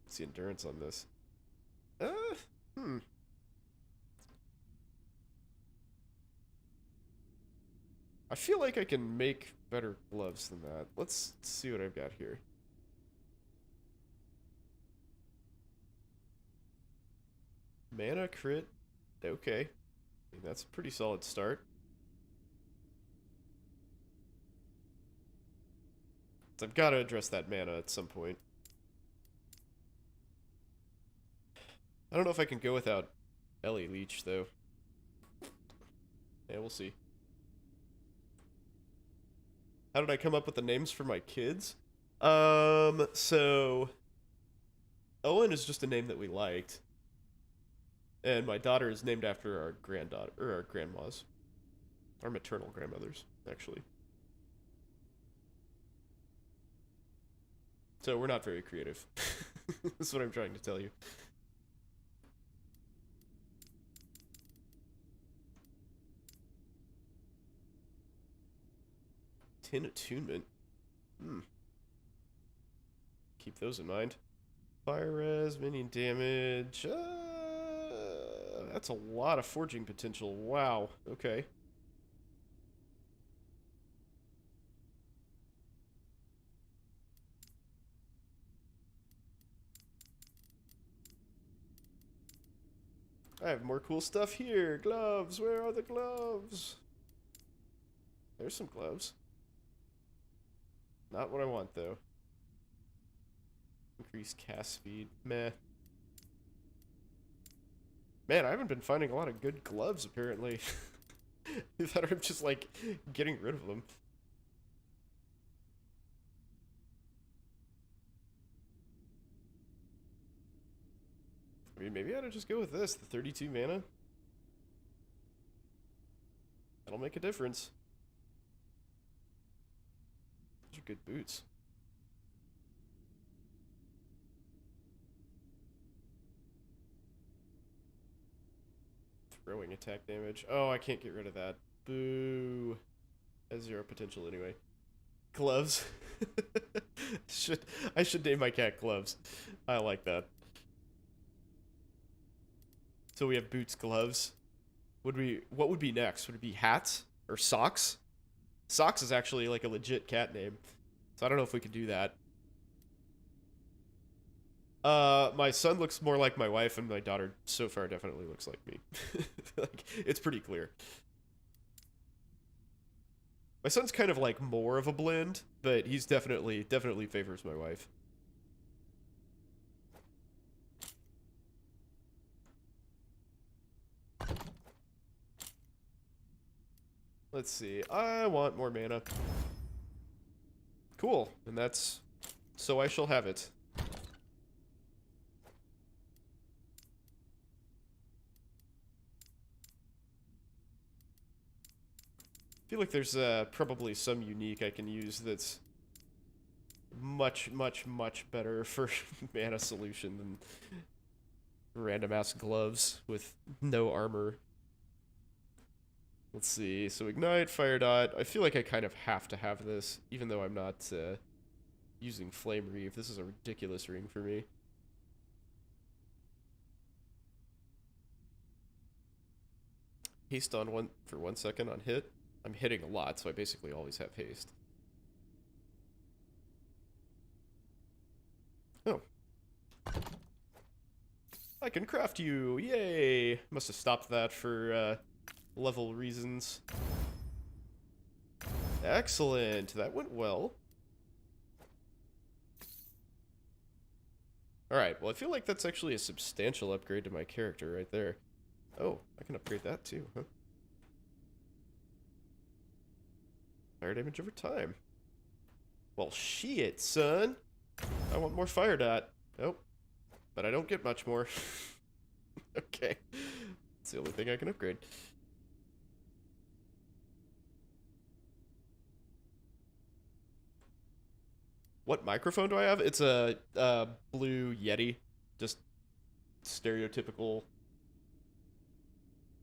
What's the endurance on this? Hmm. I feel like I can make better gloves than that. Let's see what I've got here. Mana crit. Okay. I mean, that's a pretty solid start. So I've got to address that mana at some point. I don't know if I can go without Ellie Leech, though. Yeah, we'll see. How did I come up with the names for my kids? So... Owen is just a name that we liked. And my daughter is named after our granddaughter, or our grandmas. Our maternal grandmothers, actually. So we're not very creative. That's what I'm trying to tell you. Tin attunement. Keep those in mind. Fire res, minion damage. That's a lot of forging potential. Wow. Okay. I have more cool stuff here. Gloves. Where are the gloves? There's some gloves. Not what I want, though. Increase cast speed. Meh. Man, I haven't been finding a lot of good gloves, apparently. That I'm just, like, getting rid of them. I mean, maybe I ought to just go with this, the 32 mana. That'll make a difference. Those are good boots. Throwing attack damage. Oh, I can't get rid of that. Boo. Has 0 potential anyway. Gloves. I should name my cat Gloves. I like that. So we have boots, gloves. What would be next? Would it be hats or socks? Socks is actually like a legit cat name. So I don't know if we could do that. My son looks more like my wife, and my daughter so far definitely looks like me. Like, it's pretty clear. My son's kind of like more of a blend, but he's definitely favors my wife. Let's see. I want more mana. Cool. And that's... So I shall have it. I feel like there's probably some unique I can use that's much better for mana solution than random ass gloves with no armor. Let's see. So ignite, fire dot. I feel like I kind of have to have this, even though I'm not using flame reeve. This is a ridiculous ring for me. Haste on one for 1 second on hit. I'm hitting a lot, so I basically always have haste. Oh. I can craft you! Yay! Must have stopped that for level reasons. Excellent! That went well. Alright, well I feel like that's actually a substantial upgrade to my character right there. Oh, I can upgrade that too, huh? Fire damage over time. Well, shit, son. I want more fire dot. Nope. But I don't get much more. Okay. It's the only thing I can upgrade. What microphone do I have? It's a blue Yeti, just stereotypical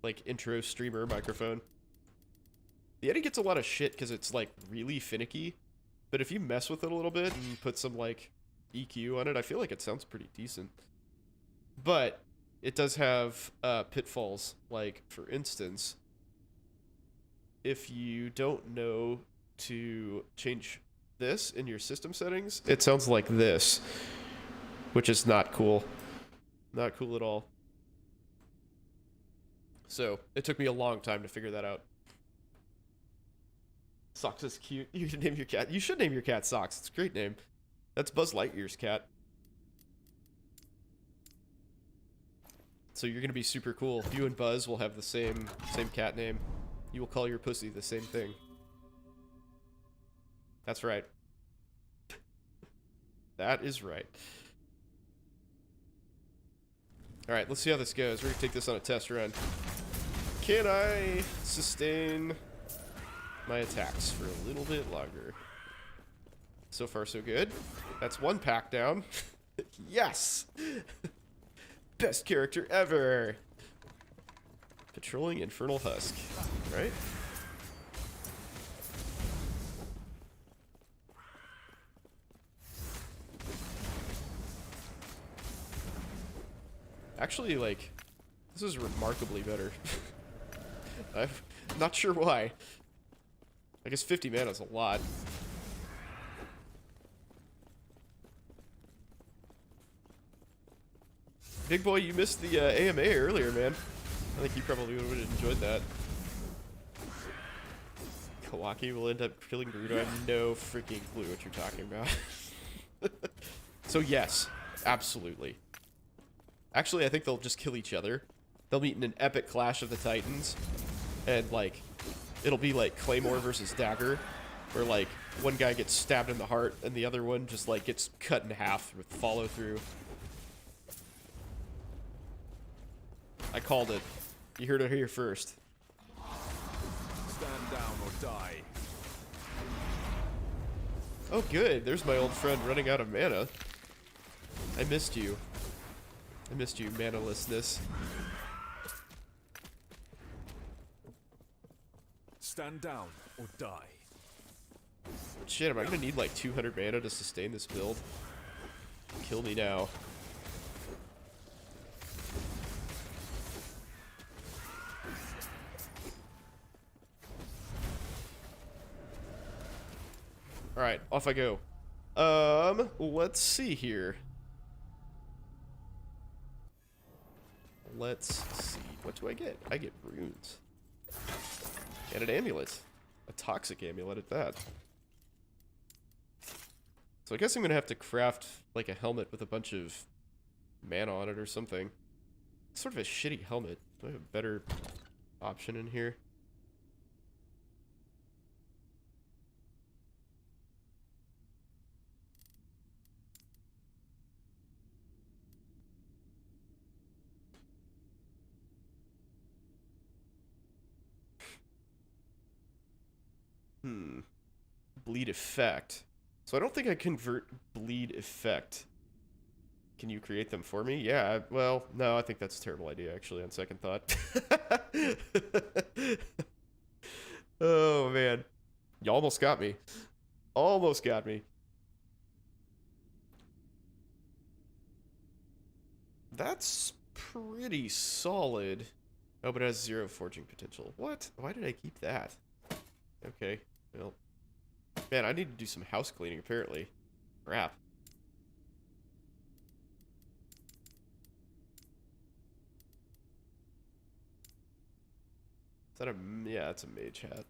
like intro streamer microphone. The Yeti gets a lot of shit because it's like really finicky, but if you mess with it a little bit and put some like EQ on it, I feel like it sounds pretty decent. But it does have pitfalls, like for instance, if you don't know to change this in your system settings, it sounds like this, which is not cool. Not cool at all. So it took me a long time to figure that out. Socks is cute. You should name your cat. You should name your cat Socks. It's a great name. That's Buzz Lightyear's cat. So you're gonna be super cool. You and Buzz will have the same cat name. You will call your pussy the same thing. That's right. That is right. Alright, let's see how this goes. We're gonna take this on a test run. Can I sustain my attacks for a little bit longer? So far, so good. That's one pack down. Yes! Best character ever! Patrolling Infernal Husk, right? Actually, like, this is remarkably better. I'm not sure why. I guess 50 mana is a lot. Big boy, you missed the AMA earlier, man. I think you probably would have enjoyed that. Kawaki will end up killing Gerudo. I have no freaking clue what you're talking about. So yes, absolutely. Actually, I think they'll just kill each other. They'll meet in an epic clash of the Titans. And, like, it'll be like Claymore versus Dagger. Where, like, one guy gets stabbed in the heart and the other one just, like, gets cut in half with follow-through. I called it. You heard it here first. Stand down or die. Oh, good. There's my old friend running out of mana. I missed you. I missed you, manalessness. Stand down or die. Shit, am I gonna need like 200 mana to sustain this build? Kill me now. Alright, off I go. Let's see here. Let's see. What do I get? I get runes. And an amulet. A toxic amulet at that. So I guess I'm gonna have to craft like a helmet with a bunch of mana on it or something. It's sort of a shitty helmet. Do I have a better option in here? Bleed effect. So I don't think I convert bleed effect. Can you create them for me? Yeah, well, no, I think that's a terrible idea, actually, on second thought. Oh, man. You almost got me. Almost got me. That's pretty solid. Oh, but it has 0 forging potential. What? Why did I keep that? Okay, well. Man, I need to do some house cleaning, apparently. Crap. Is that a... yeah, that's a mage hat.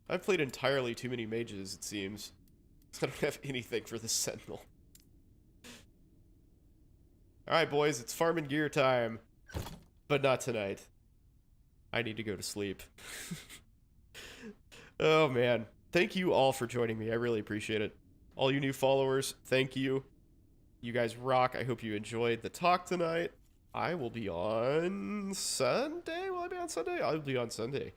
I've played entirely too many mages, it seems. I don't have anything for the Sentinel. Alright, boys, it's farm and gear time. But not tonight. I need to go to sleep. Oh, man. Thank you all for joining me. I really appreciate it. All you new followers, thank you. You guys rock. I hope you enjoyed the talk tonight. I will be on Sunday. Will I be on Sunday? I'll be on Sunday.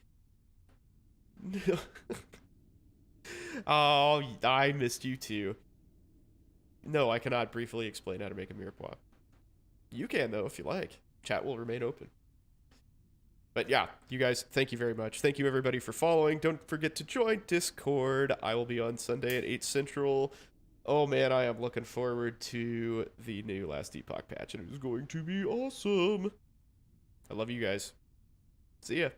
Oh, I missed you too. No, I cannot briefly explain how to make a mirepoix. You can, though, if you like. Chat will remain open. But yeah, you guys, thank you very much. Thank you, everybody, for following. Don't forget to join Discord. I will be on Sunday at 8 Central. Oh, man, I am looking forward to the new Last Epoch patch, and it is going to be awesome. I love you guys. See ya.